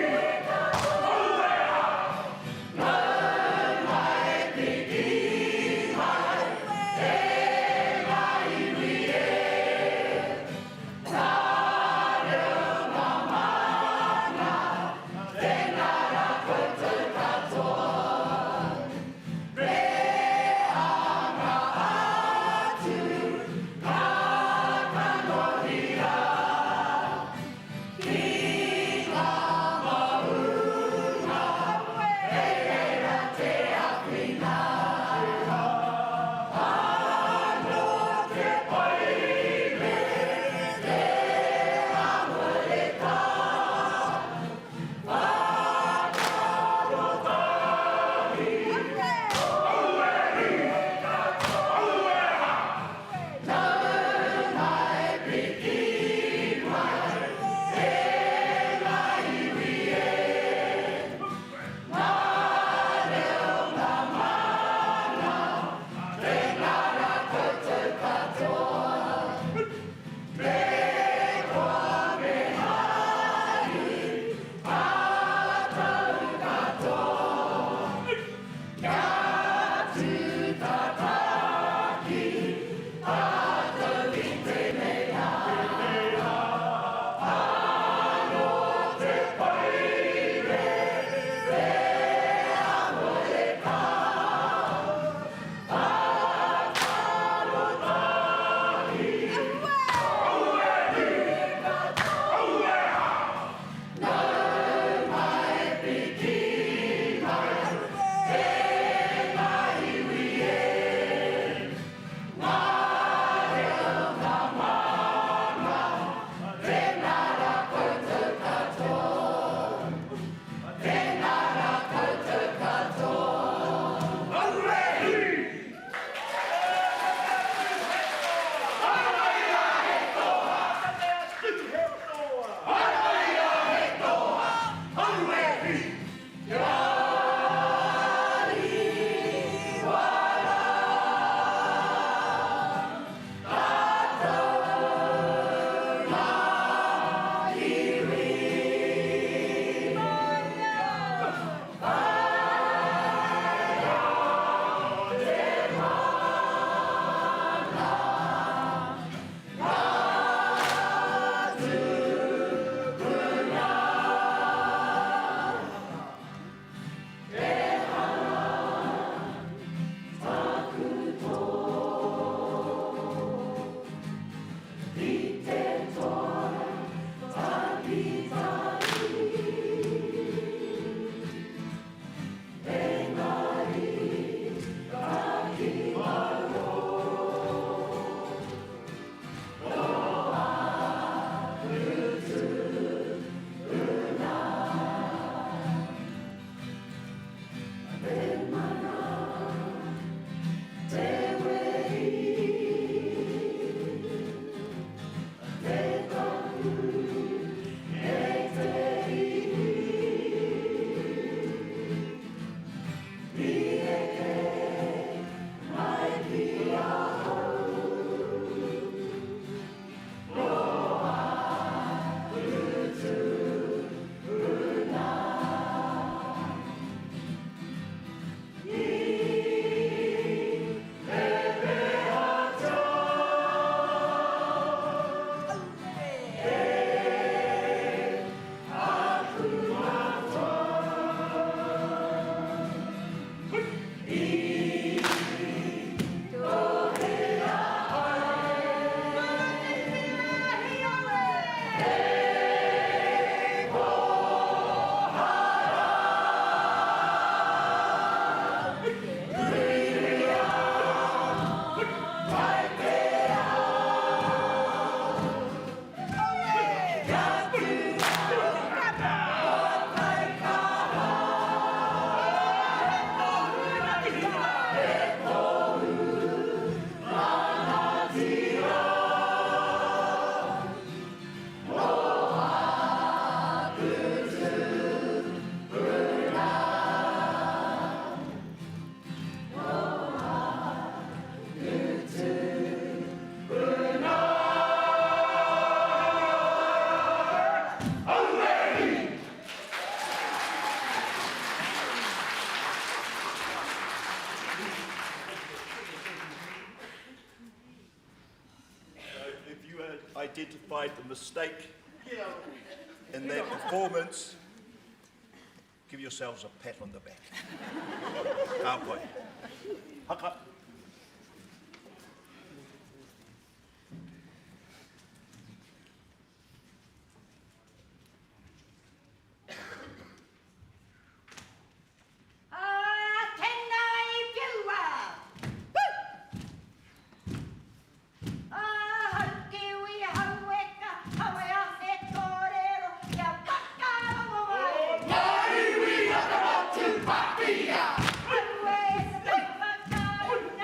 identified the mistake in that performance, give yourselves a pat on the back. Ka pai. Haka. Ngāi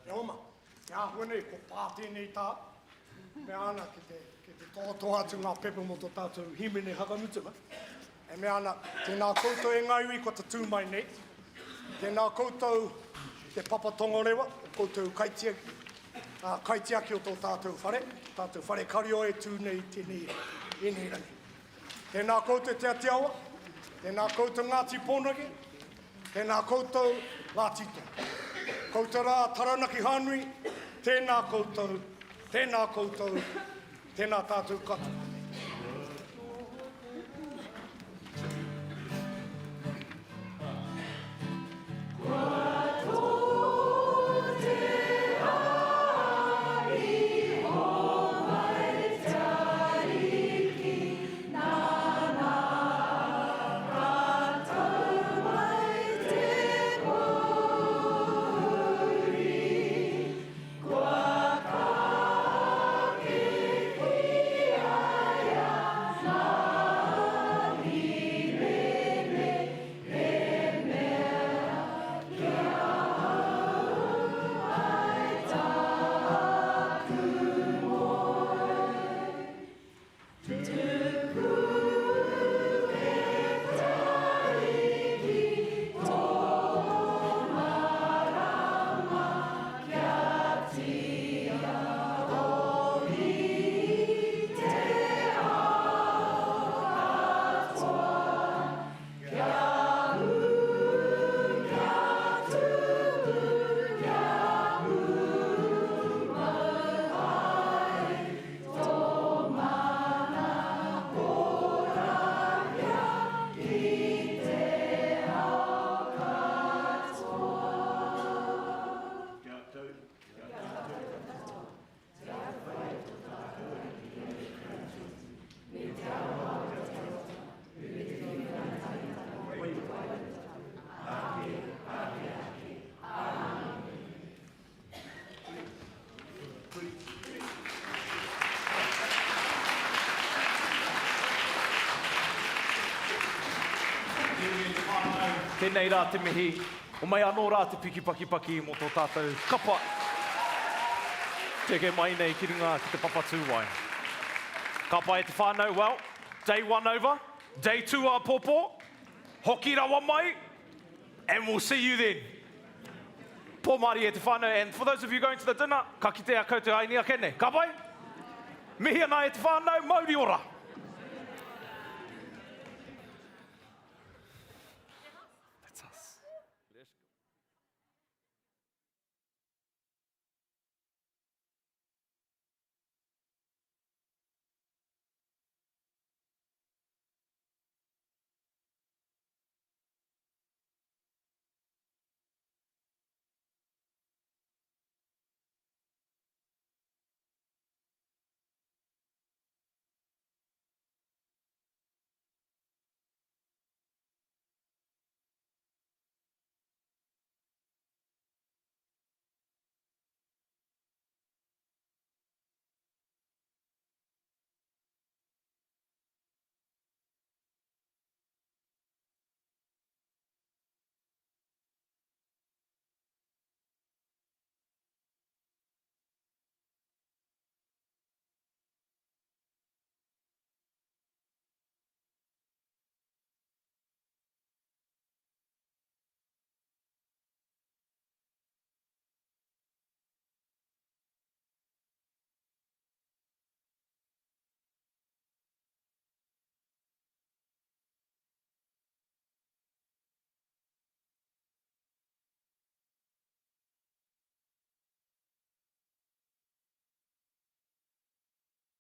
Te oma. Te ahune, ko pātēnei tā. Me ana ki te tōtoa atu ngā pepe mo tō tātou himene hakamutua. E me ana, tēnā koutou e ngaiwi ko te tū mai nei. Tēnā koutou te papatongorewa, koutou kaitia ki o tō tātou whare. Tātou whare kario e tū nei tēnei enei rangi. Tēnā koutou te atiawa, tēnā koutou Ngāti Pōnake, tēnā koutou Ngātito. Koutou rā taranaki hānui, tēnā koutou, tēnā tātou katoa. Tēnei rā te mihi, o mai anō rā te piki paki mo tō tātou kapa. Teke mai nei ki runga ki te papa Tū Wai. Kapa e te whānau, well, day 1 over, day 2 a pōpō, hoki rawa mai, and we'll see you then. Pō Māori e te whānau, and for those of you going to the dinner, ka kitea koutou ai nia kene. Ka pai? Mihi ana e te whānau, mauri ora.